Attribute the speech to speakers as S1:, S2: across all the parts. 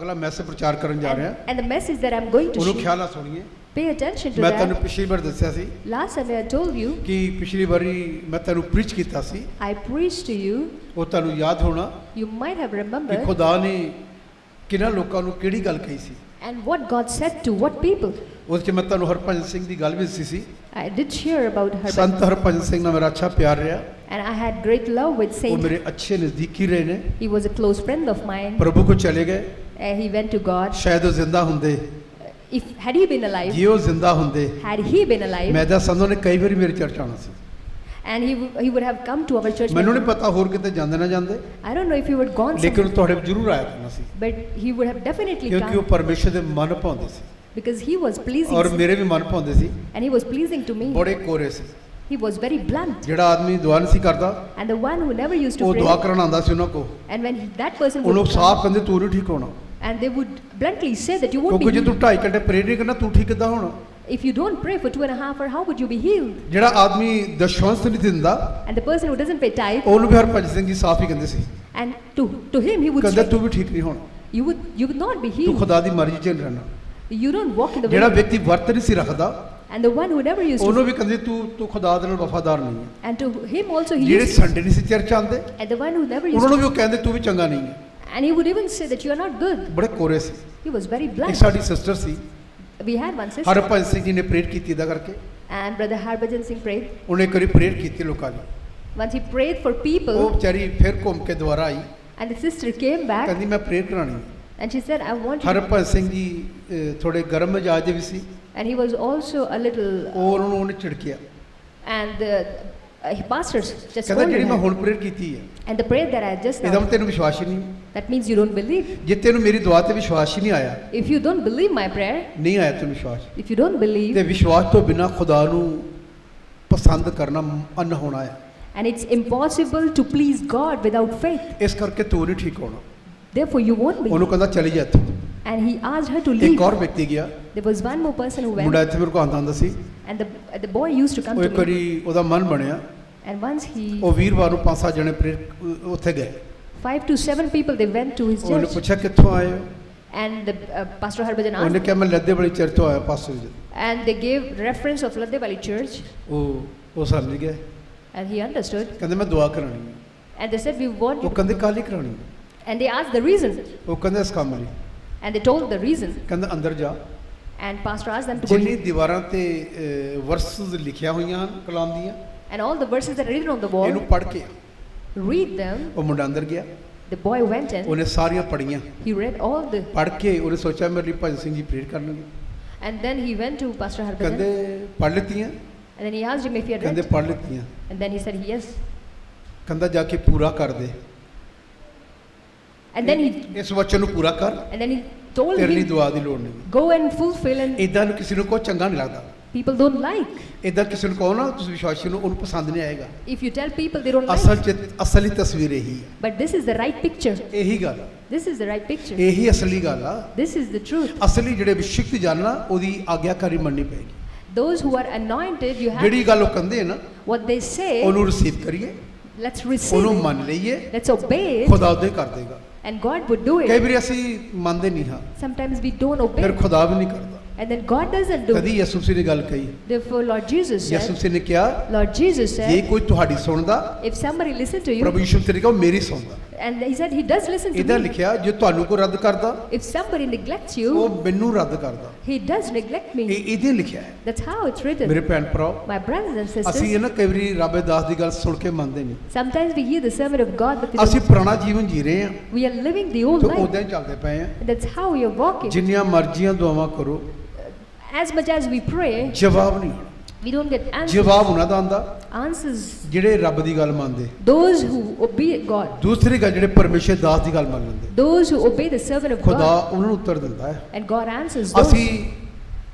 S1: अगला मैसेज प्रचार करन जा रहा
S2: And the message that I'm going to
S1: ਉਹਨੂੰ
S2: share,
S1: ਖਿਆਲ ਨਾਲ ਸੁਣੀਏ।
S2: pay attention to
S1: ਮੈਂ ਤੁਹਾਨੂੰ
S2: that.
S1: ਪਿਛਲੀ ਵਾਰ ਦੱਸਿਆ ਸੀ
S2: Last Sunday I told you,
S1: ਕਿ ਪਿਛਲੀ ਵਾਰੀ ਮੈਂ ਤੁਹਾਨੂੰ ਪ੍ਰੀਚ ਕੀਤਾ ਸੀ,
S2: I preached to you.
S1: ਉਹ ਤੁਹਾਨੂੰ ਯਾਦ ਹੋਣਾ
S2: You might have
S1: ਕਿ
S2: remembered.
S1: ਖੁਦਾ ਨੇ ਕਿਹਨਾਂ ਲੋਕਾਂ ਨੂੰ ਕਿਹੜੀ ਗੱਲ ਕਹੀ ਸੀ।
S2: And what God said to what people.
S1: ਉਹਦੇ 'ਚ ਮੈਂ ਤੁਹਾਨੂੰ ਹਰਭਜਨ ਸਿੰਘ ਦੀ ਗੱਲ ਵੀ ਦੱਸੀ ਸੀ।
S2: I did share about her.
S1: ਸੰਤ ਹਰਭਜਨ ਸਿੰਘ ਨਾਲ ਮੇਰਾ ਅੱਛਾ ਪਿਆਰ ਰਿਹਾ।
S2: And I had great love with
S1: ਉਹ
S2: Saint.
S1: ਮੇਰੇ ਅੱਛੇ ਨਜ਼ਦੀਕੀ ਰਹੇ ਨੇ।
S2: He was a close friend of mine.
S1: ਪ੍ਰਭੂ ਕੋ ਚਲੇ ਗਏ।
S2: He went to God.
S1: ਸ਼ਾਇਦ ਉਹ ਜ਼ਿੰਦਾ ਹੁੰਦੇ,
S2: If had he been alive,
S1: ਜੇ ਉਹ ਜ਼ਿੰਦਾ ਹੁੰਦੇ,
S2: had he been alive,
S1: ਮੈਂ ਤਾਂ ਸੰਦੋਂ ਨੇ ਕਈ ਵਾਰੀ ਮੇਰੇ ਚਰਚ ਆਉਣਾ ਸੀ।
S2: and he would have come to our church.
S1: ਮੈਨੂੰ ਨਹੀਂ ਪਤਾ ਹੋਰ ਕਿਤੇ ਜਾਂਦੇ ਨਾ ਜਾਂਦੇ,
S2: I don't know if he would gone
S1: ਲੇਕਿਨ
S2: somewhere,
S1: ਉਹ ਤੁਹਾਡੇ ਜ਼ਰੂਰ ਆਇਆ ਕਰਨਾ ਸੀ,
S2: but he would have definitely
S1: ਕਿਉਂਕਿ ਉਹ
S2: come
S1: ਪਰਮੇਸ਼ਰ ਦੇ ਮਨ ਭਾਉਂਦੇ ਸੀ
S2: because he was pleasing
S1: ਔਰ ਮੇਰੇ ਵੀ ਮਨ ਭਾਉਂਦੇ ਸੀ।
S2: and he was pleasing to me.
S1: ਬੜੇ ਕੋਰੇ ਸੀ।
S2: He was very blunt,
S1: ਜਿਹੜਾ ਆਦਮੀ ਦੁਆ ਨਹੀਂ ਸੀ ਕਰਦਾ,
S2: and the one who never used to
S1: ਉਹ ਦੁਆ
S2: pray,
S1: ਕਰਨ ਆਉਂਦਾ ਸੀ ਉਹਨਾਂ ਕੋ,
S2: and when that person
S1: ਉਹਨੂੰ
S2: would
S1: ਸਾਫ਼
S2: come,
S1: ਕਹਿੰਦੇ ਤੂੰ ਨਹੀਂ ਠੀਕ ਹੋਣਾ,
S2: and they would bluntly say that you won't
S1: ਕਿਉਂਕਿ
S2: be
S1: ਜੇ ਤੂੰ
S2: healed.
S1: 2.5 ਘੰਟੇ ਪ੍ਰੇਅਰ ਨਹੀਂ ਕਰਨਾ ਤੂੰ ਠੀਕ ਕਿੱਦਾਂ ਹੋਣਾ।
S2: If you don't pray for 2.5 hours, how would you be healed?
S1: ਜਿਹੜਾ ਆਦਮੀ ਦਸ਼ਵੰਸ ਨਹੀਂ ਦਿੰਦਾ,
S2: And the person who doesn't pay tithe,
S1: ਉਹਨੂੰ ਵੀ ਹਰਭਜਨ ਸਿੰਘ ਜੀ ਸਾਫ਼ ਹੀ ਕਹਿੰਦੇ ਸੀ,
S2: and to him he would
S1: ਕਹਿੰਦੇ
S2: say,
S1: ਤੂੰ ਵੀ ਠੀਕ ਨਹੀਂ ਹੋਣਾ,
S2: you would not be
S1: ਤੂੰ
S2: healed.
S1: ਖੁਦਾ ਦੀ ਮਰਜ਼ੀ 'ਚ ਨਹੀਂ ਰਹਿਣਾ।
S2: You don't walk in the
S1: ਜਿਹੜਾ
S2: way.
S1: ਵਿਅਕਤੀ ਵਰਤ ਨਹੀਂ ਸੀ ਰੱਖਦਾ,
S2: And the one who never used
S1: ਉਹਨੂੰ
S2: to,
S1: ਵੀ ਕਹਿੰਦੇ ਤੂੰ ਖੁਦਾ ਦੇ ਨਾਲ ਵਫਾਦਾਰ ਨਹੀਂ ਹੈ।
S2: and to him also he
S1: ਜਿਹੜੇ
S2: used,
S1: ਸੰਡੇ ਨਹੀਂ ਸੀ ਚਰਚ ਆਉਂਦੇ,
S2: and the one who never used
S1: ਉਹਨਾਂ ਨੂੰ
S2: to,
S1: ਵੀ ਉਹ ਕਹਿੰਦੇ ਤੂੰ ਵੀ ਚੰਗਾ ਨਹੀਂ ਹੈ।
S2: and he would even say that you are not good.
S1: ਬੜੇ ਕੋਰੇ ਸੀ।
S2: He was very
S1: ਇੱਕ
S2: blunt.
S1: ਸਾਡੀ sister C,
S2: We had one sister,
S1: Harbhajan Singh ji ਨੇ ਪ੍ਰੇਅਰ ਕੀਤੀ ਇਹਦਾ ਕਰਕੇ।
S2: and Brother Harbhajan Singh prayed.
S1: ਉਹਨੇ ਇੱਕ ਵਾਰੀ ਪ੍ਰੇਅਰ ਕੀਤੀ ਲੋਕਾਂ ਲਈ,
S2: Once he prayed for
S1: ਉਹ
S2: people,
S1: ਵਿਚਾਰੀ ਫਿਰ ਘੁੰਮ ਕੇ ਦੁਬਾਰਾ ਆਈ,
S2: and the sister came back,
S1: ਕਹਿੰਦੀ ਮੈਂ ਪ੍ਰੇਅਰ ਕਰਾਣੀ ਹੈ।
S2: and she said, I want you.
S1: Harbhajan Singh ji ਥੋੜੇ ਗਰਮ ਮਿਜਾਜ ਦੇ ਵੀ ਸੀ,
S2: And he was also a little,
S1: ਉਹ ਉਹਨਾਂ ਨੂੰ ਉਹਨੇ ਝਿੜਕਿਆ,
S2: and the pastors just
S1: ਕਹਿੰਦਾ
S2: scolded
S1: ਜਿਹੜੀ ਮੈਂ
S2: him.
S1: ਹੁਣ ਪ੍ਰੇਅਰ ਕੀਤੀ ਹੈ
S2: And the prayer that I had just
S1: ਇਹਦਾ
S2: now,
S1: ਤੈਨੂੰ ਵਿਸ਼ਵਾਸ ਹੀ ਨਹੀਂ।
S2: that means you don't believe.
S1: ਜੇ ਤੈਨੂੰ ਮੇਰੀ ਦੁਆ ਤੇ ਵਿਸ਼ਵਾਸ ਹੀ ਨਹੀਂ ਆਇਆ,
S2: If you don't believe my prayer,
S1: ਨਹੀਂ ਆਇਆ ਤੈਨੂੰ ਵਿਸ਼ਵਾਸ,
S2: if you don't believe,
S1: ਤੇ ਵਿਸ਼ਵਾਸ ਤੋਂ ਬਿਨਾ ਖੁਦਾ ਨੂੰ ਪਸੰਦ ਕਰਨਾ ਅਨ ਹੋਣਾ ਹੈ।
S2: and it's impossible to please God without faith,
S1: ਇਸ ਕਰਕੇ ਤੂੰ ਨਹੀਂ ਠੀਕ ਹੋਣਾ।
S2: therefore you won't be.
S1: ਉਹਨੂੰ ਕਹਿੰਦਾ ਚਲੀ ਜਾ ਇੱਥੋਂ।
S2: And he asked her to
S1: ਇੱਕ
S2: leave.
S1: ਹੋਰ ਵਿਅਕਤੀ ਗਿਆ,
S2: There was one more person who
S1: ਮੁੰਡਾ
S2: went,
S1: ਇੱਥੇ ਮੇਰੇ ਕੋਲ ਆਉਂਦਾ ਹੁੰਦਾ ਸੀ,
S2: and the boy used to come
S1: ਉਹ
S2: to
S1: ਇੱਕ
S2: me.
S1: ਵਾਰੀ ਉਹਦਾ ਮਨ ਬਣਿਆ,
S2: And once
S1: ਉਹ ਵੀਰਵਾਰ ਨੂੰ 5-7 ਜਣੇ ਪ੍ਰੇਅਰ ਉੱਥੇ ਗਏ।
S2: 5 to 7 people, they went to his
S1: ਉਹਨੇ
S2: church.
S1: ਪੁੱਛਿਆ ਕਿੱਥੋਂ ਆਏ ਹੋ,
S2: And the Pastor Harbhajan
S1: ਉਹਨੇ
S2: asked,
S1: ਕਿਹਾ ਮੈਂ ਲੱਦੇ ਵਾਲੀ ਚਰਚ ਤੋਂ ਆਇਆ ਪਾਸਟਰ ਜੀ।
S2: and they gave reference of Ladde Valley Church,
S1: ਉਹ ਸਮਝ ਗਏ,
S2: and he understood.
S1: ਕਹਿੰਦੇ ਮੈਂ ਦੁਆ ਕਰਾਣੀ ਹੈ।
S2: And they said, we want
S1: ਉਹ
S2: you.
S1: ਕਹਿੰਦੇ ਕਾਹਲੀ ਕਰਾਣੀ ਹੈ,
S2: And they asked the reason,
S1: ਉਹ ਕਹਿੰਦੇ ਇਸ ਕੰਮ ਲਈ,
S2: and they told the reason.
S1: ਕਹਿੰਦਾ ਅੰਦਰ ਜਾ,
S2: And Pastor asked them to go
S1: ਜਿੰਨੀ
S2: in.
S1: ਦੀਵਾਰਾਂ ਤੇ ਵਰਸਸ ਲਿਖਿਆ ਹੋਈਆਂ ਹਨ ਕਲਾਮ ਦੀਆਂ,
S2: And all the verses that are written on the
S1: ਇਹਨੂੰ
S2: wall,
S1: ਪੜ੍ਹ ਕੇ
S2: read them.
S1: ਉਹ ਮੁੰਡਾ ਅੰਦਰ ਗਿਆ,
S2: The boy went in.
S1: ਉਹਨੇ ਸਾਰੀਆਂ ਪੜ੍ਹੀਆਂ,
S2: He read all the,
S1: ਪੜ੍ਹ ਕੇ ਉਹਨੇ ਸੋਚਿਆ ਮੇਰੇ ਲਈ ਭਜਨ ਸਿੰਘ ਜੀ ਪ੍ਰੇਅਰ ਕਰਨਗੇ,
S2: and then he went to Pastor
S1: ਕਹਿੰਦੇ
S2: Harbhajan,
S1: ਪੜ੍ਹ ਲਿੱਤੀਆਂ,
S2: and then he asked him if he had
S1: ਕਹਿੰਦੇ
S2: read.
S1: ਪੜ੍ਹ ਲਿੱਤੀਆਂ,
S2: And then he said yes.
S1: ਕਹਿੰਦਾ ਜਾ ਕੇ ਪੂਰਾ ਕਰ ਦੇ,
S2: And then he,
S1: ਇਸ ਵਚਨ ਨੂੰ ਪੂਰਾ ਕਰ,
S2: and then he told
S1: ਤੇਰੇ ਲਈ
S2: him,
S1: ਦੁਆ ਦੀ ਲੋੜ ਨਹੀਂ।
S2: go and fulfill. And
S1: ਇਦਾਂ ਨੂੰ ਕਿਸੇ ਨੂੰ ਕੋਈ ਚੰਗਾ ਨਹੀਂ ਲੱਗਦਾ,
S2: people don't like.
S1: ਇਦਾਂ ਕਿਸੇ ਨੂੰ ਕਹੋ ਨਾ ਤੁਸੀਂ ਵਿਸ਼ਵਾਸੀ ਨੂੰ, ਉਹਨੂੰ ਪਸੰਦ ਨਹੀਂ ਆਏਗਾ।
S2: If you tell people, they don't
S1: ਅਸਲ
S2: like.
S1: ਚ ਅਸਲੀ ਤਸਵੀਰ ਇਹੀ ਹੈ,
S2: But this is the right picture.
S1: ਇਹੀ ਗੱਲ ਆ,
S2: This is the right picture.
S1: ਇਹੀ ਅਸਲੀ ਗੱਲ ਆ।
S2: This is the truth.
S1: ਅਸਲੀ ਜਿਹੜੇ ਵਿਸ਼ਿਕਤ ਜਾਨਣਾ ਉਹਦੀ ਆਗਿਆਕਾਰੀ ਮੰਨਣੀ ਪਏਗੀ।
S2: Those who are anointed, you have
S1: ਜਿਹੜੀ ਗੱਲ ਉਹ ਕਹਿੰਦੇ ਨਾ
S2: what they say.
S1: ਉਹਨੂੰ ਰਿਸੀਵ ਕਰੀਏ,
S2: Let's receive
S1: ਉਹਨੂੰ
S2: it.
S1: ਮੰਨ ਲਈਏ,
S2: Let's obey it,
S1: ਖੁਦਾ ਉਹਦੇ ਕਰ ਦੇਗਾ।
S2: and God would do
S1: ਕਈ
S2: it.
S1: ਵਾਰੀ ਅਸੀਂ ਮੰਨਦੇ ਨਹੀਂ ਹਾਂ,
S2: Sometimes we don't obey,
S1: ਫਿਰ ਖੁਦਾ ਵੀ ਨਹੀਂ ਕਰਦਾ।
S2: and then God doesn't do
S1: ਕਦੀ
S2: it.
S1: ਯਿਸੂ ਮਸੀਹ ਨੇ ਗੱਲ ਕਹੀ,
S2: Therefore, Lord Jesus
S1: ਯਿਸੂ
S2: said,
S1: ਮਸੀਹ ਨੇ ਕਿਹਾ
S2: Lord Jesus
S1: ਜੇ
S2: said,
S1: ਕੋਈ ਤੁਹਾਡੀ ਸੁਣਦਾ,
S2: if somebody listen to
S1: ਪ੍ਰਭੂ
S2: you,
S1: ਯਿਸੂ ਮਸੀਹ ਨੇ ਕਿਹਾ ਉਹ ਮੇਰੀ ਸੁਣਦਾ।
S2: and he said he does listen to
S1: ਇਹਦਾ
S2: me.
S1: ਲਿਖਿਆ ਜੇ ਤੁਹਾਨੂੰ ਕੋਈ ਰੱਦ ਕਰਦਾ,
S2: If somebody neglects you,
S1: ਉਹ ਮੈਨੂੰ ਰੱਦ ਕਰਦਾ।
S2: he does neglect me.
S1: ਇਹਦੇ ਲਿਖਿਆ ਹੈ।
S2: That's how it's
S1: ਮੇਰੇ
S2: written.
S1: ਭੈਣ ਭਰਾਓ,
S2: My brothers and
S1: ਅਸੀਂ
S2: sisters,
S1: ਇਹ ਨਾ ਕਈ ਵਾਰੀ ਰੱਬ ਦਾਸ ਦੀ ਗੱਲ ਸੁਣ ਕੇ ਮੰਨਦੇ ਨਹੀਂ।
S2: sometimes we hear the sermon of God, but we
S1: ਅਸੀਂ
S2: don't-
S1: ਪੁਰਾਣਾ ਜੀਵਨ ਜੀ ਰਹੇ ਹਾਂ
S2: we are living the old
S1: ਤੇ
S2: life.
S1: ਉਦਾਂ ਹੀ ਚੱਲਦੇ ਪਏ ਹਾਂ।
S2: And that's how we are walking.
S1: ਜਿੰਨੀਆਂ ਮਰਜ਼ੀਆਂ ਦੁਆਵਾਂ ਕਰੋ,
S2: As much as we pray,
S1: ਜਵਾਬ ਨਹੀਂ ਆਉਣਾ।
S2: we don't get answers.
S1: ਜਵਾਬ ਉਹਨਾਂ ਦਾ ਆਉਂਦਾ
S2: Answers.
S1: ਜਿਹੜੇ ਰੱਬ ਦੀ ਗੱਲ ਮੰਨਦੇ,
S2: Those who obey God,
S1: ਦੂਸਰੀ ਗੱਲ ਜਿਹੜੇ ਪਰਮੇਸ਼ਰ ਦਾਸ ਦੀ ਗੱਲ ਮੰਨ ਲੈਂਦੇ,
S2: those who obey the servant of
S1: ਖੁਦਾ
S2: God,
S1: ਉਹਨਾਂ ਨੂੰ ਉੱਤਰ ਦਿੰਦਾ ਹੈ।
S2: and God answers those.
S1: ਅਸੀਂ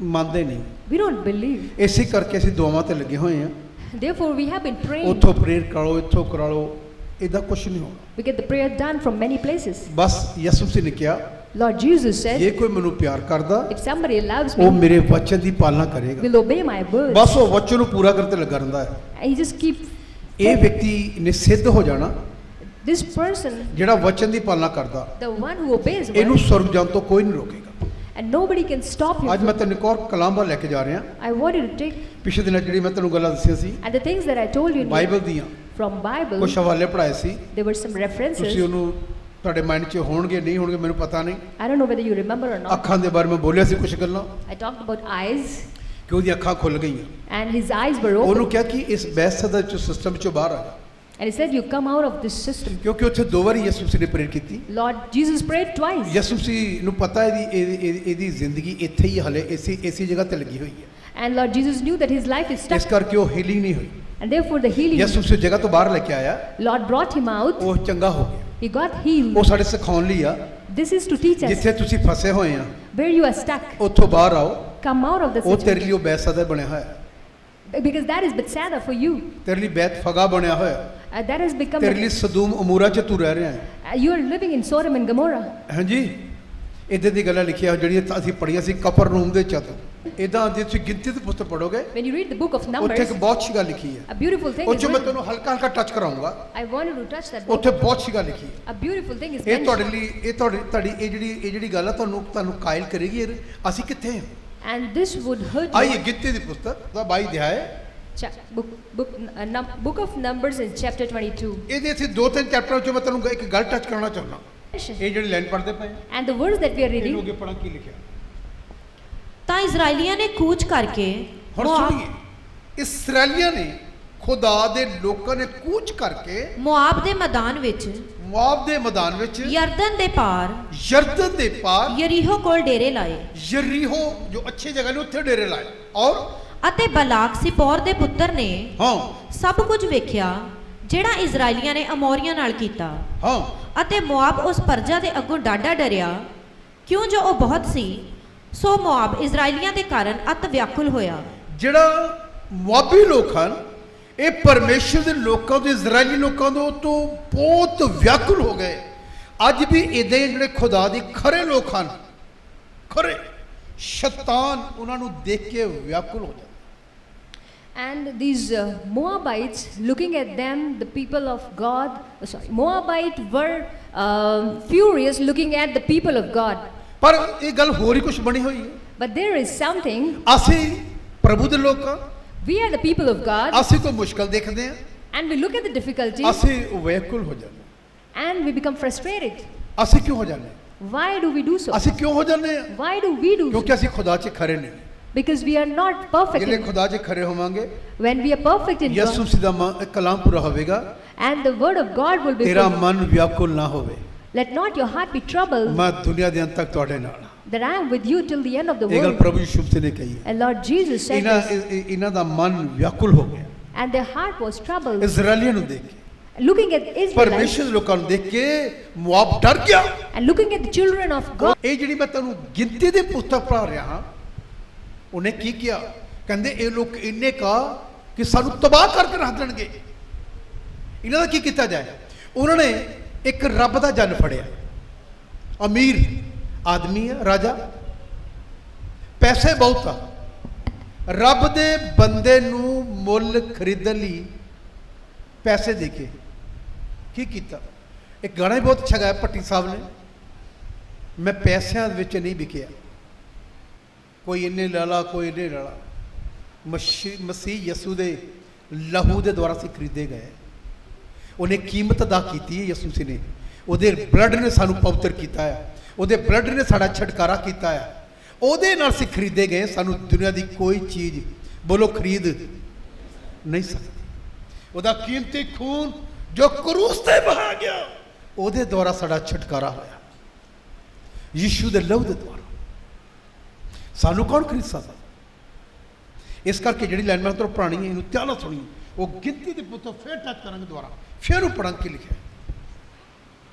S1: ਮੰਨਦੇ ਨਹੀਂ,
S2: We don't believe.
S1: ਇਸੇ ਕਰਕੇ ਅਸੀਂ ਦੁਆਵਾਂ ਤੇ ਲੱਗੇ ਹੋਏ ਹਾਂ।
S2: Therefore, we have been praying.
S1: ਉੱਥੋਂ ਪ੍ਰੇਅਰ ਕਰਾਓ, ਇੱਥੋਂ ਕਰਾ ਲਓ, ਇਹਦਾ ਕੁਝ ਨਹੀਂ ਹੋਣਾ।
S2: We get the prayer done from many places.
S1: ਬਸ ਯਿਸੂ ਮਸੀਹ ਨੇ ਕਿਹਾ
S2: Lord Jesus said,
S1: ਜੇ ਕੋਈ ਮੈਨੂੰ ਪਿਆਰ ਕਰਦਾ,
S2: if somebody loves
S1: ਉਹ
S2: me,
S1: ਮੇਰੇ ਵਚਨ ਦੀ ਪਾਲਣਾ ਕਰੇਗਾ।
S2: will obey my words.
S1: ਬਸ ਉਹ ਵਚਨ ਨੂੰ ਪੂਰਾ ਕਰਨ ਤੇ ਲੱਗਾ ਰਹਿੰਦਾ ਹੈ।
S2: And he just keep.
S1: ਇਹ ਵਿਅਕਤੀ ਨੇ ਸਿੱਧ ਹੋ ਜਾਣਾ,
S2: This person,
S1: ਜਿਹੜਾ ਵਚਨ ਦੀ ਪਾਲਣਾ ਕਰਦਾ,
S2: the one who obeys
S1: ਇਹਨੂੰ
S2: word,
S1: ਸਵਰਗ ਜਾਣ ਤੋਂ ਕੋਈ ਨਹੀਂ ਰੋਕੇਗਾ।
S2: and nobody can stop him.
S1: ਅੱਜ ਮੈਂ ਤੈਨੂੰ ਇੱਕ ਹੋਰ ਕਲਾਮ ਲੈ ਕੇ ਜਾ ਰਿਹਾ।
S2: I want you to take,
S1: ਪਿਛਲੇ ਦਿਨਾਂ ਜਿਹੜੀ ਮੈਂ ਤੈਨੂੰ ਗੱਲਾਂ ਦੱਸੀਆਂ ਸੀ
S2: and the things that I told you
S1: Bible ਦੀਆਂ,
S2: from Bible,
S1: ਕੁਝ ਹਵਾਲੇ ਪੜਾਏ ਸੀ,
S2: there were some references.
S1: ਤੁਸੀਂ ਉਹਨੂੰ ਤੁਹਾਡੇ ਮਾਈਂਡ 'ਚ ਹੋਣਗੇ ਨਹੀਂ ਹੋਣਗੇ ਮੈਨੂੰ ਪਤਾ ਨਹੀਂ।
S2: I don't know whether you remember or not.
S1: ਅੱਖਾਂ ਦੇ ਬਾਰੇ ਮੈਂ ਬੋਲਿਆ ਸੀ ਕੁਝ ਗੱਲਾਂ
S2: I talked about eyes,
S1: ਕਿ ਉਹਦੀਆਂ ਅੱਖਾਂ ਖੁੱਲ ਗਈਆਂ।
S2: and his eyes were
S1: ਉਹਨੂੰ
S2: open.
S1: ਕਿਹਾ ਕਿ ਇਸ ਬਹਿਸ ਦਾ ਸਿਸਟਮ 'ਚੋਂ ਬਾਹਰ ਆ ਜਾ,
S2: And he said, you come out of this system.
S1: ਕਿਉਂਕਿ ਉੱਥੇ 2 ਵਾਰੀ ਯਿਸੂ ਮਸੀਹ ਨੇ ਪ੍ਰੇਅਰ ਕੀਤੀ।
S2: Lord Jesus prayed twice.
S1: ਯਿਸੂ ਮਸੀਹ ਨੂੰ ਪਤਾ ਇਹਦੀ ਜ਼ਿੰਦਗੀ ਇੱਥੇ ਹੀ ਹਲੇ ਇਸੇ ਜਗ੍ਹਾ ਤੇ ਲੱਗੀ ਹੋਈ ਹੈ,
S2: And Lord Jesus knew that his life is
S1: ਇਸ
S2: stuck.
S1: ਕਰਕੇ ਉਹ ਹੀਲਿੰਗ ਨਹੀਂ ਹੋਈ।
S2: And therefore the healing,
S1: ਯਿਸੂ ਮਸੀਹ ਜਗ੍ਹਾ ਤੋਂ ਬਾਹਰ ਲੈ ਕੇ ਆਇਆ,
S2: Lord brought him out.
S1: ਉਹ ਚੰਗਾ ਹੋ ਗਿਆ।
S2: He got healed.
S1: ਉਹ ਸਾਡੇ ਸਿਖਾਉਣ ਲਈ ਆ,
S2: This is to teach us
S1: ਜਿੱਥੇ ਤੁਸੀਂ ਫਸੇ ਹੋਏ ਆ
S2: where you are stuck.
S1: ਉੱਥੋਂ ਬਾਹਰ ਆਓ।
S2: Come out of the
S1: ਉਹ ਤੇਰੇ ਲਈ
S2: situation.
S1: ਉਹ ਬੈਤਸੈਦਾ ਬਣਿਆ ਹੋਇਆ,
S2: Because that is Bethsaida for you.
S1: ਤੇਰੇ ਲਈ ਬੈਤ ਫਗਾ ਬਣਿਆ ਹੋਇਆ,
S2: That has become,
S1: ਤੇਰੇ ਲਈ ਸਦੂਮ ਅਮੂਰਾ 'ਚ ਤੂੰ ਰਹਿ ਰਿਹਾ ਹੈ।
S2: you are living in Sodom and Gomorrah.
S1: ਹਾਂਜੀ, ਇੱਦਾਂ ਦੀ ਗੱਲਾਂ ਲਿਖੀਆਂ ਜਿਹੜੀਆਂ ਅਸੀਂ ਪੜ੍ਹੀਆਂ ਸੀ ਕਫਰਨਹੂਮ ਦੇ ਚਤ। ਇਦਾਂ ਜੇ ਤੁਸੀਂ ਗਿਣਤੀ ਦੇ ਪੁਸਤਕ ਪੜੋਗੇ
S2: When you read the book of
S1: ਉੱਥੇ
S2: Numbers,
S1: ਇੱਕ ਬਹੁਤ ਅੱਛੀ ਗੱਲ ਲਿਖੀ ਹੈ।
S2: a beautiful thing
S1: ਉਹ
S2: is
S1: 'ਚ ਮੈਂ
S2: written.
S1: ਤੁਹਾਨੂੰ ਹਲਕਾ ਹਲਕਾ touch ਕਰਾਉਂਗਾ।
S2: I wanted to touch that book.
S1: ਉੱਥੇ ਬਹੁਤ ਅੱਛੀ ਗੱਲ ਲਿਖੀ ਹੈ।
S2: A beautiful thing is
S1: ਇਹ ਤੁਹਾਡੇ
S2: mentioned.
S1: ਲਈ ਇਹ ਤੁਹਾਡੀ ਇਹ ਜਿਹੜੀ ਗੱਲ ਆ ਤੁਹਾਨੂੰ ਕਾਇਲ ਕਰੇਗੀ ਅਸੀਂ ਕਿੱਥੇ ਹਾਂ।
S2: And this would hurt
S1: ਆਈਏ
S2: you.
S1: ਗਿਣਤੀ ਦੀ ਪੁਸਤਕ ਦਾ 22 ਅਧਿਆਇ,
S2: Book of Numbers in chapter 22.
S1: ਇਹਦੇ ਅਸੀਂ 2-3 ਚੈਪਟਰਾਂ 'ਚੋਂ ਮੈਂ ਤੁਹਾਨੂੰ ਇੱਕ ਗੱਲ ਟੱਚ ਕਰਨਾ ਚਾਹੁੰਦਾ। ਇਹ ਜਿਹੜੀ ਲਾਈਨ ਪੜ੍ਹਦੇ ਪਏ
S2: And the words that we are
S1: ਇਹਨੂੰ
S2: reading,
S1: ਅੱਗੇ ਪੜ੍ਹਾਂ ਕੀ ਲਿਖਿਆ।
S3: ਤਾਂ ਇਜ਼ਰਾਈਲੀਆਂ ਨੇ ਕੂਚ ਕਰਕੇ
S1: ਹੁਣ
S3: ਮੋਆਬ
S1: ਸੁਣੀਏ, ਇਸਰਾਏਲੀਆਂ ਨੇ ਖੁਦਾ ਦੇ ਲੋਕਾਂ ਨੇ ਕੂਚ ਕਰਕੇ
S3: ਮੋਆਬ ਦੇ ਮੈਦਾਨ ਵਿੱਚ
S1: ਮੁਆਬ ਦੇ ਮੈਦਾਨ ਵਿੱਚ
S3: ਯਰਦਨ ਦੇ ਪਾਰ
S1: ਯਰਦਨ ਦੇ ਪਾਰ
S3: ਯਰੀਹੋ ਕੋਲ ਡੇਰੇ ਲਾਏ
S1: ਯਰੀਹੋ ਜੋ ਅੱਛੀ ਜਗ੍ਹਾ ਨੇ ਉੱਥੇ ਡੇਰੇ ਲਾਏ। ਔਰ
S3: ਅਤੇ ਬਲਾਕ ਸਿਪੋਰ ਦੇ ਪੁੱਤਰ ਨੇ
S1: ਹਾਂ
S3: ਸਭ ਕੁਝ ਵੇਖਿਆ ਜਿਹੜਾ ਇਜ਼ਰਾਈਲੀਆਂ ਨੇ ਅਮੋਰੀਆਂ ਨਾਲ ਕੀਤਾ,
S1: ਹਾਂ
S3: ਅਤੇ ਮੋਆਬ ਉਸ ਪਰਜਾ ਦੇ ਅੱਗੋਂ ਡਾਢਾ ਡਰਿਆ, ਕਿਉਂ ਜੋ ਉਹ ਬਹੁਤ ਸੀ। ਸੋ ਮੋਆਬ ਇਜ਼ਰਾਈਲੀਆਂ ਦੇ ਕਾਰਨ ਅਤ ਵਿਆਕੁਲ ਹੋਇਆ।
S1: ਜਿਹੜਾ ਮੁਆਬੀ ਲੋਕ ਹਨ ਇਹ ਪਰਮੇਸ਼ਰ ਦੇ ਲੋਕਾਂ ਤੋਂ, ਇਜ਼ਰਾਈਲੀ ਲੋਕਾਂ ਤੋਂ ਬਹੁਤ ਵਿਆਕੁਲ ਹੋ ਗਏ। ਅੱਜ ਵੀ ਇਦਾਂ ਹੀ ਜਿਹੜੇ ਖੁਦਾ ਦੇ ਖਰੇ ਲੋਕ ਹਨ, ਖਰੇ ਸ਼ੈਤਾਨ ਉਹਨਾਂ ਨੂੰ ਦੇਖ ਕੇ ਵਿਆਕੁਲ ਹੋ ਜਾਂਦਾ।
S2: and these Moabites, looking at them, the people of God, Moabite were furious looking at the people of God.
S1: ਪਰ ਇਹ ਗੱਲ ਹੋਰ ਹੀ ਕੁਝ ਬਣੀ ਹੋਈ ਹੈ।
S2: But there is something.
S1: ਅਸੀਂ ਪ੍ਰਭੂ ਦੇ ਲੋਕ ਹਾਂ,
S2: We are the people of God,
S1: ਅਸੀਂ ਕੋਈ ਮੁਸ਼ਕਲ ਦੇਖਦੇ ਹਾਂ,
S2: and we look at the difficulties
S1: ਅਸੀਂ ਵਿਆਕੁਲ ਹੋ ਜਾਂਦੇ ਹਾਂ।
S2: and we become frustrated.
S1: ਅਸੀਂ ਕਿਉਂ ਹੋ ਜਾਂਦੇ ਹਾਂ?
S2: Why do we do so?
S1: ਅਸੀਂ ਕਿਉਂ ਹੋ ਜਾਂਦੇ ਹਾਂ?
S2: Why do we do so?
S1: ਕਿਉਂਕਿ ਅਸੀਂ ਖੁਦਾ 'ਚ ਖਰੇ ਨਹੀਂ।
S2: Because we are not perfect.
S1: ਜਿਹੜੇ ਖੁਦਾ 'ਚ ਖਰੇ ਹੋਵਾਂਗੇ,
S2: When we are perfect in
S1: ਯਿਸੂ
S2: God,
S1: ਮਸੀਹ ਦਾ ਕਲਾਮ ਪੂਰਾ ਹੋਵੇਗਾ,
S2: and the word of God will be
S1: ਤੇਰਾ
S2: fulfilled.
S1: ਮਨ ਵਿਆਕੁਲ ਨਾ ਹੋਵੇ।
S2: Let not your heart be troubled,
S1: ਮੈਂ ਦੁਨੀਆ ਦੇ ਅੰਤ ਤੱਕ ਤੁਹਾਡੇ ਨਾਲ ਹਾਂ।
S2: that I am with you till the end of the
S1: ਇਹ ਗੱਲ
S2: world.
S1: ਪ੍ਰਭੂ ਯਿਸੂ ਮਸੀਹ ਨੇ ਕਹੀ ਹੈ।
S2: And Lord Jesus said this,
S1: ਇਹਨਾਂ ਦਾ ਮਨ ਵਿਆਕੁਲ ਹੋ ਗਿਆ
S2: and their heart was troubled.
S1: ਇਜ਼ਰਾਈਲੀਆਂ ਨੂੰ ਦੇਖ ਕੇ,
S2: Looking at Israelites
S1: ਪਰਮੇਸ਼ਰ ਦੇ ਲੋਕਾਂ ਨੂੰ ਦੇਖ ਕੇ ਮੁਆਬ ਡਰ ਗਿਆ।
S2: and looking at the children of God.
S1: ਇਹ ਜਿਹੜੀ ਮੈਂ ਤੁਹਾਨੂੰ ਗਿਣਤੀ ਦੇ ਪੁਸਤਕ ਪੜ੍ਹਾ ਰਿਹਾ ਹਾਂ, ਉਹਨੇ ਕੀ ਕਿਹਾ? ਕਹਿੰਦੇ ਇਹ ਲੋਕ ਇੰਨੇ ਕਾ ਕਿ ਸਾਨੂੰ ਤਬਾਹ ਕਰਕੇ ਰੱਖ ਦੇਣਗੇ। ਇਹਨਾਂ ਦਾ ਕੀ ਕੀਤਾ ਜਾਏ? ਉਹਨਾਂ ਨੇ ਇੱਕ ਰੱਬ ਦਾ ਜਨ ਫੜਿਆ, ਅਮੀਰ ਆਦਮੀ ਹੈ, ਰਾਜਾ, ਪੈਸੇ ਬਹੁਤ ਆ, ਰੱਬ ਦੇ ਬੰਦੇ ਨੂੰ ਮੁੱਲ ਖਰੀਦਣ ਲਈ ਪੈਸੇ ਦੇ ਕੇ ਕੀ ਕੀਤਾ? ਇੱਕ ਗਾਣਾ ਹੀ ਬਹੁਤ ਅੱਛਾ ਗਾਇਆ ਭੱਟੀ ਸਾਹਿਬ ਨੇ, ਮੈਂ ਪੈਸਿਆਂ ਦੇ ਵਿੱਚ ਨਹੀਂ ਵਿਕਿਆ, ਕੋਈ ਇੰਨੇ ਲੈ ਲਾ, ਕੋਈ ਇੰਨੇ ਲੈ ਲਾ। ਮਸੀਹ ਯਸੂ ਦੇ ਲਹੂ ਦੇ ਦੁਆਰਾ ਅਸੀਂ ਖਰੀਦੇ ਗਏ। ਉਹਨੇ ਕੀਮਤ ਅਦਾ ਕੀਤੀ ਹੈ ਯਸੂ ਮਸੀਹ ਨੇ, ਉਹਦੇ ਬਲੱਡ ਨੇ ਸਾਨੂੰ ਪਵਿੱਤਰ ਕੀਤਾ ਹੈ, ਉਹਦੇ ਬਲੱਡ ਨੇ ਸਾਡਾ ਛੁਟਕਾਰਾ ਕੀਤਾ ਹੈ, ਉਹਦੇ ਨਾਲ ਅਸੀਂ ਖਰੀਦੇ ਗਏ। ਸਾਨੂੰ ਦੁਨੀਆ ਦੀ ਕੋਈ ਚੀਜ਼ ਬੋਲੋ ਖਰੀਦ ਨਹੀਂ ਸਕਦੀ। ਉਹਦਾ ਕੀਮਤੀ ਖੂਨ ਜੋ ਕਰੂਸ ਤੇ ਵਹਾ ਗਿਆ, ਉਹਦੇ ਦੁਆਰਾ ਸਾਡਾ ਛੁਟਕਾਰਾ ਹੋਇਆ, ਯਿਸੂ ਦੇ ਲਹੂ ਦੇ ਦੁਆਰਾ। ਸਾਨੂੰ ਕੌਣ ਖਰੀਦ ਸਕਦਾ? ਇਸ ਕਰਕੇ ਜਿਹੜੀ ਲਾਈਨ ਮੈਂ ਤੁਹਾਨੂੰ ਪੜ੍ਹਾਣੀ ਹੈ, ਇਹਨੂੰ ਧਿਆਨ ਨਾਲ ਸੁਣੀ। ਉਹ ਗਿਣਤੀ ਦੇ ਪੁੱਤਰ ਫੇਰ ਟੱਚ ਕਰਾਂਗੇ ਦੁਆਰਾ, ਫੇਰ ਉਹ ਪੜ੍ਹਾਂਗੇ ਕੀ ਲਿਖਿਆ।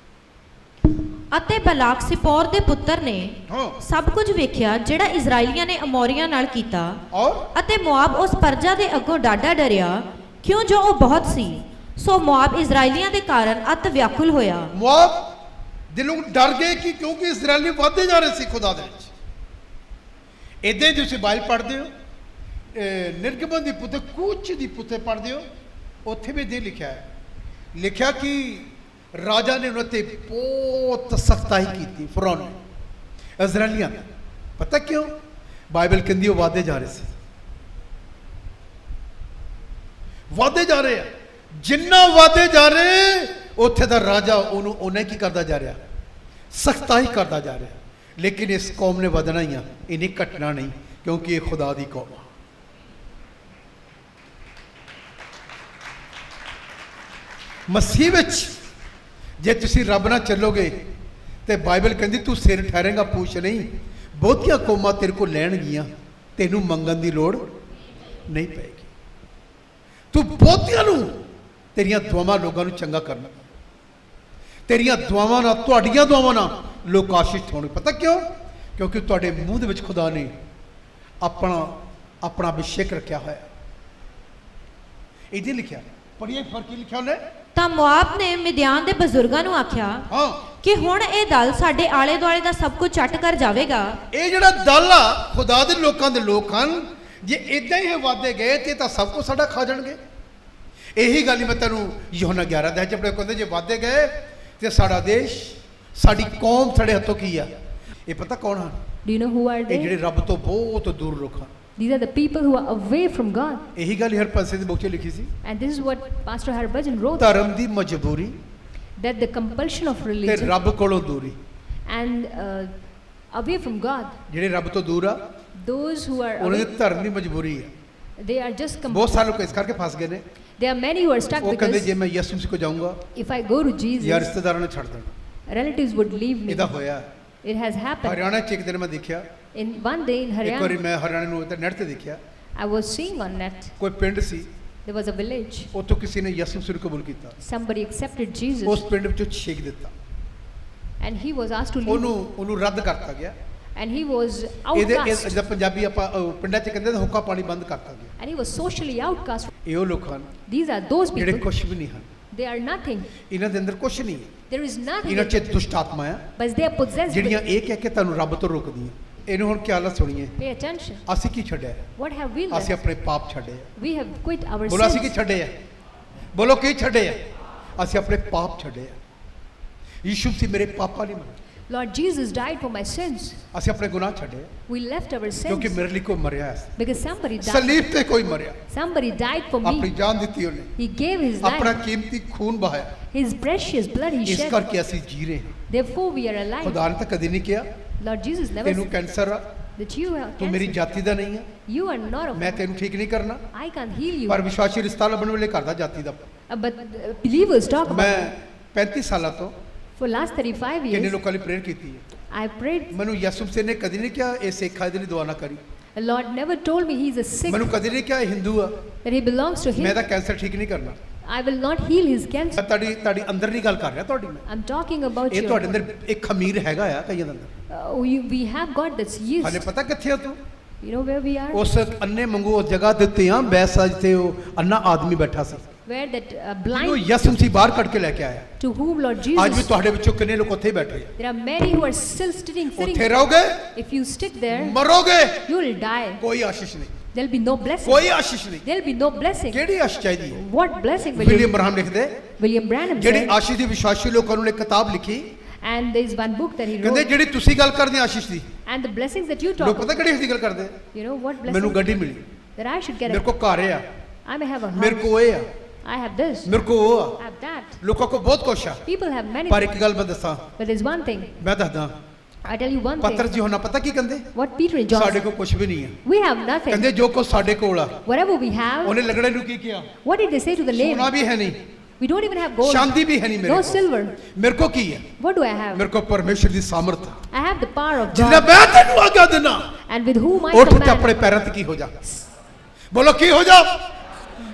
S3: ਅਤੇ ਬਲਾਕ ਸਿਪੋਰ ਦੇ ਪੁੱਤਰ ਨੇ
S1: ਹਾਂ,
S3: ਸਭ ਕੁਝ ਵੇਖਿਆ ਜਿਹੜਾ ਇਜ਼ਰਾਈਲੀਆਂ ਨੇ ਅਮੋਰੀਆਂ ਨਾਲ ਕੀਤਾ,
S1: ਔਰ
S3: ਅਤੇ ਮੋਆਬ ਉਸ ਪਰਜਾ ਦੇ ਅੱਗੋਂ ਡਾਢਾ ਡਰਿਆ, ਕਿਉਂ ਜੋ ਉਹ ਬਹੁਤ ਸੀ। ਸੋ ਮੋਆਬ ਇਜ਼ਰਾਈਲੀਆਂ ਦੇ ਕਾਰਨ ਅਤ ਵਿਆਕੁਲ ਹੋਇਆ।
S1: ਮੁਆਬ ਦਿਲੋਂ ਡਰ ਗਏ ਕਿ ਕਿਉਂਕਿ ਇਜ਼ਰਾਈਲੀ ਵਧਦੇ ਜਾ ਰਹੇ ਸੀ ਖੁਦਾ ਦੇ ਵਿੱਚ। ਇਦਾਂ ਹੀ ਤੁਸੀਂ ਬਾਈਬਲ ਪੜ੍ਹਦੇ ਹੋ, ਨਿਰਗਮਨ ਦੀ ਪੁੱਤਰ ਕੂਚ ਦੀ ਪੁੱਤਰ ਪੜ੍ਹਦੇ ਹੋ, ਉੱਥੇ ਵੀ ਦੇ ਲਿਖਿਆ ਹੈ, ਲਿਖਿਆ ਕਿ ਰਾਜਾ ਨੇ ਉਹਨਾਂ ਤੇ ਬਹੁਤ ਸਖਤਾਈ ਕੀਤੀ ਫਰੌਨ ਨੇ ਇਜ਼ਰਾਈਲੀਆਂ ਨੇ। ਪਤਾ ਕਿਉਂ? ਬਾਈਬਲ ਕਹਿੰਦੀ ਉਹ ਵਾਧੇ ਜਾ ਰਹੇ ਸੀ, ਵਾਧੇ ਜਾ ਰਹੇ ਆ। ਜਿੰਨਾ ਵਾਧੇ ਜਾ ਰਹੇ ਉੱਥੇ ਦਾ ਰਾਜਾ ਉਹਨੂੰ ਉਹਨੇ ਕੀ ਕਰਦਾ ਜਾ ਰਿਹਾ? ਸਖਤਾਈ ਕਰਦਾ ਜਾ ਰਿਹਾ। ਲੇਕਿਨ ਇਸ ਕੌਮ ਨੇ ਵਧਣਾ ਹੀ ਆ, ਇਹਨੇ ਘਟਣਾ ਨਹੀਂ, ਕਿਉਂਕਿ ਇਹ ਖੁਦਾ ਦੀ ਕੌਮ ਆ। ਮਸੀਹ ਵਿੱਚ ਜੇ ਤੁਸੀਂ ਰੱਬ ਨਾਲ ਚੱਲੋਗੇ ਤੇ ਬਾਈਬਲ ਕਹਿੰਦੀ ਤੂੰ ਸਿਰ ਠਹਿਰੇਗਾ, ਪੂਛ ਨਹੀਂ। ਬਹੁਤੀਆਂ ਕੌਮਾਂ ਤੇਰੇ ਕੋਲ ਲੈਣਗੀਆਂ, ਤੈਨੂੰ ਮੰਗਣ ਦੀ ਲੋੜ ਨਹੀਂ ਪਏਗੀ। ਤੂੰ ਬਹੁਤੀਆਂ ਨੂੰ ਤੇਰੀਆਂ ਦੁਆਵਾਂ ਲੋਕਾਂ ਨੂੰ ਚੰਗਾ ਕਰਨਾ, ਤੇਰੀਆਂ ਦੁਆਵਾਂ ਨਾਲ, ਤੁਹਾਡੀਆਂ ਦੁਆਵਾਂ ਨਾਲ ਲੋਕ ਆਸ਼ੀਸ਼ਿਤ ਹੋਣਗੇ। ਪਤਾ ਕਿਉਂ? ਕਿਉਂਕਿ ਤੁਹਾਡੇ ਮੂੰਹ ਦੇ ਵਿੱਚ ਖੁਦਾ ਨੇ ਆਪਣਾ ਅਭਿਸ਼ੇਕ ਰੱਖਿਆ ਹੋਇਆ। ਇਹਦੇ ਲਿਖਿਆ, ਪੜ੍ਹੀਏ ਫਰਕ ਕੀ ਲਿਖਿਆ ਉਹਨੇ।
S3: ਤਾਂ ਮੋਆਬ ਨੇ ਮਿਦਿਆਨ ਦੇ ਬਜ਼ੁਰਗਾਂ ਨੂੰ ਆਖਿਆ
S1: ਹਾਂ
S3: ਕਿ ਹੁਣ ਇਹ ਦਲ ਸਾਡੇ ਆਲੇ ਦੁਆਲੇ ਦਾ ਸਭ ਕੁਝ ਚੱਟ ਕਰ ਜਾਵੇਗਾ।
S1: ਇਹ ਜਿਹੜਾ ਦਲ ਆ ਖੁਦਾ ਦੇ ਲੋਕਾਂ ਦੇ ਲੋਕ ਹਨ, ਜੇ ਇਦਾਂ ਹੀ ਇਹ ਵਾਧੇ ਗਏ ਤੇ ਤਾਂ ਸਭ ਕੁਝ ਸਾਡਾ ਖਾ ਜਾਣਗੇ। ਇਹੀ ਗੱਲ ਹੀ ਮੈਂ ਤੈਨੂੰ ਯੋਹਨਾ 11 ਚ ਆਪਣੇ ਕਹਿੰਦੇ, ਜੇ ਵਾਧੇ ਗਏ ਤੇ ਸਾਡਾ ਦੇਸ਼, ਸਾਡੀ ਕੌਮ ਸਾਡੇ ਹੱਥੋਂ ਕੀ ਆ। ਇਹ ਪਤਾ ਕੌਣ ਹਨ?
S2: Do you know who are
S1: ਇਹ
S2: they?
S1: ਜਿਹੜੇ ਰੱਬ ਤੋਂ ਬਹੁਤ ਦੂਰ ਲੋਕ ਹਨ।
S2: These are the people who are away from God.
S1: ਇਹੀ ਗੱਲ ਹਰਪਾਸੇ ਦੀ ਬੁੱਕ 'ਚ ਲਿਖੀ ਸੀ,
S2: And this is what Pastor Harbhajan wrote,
S1: ਧਰਮ ਦੀ ਮਜਬੂਰੀ
S2: that the compulsion of
S1: ਤੇ
S2: religion
S1: ਰੱਬ ਕੋਲੋਂ ਦੂਰੀ।
S2: and away from God,
S1: ਜਿਹੜੇ ਰੱਬ ਤੋਂ ਦੂਰ ਆ
S2: those who are
S1: ਉਹਨਾਂ
S2: away,
S1: ਦੀ ਧਰਮ ਦੀ ਮਜਬੂਰੀ ਹੈ।
S2: they are just
S1: ਬਹੁਤ ਸਾਰੇ ਲੋਕ ਇਸ ਕਰਕੇ ਫਸ ਗਏ ਨੇ।
S2: there are many who are stuck
S1: ਉਹ ਕਹਿੰਦੇ
S2: because
S1: ਜੇ ਮੈਂ ਯਿਸੂ ਮਸੀਹ ਕੋ ਜਾਊਂਗਾ
S2: if I go to
S1: ਯਾਰ
S2: Jesus,
S1: ਰਿਸ਼ਤੇਦਾਰਾਂ ਨੇ ਛੱਡ ਦੇਣਾ।
S2: relatives would leave me.
S1: ਇਹਦਾ ਹੋਇਆ
S2: It has happened.
S1: ਹਰਿਆਣਾ 'ਚ ਇੱਕ ਦਿਨ ਮੈਂ ਦੇਖਿਆ,
S2: In one day in
S1: ਇੱਕ ਵਾਰੀ
S2: Haryana,
S1: ਮੈਂ ਹਰਿਆਣੇ ਨੂੰ ਤੇ ਨੈਟ ਤੇ ਦੇਖਿਆ,
S2: I was seeing on net,
S1: ਕੋਈ ਪਿੰਡ ਸੀ,
S2: there was a village.
S1: ਉੱਥੋਂ ਕਿਸੇ ਨੇ ਯਿਸੂ ਮਸੀਹ ਨੂੰ ਕਬੂਲ ਕੀਤਾ,
S2: Somebody accepted Jesus
S1: ਉਸ ਪਿੰਡ ਵਿੱਚੋਂ ਛੇਕ ਦਿੱਤਾ,
S2: and he was asked to leave.
S1: ਉਹਨੂੰ ਰੱਦ ਕਰਤਾ ਗਿਆ।
S2: And he was
S1: ਇਹਦੇ
S2: outcast.
S1: ਜਿੱਦਾਂ ਪੰਜਾਬੀ ਆਪਾਂ ਪਿੰਡਾਂ 'ਚ ਕਹਿੰਦੇ ਹੁੱਕਾ ਪਾਣੀ ਬੰਦ ਕਰਤਾ ਗਿਆ।
S2: And he was socially outcast.
S1: ਇਹ ਉਹ ਲੋਕ ਹਨ
S2: These are those
S1: ਜਿਹੜੇ
S2: people.
S1: ਕੁਛ ਵੀ ਨਹੀਂ ਹਨ,
S2: They are nothing.
S1: ਇਹਨਾਂ ਦੇ ਅੰਦਰ ਕੁਛ ਨਹੀਂ ਹੈ।
S2: There is nothing.
S1: ਇਹਨਾਂ 'ਚ ਦੁਸ਼ਟ ਆਤਮਾ ਆ
S2: But they are possessed.
S1: ਜਿਹੜੀਆਂ
S2: With,
S1: ਇਹ ਕਹਿ ਕੇ ਤੁਹਾਨੂੰ ਰੱਬ ਤੋਂ ਰੋਕਦੀਆਂ। ਇਹਨੂੰ ਹੁਣ ਕੀ ਹਾਲਤ ਸੁਣੀਏ,
S2: pay attention.
S1: ਅਸੀਂ ਕੀ ਛੱਡਿਆ?
S2: What have we
S1: ਅਸੀਂ
S2: left?
S1: ਆਪਣੇ ਪਾਪ ਛੱਡੇ ਆ।
S2: We have quit our
S1: ਬੋਲੋ ਅਸੀਂ ਕੀ
S2: sins.
S1: ਛੱਡੇ ਆ? ਬੋਲੋ ਕੀ ਛੱਡੇ ਆ? ਅਸੀਂ ਆਪਣੇ ਪਾਪ ਛੱਡੇ ਆ। ਯਿਸੂ ਮਸੀਹ ਮੇਰੇ ਪਾਪਾਂ ਲਈ ਮਰਿਆ,
S2: Lord Jesus died for my sins.
S1: ਅਸੀਂ ਆਪਣੇ ਗੁਨਾਹ ਛੱਡੇ ਆ,
S2: We left our
S1: ਕਿਉਂਕਿ
S2: sins
S1: ਮੇਰੇ ਲਈ ਕੋਈ ਮਰਿਆ ਹੈ।
S2: because somebody died.
S1: ਸਲੀਬ ਤੇ ਕੋਈ ਮਰਿਆ,
S2: Somebody died for
S1: ਆਪਣੀ
S2: me.
S1: ਜਾਨ ਦਿੱਤੀ ਉਹਨੇ,
S2: He gave his
S1: ਆਪਣਾ
S2: life.
S1: ਕੀਮਤੀ ਖੂਨ ਬਹਾਇਆ।
S2: His precious blood he
S1: ਇਸ
S2: shed.
S1: ਕਰਕੇ ਅਸੀਂ ਜੀ ਰਹੇ ਹਾਂ।
S2: Therefore we are alive.
S1: ਖੁਦਾ ਨੇ ਤਾਂ ਕਦੇ ਨਹੀਂ ਕਿਹਾ
S2: Lord Jesus never
S1: ਤੈਨੂੰ
S2: said
S1: ਕੈਂਸਰ ਆ,
S2: that you have
S1: ਤੂੰ ਮੇਰੀ
S2: cancer.
S1: ਜਾਤੀ ਦਾ ਨਹੀਂ ਆ,
S2: You are not of.
S1: ਮੈਂ ਤੈਨੂੰ ਠੀਕ ਨਹੀਂ ਕਰਨਾ।
S2: I can't heal you.
S1: ਪਰ ਵਿਸ਼ਵਾਸੀ ਰਿਸ਼ਤਾ ਲੱਭਣ ਵੇਲੇ ਕਰਦਾ ਜਾਤੀ ਦਾ।
S2: But believers talk about
S1: ਮੈਂ
S2: it.
S1: 35 ਸਾਲਾਂ ਤੋਂ
S2: For last 35
S1: ਕਿੰਨੇ
S2: years,
S1: ਲੋਕਾਂ ਲਈ ਪ੍ਰੇਅਰ ਕੀਤੀ ਹੈ।
S2: I prayed.
S1: ਮੈਨੂੰ ਯਿਸੂ ਮਸੀਹ ਨੇ ਕਦੀ ਨਹੀਂ ਕਿਹਾ ਇਹ ਸਿੱਖ ਆ ਇਹਦੇ ਲਈ ਦੁਆ ਨਾ ਕਰੀ।
S2: The Lord never told me he's a sick,
S1: ਮੈਨੂੰ ਕਦੀ ਨਹੀਂ ਕਿਹਾ ਇਹ ਹਿੰਦੂ ਆ
S2: that he belongs to
S1: ਮੈਂ
S2: him.
S1: ਤਾਂ ਕੈਂਸਰ ਠੀਕ ਨਹੀਂ ਕਰਨਾ।
S2: I will not heal his cancer.
S1: ਮੈਂ ਤੁਹਾਡੀ ਅੰਦਰ ਦੀ ਗੱਲ ਕਰ ਰਿਹਾ, ਤੁਹਾਡੀ ਮੈਂ।
S2: I'm talking about
S1: ਇਹ ਤੁਹਾਡੇ
S2: you.
S1: ਅੰਦਰ ਇੱਕ ਖਮੀਰ ਹੈਗਾ ਆ ਕਈਆਂ ਦੇ ਅੰਦਰ।
S2: We have got this
S1: ਹਾਲੇ
S2: yeast.
S1: ਪਤਾ ਕਿੱਥੇ ਆ ਤੂੰ?
S2: You know where we are?
S1: ਉਸ ਅੰਨੇ ਮੰਗੂ ਉਸ ਜਗ੍ਹਾ ਦੇ ਉੱਤੇ ਆ ਬੈਸਾ ਜਿੱਥੇ ਉਹ ਅੰਨਾ ਆਦਮੀ ਬੈਠਾ ਸੀ,
S2: Where that
S1: ਜਿਹਨੂੰ
S2: blind,
S1: ਯਿਸੂ ਮਸੀਹ ਬਾਹਰ ਕੱਢ ਕੇ ਲੈ ਕੇ ਆਇਆ।
S2: to whom Lord
S1: ਅੱਜ ਵੀ
S2: Jesus.
S1: ਤੁਹਾਡੇ ਵਿੱਚੋਂ ਕਿੰਨੇ ਲੋਕ ਉੱਥੇ ਹੀ ਬੈਠੇ ਆ।
S2: There are many who are still sitting.
S1: ਉੱਥੇ ਰਹੋਗੇ,
S2: If you stick there,
S1: ਮਰੋਗੇ,
S2: you will die.
S1: ਕੋਈ ਆਸ਼ੀਸ਼ ਨਹੀਂ,
S2: There'll be no blessing.
S1: ਕੋਈ ਆਸ਼ੀਸ਼ ਨਹੀਂ।
S2: There'll be no blessing.
S1: ਕਿਹੜੀ ਆਸ਼ੀਸ਼ ਚਾਹੀਦੀ ਹੈ?
S2: What blessing will
S1: William
S2: you?
S1: ਬ੍ਰਾਹਮ ਲਿਖਦੇ,
S2: William Branham
S1: ਜਿਹੜੀ
S2: said,
S1: ਆਸ਼ੀਸ਼ ਦੀ ਵਿਸ਼ਵਾਸੀ ਲੋਕਾਂ ਨੂੰ ਇੱਕ ਕਿਤਾਬ ਲਿਖੀ,
S2: and there is one book that he
S1: ਕਹਿੰਦੇ
S2: wrote,
S1: ਜਿਹੜੀ ਤੁਸੀਂ ਗੱਲ ਕਰਦੇ ਆ ਆਸ਼ੀਸ਼ ਦੀ,
S2: and the blessings that you
S1: ਲੋਕ
S2: talk
S1: ਪਤਾ
S2: about,
S1: ਕਿਹੜੀ ਦੀ ਗੱਲ ਕਰਦੇ?
S2: you know what
S1: ਮੈਨੂੰ
S2: blessing?
S1: ਗੱਡੀ ਮਿਲੀ,
S2: That I should get
S1: ਮੇਰੇ
S2: a,
S1: ਕੋ ਘਰ ਆ,
S2: I may have a
S1: ਮੇਰੇ
S2: house,
S1: ਕੋ ਇਹ ਆ,
S2: I have this,
S1: ਮੇਰੇ ਕੋ ਉਹ ਆ।
S2: I have that.
S1: ਲੋਕਾਂ ਕੋ ਬਹੁਤ ਕੁਛ ਆ,
S2: People have many
S1: ਪਰ
S2: things,
S1: ਇੱਕ ਗੱਲ ਮੈਂ ਦੱਸਾਂ,
S2: but there's one thing.
S1: ਮੈਂ ਦੱਸਦਾ,
S2: I tell you one
S1: ਪੱਤਰ
S2: thing.
S1: ਜੀ ਹੋਣਾ ਪਤਾ ਕੀ ਕਹਿੰਦੇ?
S2: What Peter and John
S1: ਸਾਡੇ
S2: said,
S1: ਕੋ ਕੁਛ ਵੀ ਨਹੀਂ ਆ।
S2: we have nothing.
S1: ਕਹਿੰਦੇ ਜੋ ਕੁਛ ਸਾਡੇ ਕੋਲ ਆ,
S2: Whatever we have,
S1: ਉਹਨੇ ਲੰਗੜੇ ਨੂੰ ਕੀ ਕਿਹਾ?
S2: what did they say to the
S1: ਸੋਨਾ
S2: lame?
S1: ਵੀ ਹੈ ਨਹੀਂ,
S2: We don't even have gold,
S1: ਚਾਂਦੀ ਵੀ ਹੈ ਨਹੀਂ ਮੇਰੇ
S2: no
S1: ਕੋਲ।
S2: silver.
S1: ਮੇਰੇ ਕੋ ਕੀ ਹੈ?
S2: What do I have?
S1: ਮੇਰੇ ਕੋ ਪਰਮੇਸ਼ਰ ਦੀ ਸਾਮਰਥ ਆ,
S2: I have the power of
S1: ਜਿੰਨਾ
S2: God,
S1: ਮੈਂ ਤੈਨੂੰ ਆਗਿਆ ਦਿਨਾ,
S2: and with whom I
S1: ਉੱਠ ਤੇ ਆਪਣੇ
S2: command.
S1: ਪੈਰਾਂ ਤੇ ਕੀ ਹੋ ਜਾ। ਬੋਲੋ ਕੀ ਹੋ ਜਾ।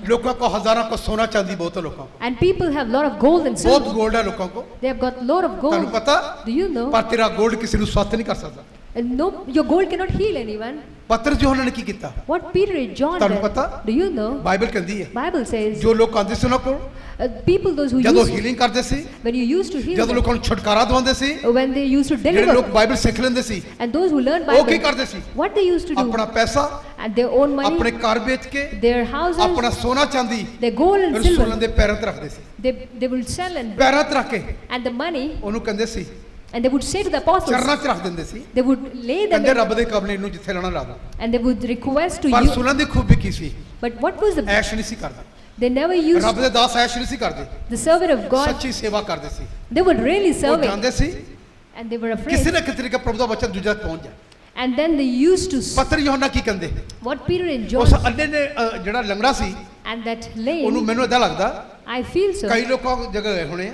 S1: ਲੋਕਾਂ ਕੋ ਹਜ਼ਾਰਾਂ ਕੋ ਸੋਨਾ ਚਾਂਦੀ ਬਹੁਤ ਹੈ, ਲੋਕਾਂ ਕੋ
S2: And people have lot of gold and
S1: ਬਹੁਤ
S2: silver.
S1: ਗੋਲਡ ਹੈ ਲੋਕਾਂ ਕੋ।
S2: They have got lot of
S1: ਤੁਹਾਨੂੰ
S2: gold.
S1: ਪਤਾ?
S2: Do you know?
S1: ਪਰ ਤੇਰਾ ਗੋਲਡ ਕਿਸੇ ਨੂੰ ਸਵਸਥ ਨਹੀਂ ਕਰ ਸਕਦਾ।
S2: And no, your gold cannot heal anyone.
S1: ਪੱਤਰ ਜੀ ਉਹਨਾਂ ਨੇ ਕੀ ਕੀਤਾ?
S2: What Peter and John
S1: ਤੁਹਾਨੂੰ
S2: did.
S1: ਪਤਾ?
S2: Do you know?
S1: ਬਾਈਬਲ ਕਹਿੰਦੀ ਹੈ
S2: Bible says,
S1: ਜੋ ਲੋਕ ਆਂਦੇ ਸੀ ਉਹਨਾਂ ਕੋਲ,
S2: people those who
S1: ਜਦੋਂ
S2: used,
S1: ਹੀਲਿੰਗ ਕਰਦੇ ਸੀ,
S2: when you used to heal
S1: ਜਦੋਂ
S2: them,
S1: ਲੋਕਾਂ ਨੂੰ ਛੁਟਕਾਰਾ ਦਵਾਉਂਦੇ ਸੀ,
S2: when they used to
S1: ਜਿਹੜੇ
S2: deliver,
S1: ਲੋਕ ਬਾਈਬਲ ਸਿੱਖ ਲੈਂਦੇ ਸੀ,
S2: and those who learned
S1: ਉਹ ਕੀ
S2: Bible,
S1: ਕਰਦੇ ਸੀ?
S2: what they used to do,
S1: ਆਪਣਾ ਪੈਸਾ
S2: and their own money,
S1: ਆਪਣੇ ਘਰ ਵੇਚ ਕੇ
S2: their houses,
S1: ਆਪਣਾ ਸੋਨਾ ਚਾਂਦੀ
S2: their gold and
S1: ਰਸੂਲਾਂ
S2: silver.
S1: ਦੇ ਪੈਰਾਂ ਤੇ ਰੱਖਦੇ ਸੀ।
S2: They will sell
S1: ਪੈਰਾਂ ਤੇ ਰੱਖ ਕੇ
S2: and the money,
S1: ਉਹਨੂੰ ਕਹਿੰਦੇ ਸੀ,
S2: and they would say to the apostles,
S1: ਚਰਨਾਂ 'ਚ ਰੱਖ ਦਿੰਦੇ ਸੀ,
S2: they would lay them
S1: ਕਹਿੰਦੇ
S2: in,
S1: ਰੱਬ ਦੇ ਕਬਲੇ ਨੂੰ ਜਿੱਥੇ ਲੈਣਾ ਲਾ ਦੋ।
S2: and they would request to
S1: ਪਰ
S2: you.
S1: ਸੁਣਨ ਦੀ ਖੂਬੀ ਕੀ ਸੀ?
S2: But what was the?
S1: ਐਸ਼ ਨਹੀਂ ਸੀ ਕਰਦੇ।
S2: They never used.
S1: ਰੱਬ ਦੇ ਦਾਸ ਐਸ਼ ਨਹੀਂ ਸੀ ਕਰਦੇ,
S2: The servant of God,
S1: ਸੱਚੀ ਸੇਵਾ ਕਰਦੇ ਸੀ।
S2: they would really
S1: ਉਹ
S2: serve it,
S1: ਜਾਂਦੇ ਸੀ
S2: and they were
S1: ਕਿਸੇ
S2: afraid.
S1: ਨਾ ਕਿਸੇ ਤਰੀਕੇ ਪ੍ਰਭੂ ਦਾ ਵਚਨ ਦੂਜਾ ਤੱਕ ਪਹੁੰਚ ਜਾਏ।
S2: And then they used to.
S1: ਪਤਰ ਯੋਹਨਾ ਕੀ ਕਹਿੰਦੇ?
S2: What Peter and
S1: ਉਸ
S2: John
S1: ਅੰਨੇ ਨੇ ਜਿਹੜਾ ਲੰਗੜਾ ਸੀ
S2: and that
S1: ਉਹਨੂੰ
S2: lame,
S1: ਮੈਨੂੰ ਏਦਾਂ ਲੱਗਦਾ
S2: I feel so.
S1: ਕਈ ਲੋਕਾਂ ਜਗ੍ਹਾ ਗਏ ਹੋਣੇ ਆ,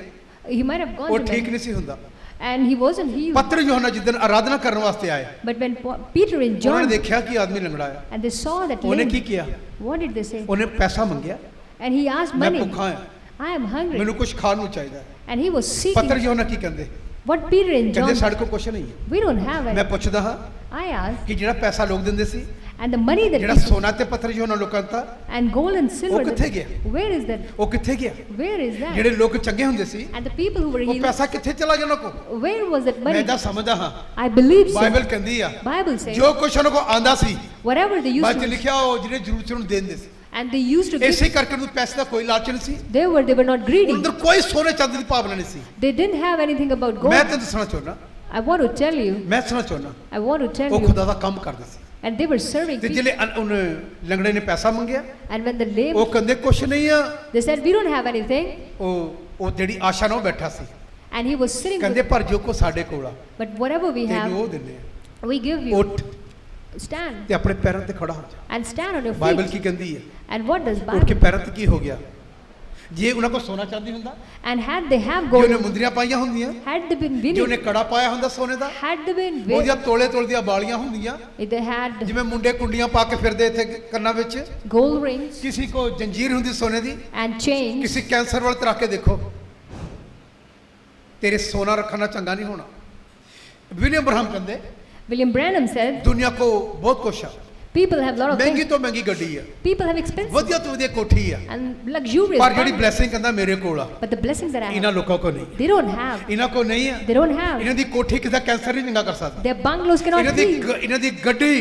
S2: He might have
S1: ਉਹ
S2: gone to
S1: ਠੀਕ
S2: them,
S1: ਨਹੀਂ ਸੀ ਹੁੰਦਾ।
S2: and he wasn't healed.
S1: ਪਤਰ ਯੋਹਨਾ ਜਿੱਦਣ ਆਰਾਧਨਾ ਕਰਨ ਵਾਸਤੇ ਆਏ,
S2: But when Peter and
S1: ਉਹਨਾਂ ਨੇ
S2: John,
S1: ਦੇਖਿਆ ਕਿ ਆਦਮੀ ਲੰਗੜਾ ਆ।
S2: and they saw that
S1: ਉਹਨੇ ਕੀ
S2: lame,
S1: ਕਿਹਾ?
S2: what did they say?
S1: ਉਹਨੇ ਪੈਸਾ ਮੰਗਿਆ,
S2: And he asked
S1: ਮੈਂ
S2: money.
S1: ਭੁੱਖਾ ਆ,
S2: I am hungry.
S1: ਮੈਨੂੰ ਕੁਝ ਖਾਣ ਨੂੰ ਚਾਹੀਦਾ ਹੈ।
S2: And he was
S1: ਪਤਰ
S2: seeking.
S1: ਯੋਹਨਾ ਕੀ ਕਹਿੰਦੇ?
S2: What Peter and
S1: ਕਹਿੰਦੇ
S2: John,
S1: ਸਾਡੇ ਕੋਲ ਕੁਝ ਨਹੀਂ ਹੈ।
S2: we don't have
S1: ਮੈਂ
S2: it.
S1: ਪੁੱਛਦਾ ਹਾਂ
S2: I asked,
S1: ਕਿ ਜਿਹੜਾ ਪੈਸਾ ਲੋਕ ਦਿੰਦੇ ਸੀ,
S2: and the money that
S1: ਜਿਹੜਾ
S2: people,
S1: ਸੋਨਾ ਤੇ ਪੱਥਰ ਯੋਹਨਾ ਲੋਕਾਂ ਦਾ,
S2: and gold and silver,
S1: ਉਹ ਕਿੱਥੇ
S2: that-
S1: ਗਿਆ?
S2: where is that?
S1: ਉਹ ਕਿੱਥੇ ਗਿਆ?
S2: Where is that?
S1: ਜਿਹੜੇ ਲੋਕ ਚੰਗੇ ਹੁੰਦੇ ਸੀ,
S2: And the people who were
S1: ਉਹ
S2: healed,
S1: ਪੈਸਾ ਕਿੱਥੇ ਚਲਾ ਗਿਆ ਉਹਨਾਂ ਕੋਲ?
S2: where was that
S1: ਮੈਂ
S2: money?
S1: ਤਾਂ ਸਮਝਦਾ ਹਾਂ,
S2: I believe so.
S1: ਬਾਈਬਲ ਕਹਿੰਦੀ ਆ
S2: Bible says,
S1: ਜੋ ਕੁਛ ਉਹਨਾਂ ਕੋਲ ਆਂਦਾ ਸੀ
S2: whatever they used
S1: ਬਾਅਦ ਚ
S2: to,
S1: ਲਿਖਿਆ ਉਹ ਜਿਹੜੇ ਜ਼ਰੂਰਤ ਸੀ ਉਹਨੂੰ ਦੇ ਦਿੰਦੇ ਸੀ।
S2: and they used to give,
S1: ਇਸੇ ਕਰਕੇ ਉਹਨੂੰ ਪੈਸੇ ਦਾ ਕੋਈ ਲਾਲਚ ਨਹੀਂ ਸੀ,
S2: they were not greedy.
S1: ਅੰਦਰ ਕੋਈ ਸੋਨੇ ਚਾਂਦੀ ਦੀ ਭਾਵਨਾ ਨਹੀਂ ਸੀ।
S2: They didn't have anything about
S1: ਮੈਂ
S2: gold.
S1: ਤੈਨੂੰ ਦੱਸਣਾ ਚਾਹੁੰਦਾ,
S2: I want to tell you,
S1: ਮੈਂ ਦੱਸਣਾ ਚਾਹੁੰਦਾ,
S2: I want to tell
S1: ਉਹ
S2: you,
S1: ਖੁਦਾ ਦਾ ਕੰਮ ਕਰਦੇ ਸੀ।
S2: and they were serving
S1: ਤੇ
S2: people.
S1: ਜਿਹੜੇ ਉਹਨੇ ਲੰਗੜੇ ਨੇ ਪੈਸਾ ਮੰਗਿਆ,
S2: And when the lame,
S1: ਉਹ ਕਹਿੰਦੇ ਕੁਛ ਨਹੀਂ ਆ,
S2: they said, we don't have anything.
S1: ਉਹ ਜਿਹੜੀ ਆਸ਼ਾ ਨਾਲ ਉਹ ਬੈਠਾ ਸੀ,
S2: And he was sitting
S1: ਕਹਿੰਦੇ
S2: with,
S1: ਪਰ ਜੋ ਕੋ ਸਾਡੇ ਕੋਲ ਆ
S2: but whatever we
S1: ਤੈਨੂੰ ਉਹ
S2: have,
S1: ਦਿੰਦੇ ਆ।
S2: we give you.
S1: ਉੱਠ
S2: Stand
S1: ਤੇ ਆਪਣੇ ਪੈਰਾਂ ਤੇ ਖੜਾ ਹੋ ਜਾ।
S2: and stand on your
S1: Bible Ki
S2: feet.
S1: ਕਹਿੰਦੀ ਹੈ?
S2: And what does
S1: ਉੱਠ ਕੇ
S2: Bible?
S1: ਪੈਰਾਂ ਤੇ ਕੀ ਹੋ ਗਿਆ? ਜੇ ਉਹਨਾਂ ਕੋਲ ਸੋਨਾ ਚਾਂਦੀ ਹੁੰਦਾ,
S2: And had they have
S1: ਜੇ ਉਹਨੇ
S2: gold,
S1: ਮੁੰਦਰੀਆਂ ਪਾਈਆਂ ਹੁੰਦੀਆਂ,
S2: had they been
S1: ਜੇ ਉਹਨੇ
S2: winning,
S1: ਕੜਾ ਪਾਇਆ ਹੁੰਦਾ ਸੋਨੇ ਦਾ,
S2: had they been
S1: ਉਹਦੀਆਂ
S2: winning,
S1: ਤੋਲੇ ਤੋਲੇ ਦੀਆਂ ਬਾਲੀਆਂ ਹੁੰਦੀਆਂ,
S2: if they had
S1: ਜਿਵੇਂ ਮੁੰਡੇ ਕੁੰਡੀਆਂ ਪਾ ਕੇ ਫਿਰਦੇ ਇੱਥੇ ਕੰਨਾਂ ਵਿੱਚ,
S2: gold rings
S1: ਕਿਸੇ ਕੋ ਜੰਜੀਰ ਹੁੰਦੀ ਸੋਨੇ ਦੀ,
S2: and chains,
S1: ਕਿਸੇ ਕੈਂਸਰ ਵਾਲੇ ਤੇ ਰੱਖ ਕੇ ਦੇਖੋ, ਤੇਰੇ ਸੋਨਾ ਰੱਖਣਾ ਚੰਗਾ ਨਹੀਂ ਹੋਣਾ। ਵਿਲੀਅਮ ਬ੍ਰਹਮ ਕਹਿੰਦੇ
S2: William Branham said,
S1: ਦੁਨੀਆ ਕੋ ਬਹੁਤ ਕੁਛ ਆ,
S2: people have a lot of
S1: ਮਹਿੰਗੀ
S2: things.
S1: ਤੋਂ ਮਹਿੰਗੀ ਗੱਡੀ ਆ,
S2: People have expensive
S1: ਵਧੀਆ ਤੋਂ ਵਧੀਆ ਕੋਠੀ ਆ,
S2: and luxurious,
S1: ਪਰ ਜਿਹੜੀ
S2: cars,
S1: ਬਲੇਸਿੰਗ ਕਹਿੰਦਾ ਮੇਰੇ ਕੋਲ ਆ,
S2: but the blessings that I
S1: ਇਹਨਾਂ
S2: have,
S1: ਲੋਕਾਂ ਕੋ ਨਹੀਂ,
S2: they don't have.
S1: ਇਹਨਾਂ ਕੋ ਨਹੀਂ ਆ।
S2: They don't have.
S1: ਇਹਨਾਂ ਦੀ ਕੋਠੀ ਕਿਸੇ ਦਾ ਕੈਂਸਰ ਨਹੀਂ ਚੰਗਾ ਕਰ ਸਕਦਾ,
S2: Their bungalows cannot
S1: ਇਹਨਾਂ ਦੀ
S2: heal.
S1: ਇਹਨਾਂ ਦੀ ਗੱਡੀ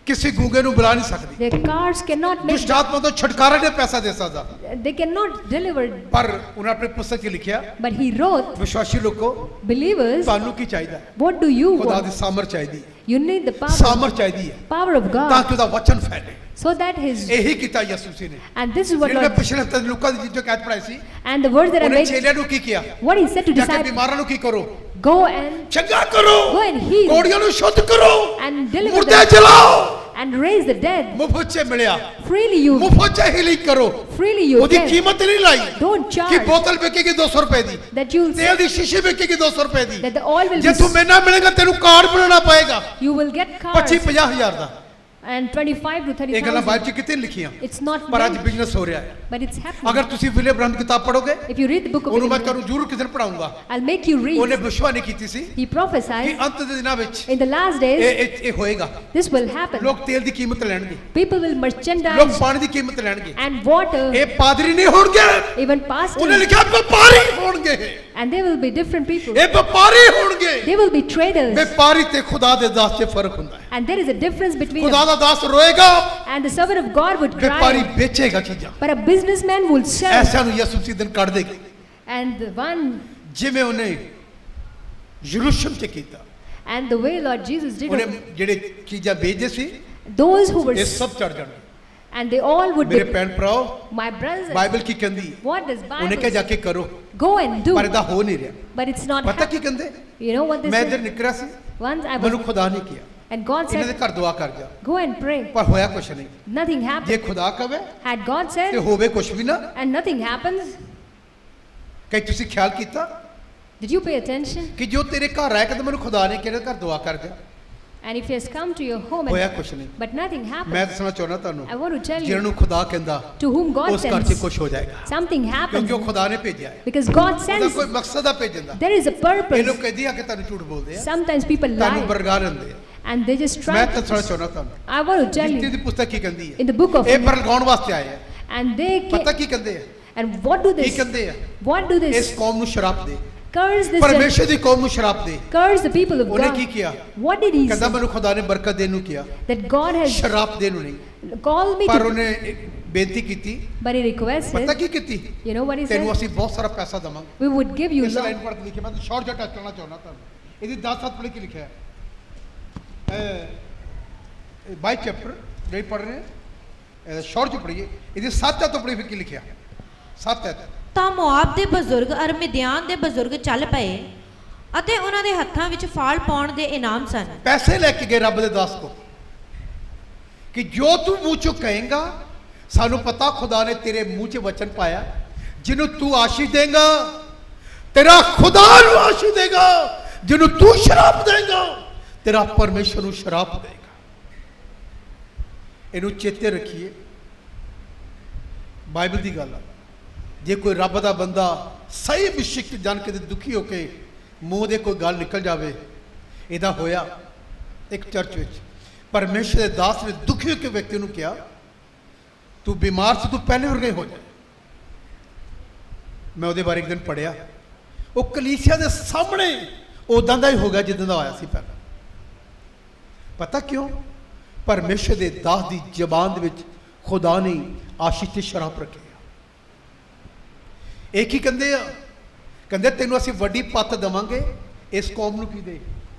S1: ਕਿਸੇ ਗੂੰਗੇ ਨੂੰ ਬੁਲਾ ਨਹੀਂ ਸਕਦੀ,
S2: Their cars cannot make.
S1: ਦੁਸ਼ਟ ਆਤਮਾ ਤੋਂ ਛੁਟਕਾਰਾ ਦੇ ਪੈਸਾ ਦੇ ਸਕਦਾ।
S2: They cannot deliver.
S1: ਪਰ ਉਹਨਾਂ ਆਪਣੇ ਪੁਸਤਕ 'ਚ ਲਿਖਿਆ,
S2: But he wrote,
S1: ਵਿਸ਼ਵਾਸੀ ਲੋਕੋ
S2: believers,
S1: ਤੁਹਾਨੂੰ ਕੀ ਚਾਹੀਦਾ?
S2: what do you
S1: ਖੁਦਾ ਦੀ
S2: want?
S1: ਸਾਮਰ ਚਾਹੀਦੀ,
S2: You need the power,
S1: ਸਾਮਰ ਚਾਹੀਦੀ ਹੈ
S2: power of
S1: ਤਾਂ
S2: God,
S1: ਕਿ ਉਹਦਾ ਵਚਨ ਫੈਲੇ।
S2: so that his.
S1: ਇਹੀ ਕੀਤਾ ਯਿਸੂ ਜੀ ਨੇ।
S2: And this is what
S1: ਜਿਹੜੇ ਮੈਂ
S2: Lord.
S1: ਪਿਛਲੇ ਹਫ਼ਤੇ ਲੂਕਾ ਦੀ ਜੋ ਕਹਿਤ ਪੜਾਈ ਸੀ,
S2: And the words that I
S1: ਉਹਨੇ
S2: made,
S1: ਚੇਲਿਆਂ ਨੂੰ ਕੀ ਕਿਹਾ?
S2: what he said to
S1: ਜਾ ਕੇ
S2: disciples,
S1: ਬਿਮਾਰਾਂ ਨੂੰ ਕੀ ਕਰੋ?
S2: go and
S1: ਚੰਗਾ ਕਰੋ,
S2: Go and heal.
S1: ਕੋੜੀਆਂ ਨੂੰ ਸ਼ੁੱਧ ਕਰੋ,
S2: and deliver
S1: ਮੁਰਦੇ
S2: them
S1: ਜਲਾਓ,
S2: and raise the dead.
S1: ਮੁਫਤ 'ਚ ਮਿਲਿਆ,
S2: Freely you,
S1: ਮੁਫਤ 'ਚ ਹੀਲਿੰਗ ਕਰੋ।
S2: freely you
S1: ਉਹਦੀ
S2: get.
S1: ਕੀਮਤ ਨਹੀਂ ਲਾਈ
S2: Don't
S1: ਕਿ
S2: charge
S1: ਬੋਤਲ ਵਿਕੇਗੀ 200 ਰੁਪਏ ਦੀ,
S2: that you'll
S1: ਤੇਲ ਦੀ ਸ਼ੀਸ਼ੀ ਵਿਕੇਗੀ 200 ਰੁਪਏ ਦੀ।
S2: that the oil will
S1: ਜੇ ਤੂੰ
S2: be.
S1: ਮੇਰੇ ਨਾਲ ਮਿਲੇਗਾ ਤੈਨੂੰ ਕਾਰਡ ਬਣਾਉਣਾ ਪਏਗਾ
S2: You will get
S1: 25
S2: cars
S1: 50 ਹਜ਼ਾਰ ਦਾ।
S2: and 25 to
S1: ਇਹ ਗੱਲਾਂ
S2: 30,000.
S1: ਬਾਅਦ 'ਚ ਕਿਤੇ ਨੀ ਲਿਖੀਆਂ,
S2: It's not
S1: ਪਰ ਅੱਜ
S2: meant,
S1: ਬਿਜ਼ਨਸ ਹੋ ਰਿਹਾ ਹੈ।
S2: but it's happening.
S1: ਅਗਰ ਤੁਸੀਂ ਵਿਲੀਅਮ ਬ੍ਰਹਮ ਦੀ ਕਿਤਾਬ ਪੜੋਗੇ,
S2: If you read the book of
S1: ਉਹਨੂੰ ਮੈਂ
S2: William,
S1: ਤੁਹਾਨੂੰ ਜ਼ਰੂਰ ਕਿਸੇ ਦਿਨ ਪੜਾਉਂਗਾ।
S2: I'll make you read.
S1: ਉਹਨੇ ਭਵਿੱਖਬਾਣੀ ਕੀਤੀ ਸੀ
S2: He
S1: ਕਿ
S2: prophesied
S1: ਅੰਤ ਦੇ ਦਿਨਾਂ ਵਿੱਚ
S2: in the last days
S1: ਇਹ ਹੋਏਗਾ।
S2: this will happen.
S1: ਲੋਕ ਤੇਲ ਦੀ ਕੀਮਤ ਲੈਣਗੇ,
S2: People will
S1: ਲੋਕ
S2: merchandise
S1: ਪਾਣੀ ਦੀ ਕੀਮਤ ਲੈਣਗੇ।
S2: and water,
S1: ਇਹ ਪਾਦਰੀ ਨਹੀਂ ਹੋਣਗੇ,
S2: even
S1: ਉਹਨੇ
S2: pastors,
S1: ਲਿਖਿਆ ਵਪਾਰੀ ਹੋਣਗੇ।
S2: and they will be different people.
S1: ਇਹ ਵਪਾਰੀ ਹੋਣਗੇ।
S2: They will be traders,
S1: ਵਪਾਰੀ ਤੇ ਖੁਦਾ ਦੇ ਦਾਸ 'ਚ ਫਰਕ ਹੁੰਦਾ ਹੈ।
S2: and there is a difference between
S1: ਖੁਦਾ
S2: them.
S1: The Das ਰੋਏਗਾ,
S2: And the servant of God would
S1: ਵਪਾਰੀ
S2: cry,
S1: ਵੇਚੇਗਾ ਚੀਜ਼ਾਂ।
S2: but a businessman will sell.
S1: ਐਸਿਆਂ ਨੂੰ ਯਿਸੂ ਸੀ ਦਿਨ ਕੱਢ ਦੇਗਾ,
S2: And the one,
S1: ਜਿਵੇਂ ਉਹਨੇ ਯਰੂਸ਼ਲਮ 'ਚ ਕੀਤਾ।
S2: and the way Lord Jesus did,
S1: ਉਹਨੇ ਜਿਹੜੇ ਚੀਜ਼ਾਂ ਵੇਚਦੇ ਸੀ,
S2: those who were,
S1: ਇਹ ਸਭ ਚੜ ਜਾਣਗੇ।
S2: and they all would
S1: ਮੇਰੇ
S2: be,
S1: ਭੈਣ ਭਰਾਓ,
S2: my brothers.
S1: ਬਾਈਬਲ ਕੀ ਕਹਿੰਦੀ ਹੈ?
S2: What does
S1: ਉਹਨੇ ਕਿਹਾ
S2: Bible
S1: ਜਾ
S2: say?
S1: ਕੇ ਕਰੋ,
S2: Go and do,
S1: ਪਰ ਇਹਦਾ ਹੋ ਨਹੀਂ ਰਿਹਾ।
S2: but it's not
S1: ਪਤਾ ਕੀ
S2: happening.
S1: ਕਹਿੰਦੇ?
S2: You know what they
S1: ਮੈਂ ਇੱਧਰ
S2: say?
S1: ਨਿਕਲਿਆ ਸੀ,
S2: Once I
S1: ਮੈਨੂੰ
S2: was,
S1: ਖੁਦਾ ਨੇ ਕਿਹਾ
S2: and God
S1: ਇਹਨਾਂ ਦੇ
S2: said,
S1: ਘਰ ਦੁਆ ਕਰ ਜਾ,
S2: go and pray.
S1: ਪਰ ਹੋਇਆ ਕੁਛ ਨਹੀਂ।
S2: Nothing
S1: ਜੇ
S2: happened.
S1: ਖੁਦਾ ਕਵੇ
S2: Had God
S1: ਤੇ
S2: said,
S1: ਹੋਵੇ ਕੁਛ ਵੀ ਨਾ।
S2: and nothing happens,
S1: ਕਈ ਤੁਸੀਂ ਖਿਆਲ ਕੀਤਾ
S2: did you pay attention?
S1: ਕਿ ਜੋ ਤੇਰੇ ਘਰ ਆਇਆ ਕਿ ਮੈਨੂੰ ਖੁਦਾ ਨੇ ਕਿਹੜੇ ਘਰ ਦੁਆ ਕਰ ਜਾ,
S2: And if he has come to your home,
S1: ਹੋਇਆ
S2: and,
S1: ਕੁਛ ਨਹੀਂ।
S2: but nothing
S1: ਮੈਂ
S2: happened,
S1: ਦੱਸਣਾ ਚਾਹੁੰਦਾ ਤੁਹਾਨੂੰ,
S2: I want to tell
S1: ਜਿਹਨਾਂ
S2: you,
S1: ਨੂੰ ਖੁਦਾ ਕਹਿੰਦਾ
S2: to whom God
S1: ਉਸ ਘਰ 'ਚ
S2: sends,
S1: ਕੁਛ ਹੋ ਜਾਏਗਾ,
S2: something happens,
S1: ਕਿਉਂਕਿ ਉਹ ਖੁਦਾ ਨੇ ਭੇਜਿਆ ਹੈ।
S2: because God
S1: ਉਹਦਾ
S2: sends.
S1: ਕੋਈ ਮਕਸਦ ਆ ਭੇਜਣ ਦਾ।
S2: There is a
S1: ਇਹ
S2: purpose.
S1: ਲੋਕ ਕਹਿੰਦੇ ਆ ਕਿ ਤੁਹਾਨੂੰ ਝੂਠ ਬੋਲਦੇ ਆ,
S2: Sometimes people
S1: ਤੁਹਾਨੂੰ
S2: lie,
S1: ਬਰਗਾ ਲੈਂਦੇ ਆ।
S2: and they just
S1: ਮੈਂ
S2: try.
S1: ਦੱਸਣਾ ਚਾਹੁੰਦਾ ਤੁਹਾਨੂੰ,
S2: I want to tell
S1: ਜਿੱਤੀ
S2: you,
S1: ਦੀ ਪੁਸਤਕ ਕੀ ਕਹਿੰਦੀ ਹੈ?
S2: in the book of,
S1: ਇਹ ਬਰਗਾਉਣ ਵਾਸਤੇ ਆਏ ਆ।
S2: and they
S1: ਪਤਾ
S2: came,
S1: ਕੀ ਕਹਿੰਦੇ ਆ?
S2: and what do
S1: Ki
S2: they,
S1: ਕਹਿੰਦੇ ਆ?
S2: what do they
S1: ਇਸ ਕੌਮ ਨੂੰ ਸ਼ਰਾਪ ਦੇ,
S2: curse this
S1: ਪਰਮੇਸ਼ਰ ਦੀ ਕੌਮ ਨੂੰ ਸ਼ਰਾਪ ਦੇ।
S2: curse the people of
S1: ਉਹਨੇ
S2: God.
S1: ਕੀ ਕੀਤਾ?
S2: What did he
S1: ਕਹਿੰਦਾ
S2: say?
S1: ਮੈਨੂੰ ਖੁਦਾ ਨੇ ਬਰਕਤ ਦੇਣ ਨੂੰ ਕਿਹਾ,
S2: That God has
S1: ਸ਼ਰਾਪ ਦੇਣ ਨੂੰ ਨਹੀਂ।
S2: called me
S1: ਪਰ
S2: to,
S1: ਉਹਨੇ ਇੱਕ ਬੇਨਤੀ ਕੀਤੀ,
S2: but he requested,
S1: ਪਤਾ ਕੀ ਕੀਤੀ?
S2: you know what he
S1: ਤੈਨੂੰ
S2: said?
S1: ਅਸੀਂ ਬਹੁਤ ਸਾਰਾ ਪੈਸਾ ਦਵਾਂਗੇ।
S2: We would give you
S1: ਇਸ
S2: lot.
S1: ਲਾਈਨ ਪੜ੍ਹ ਕੇ ਲਿਖਿਆ, ਮੈਂ ਤਾਂ ਸ਼ਾਰਟ ਜਿਹਾ ਟੱਚ ਕਰਨਾ ਚਾਹੁੰਦਾ ਤੁਹਾਨੂੰ। ਇਹਦੀ 10-7 ਪੜ੍ਹ ਕੇ ਲਿਖਿਆ ਹੈ 22 ਚੈਪਟਰ ਜਿਹੜੀ ਪੜ੍ਹ ਰਹੇ ਹਾਂ, ਸ਼ਾਰਟ ਚ ਪੜ੍ਹੀਏ। ਇਹਦੀ 7 ਤੋਂ ਪੜ੍ਹੀ ਫਿਰ ਕੀ ਲਿਖਿਆ? 7
S3: ਤਾਂ ਮੋਆਬ ਦੇ ਬਜ਼ੁਰਗ ਅਰ ਮਿਦਿਆਨ ਦੇ ਬਜ਼ੁਰਗ ਚੱਲ ਪਏ ਅਤੇ ਉਹਨਾਂ ਦੇ ਹੱਥਾਂ ਵਿੱਚ ਫਾਲ ਪਾਉਣ ਦੇ ਇਨਾਮ ਸਨ।
S1: ਪੈਸੇ ਲੈ ਕੇ ਗਏ ਰੱਬ ਦੇ ਦਾਸ ਕੋ ਕਿ ਜੋ ਤੂੰ ਮੂੰਹ ਚੋਂ ਕਹੇਂਗਾ, ਸਾਨੂੰ ਪਤਾ ਖੁਦਾ ਨੇ ਤੇਰੇ ਮੂੰਹ 'ਚ ਵਚਨ ਪਾਇਆ, ਜਿਹਨੂੰ ਤੂੰ ਆਸ਼ੀਸ਼ ਦੇਗਾ ਤੇਰਾ ਖੁਦਾ ਨੂੰ ਆਸ਼ੀਸ਼ ਦੇਗਾ, ਜਿਹਨੂੰ ਤੂੰ ਸ਼ਰਾਪ ਦੇਗਾ ਤੇਰਾ ਪਰਮੇਸ਼ਰ ਨੂੰ ਸ਼ਰਾਪ ਦੇਗਾ। ਇਹਨੂੰ ਚੇਤੇ ਰੱਖੀਏ, ਬਾਈਬਲ ਦੀ ਗੱਲ ਆ। ਜੇ ਕੋਈ ਰੱਬ ਦਾ ਬੰਦਾ ਸਹੀ ਵਿਸ਼ਿਕ ਜਾਣ ਕੇ ਦੁਖੀ ਹੋ ਕੇ ਮੂੰਹ ਦੇ ਕੋਈ ਗੱਲ ਨਿਕਲ ਜਾਵੇ, ਇਹਦਾ ਹੋਇਆ ਇੱਕ ਚਰਚ ਵਿੱਚ ਪਰਮੇਸ਼ਰ ਦੇ ਦਾਸ ਨੇ ਦੁਖੀ ਹੋ ਕੇ ਵਿਅਕਤੀ ਨੂੰ ਕਿਹਾ, ਤੂੰ ਬਿਮਾਰ ਸੀ, ਤੂੰ ਪਹਿਲੇ ਵਰਗਾ ਹੀ ਹੋ ਜਾ। ਮੈਂ ਉਹਦੇ ਬਾਰੇ ਇੱਕ ਦਿਨ ਪੜ੍ਹਿਆ, ਉਹ ਕਲੀਸਿਆ ਦੇ ਸਾਹਮਣੇ ਉਦਾਂ ਦਾ ਹੀ ਹੋ ਗਿਆ ਜਿੱਦਾਂ ਦਾ ਆਇਆ ਸੀ ਪਹਿਲਾਂ। ਪਤਾ ਕਿਉਂ? ਪਰਮੇਸ਼ਰ ਦੇ ਦਾਸ ਦੀ ਜ਼ਬਾਨ ਦੇ ਵਿੱਚ ਖੁਦਾ ਨੇ ਆਸ਼ੀਸ਼ ਤੇ ਸ਼ਰਾਪ ਰੱਖਿਆ। ਇਹ ਕੀ ਕਹਿੰਦੇ ਆ? ਕਹਿੰਦੇ ਤੈਨੂੰ ਅਸੀਂ ਵੱਡੀ ਪੱਤ ਦੇਵਾਂਗੇ, ਇਸ ਕੌਮ ਨੂੰ ਕੀ ਦੇ?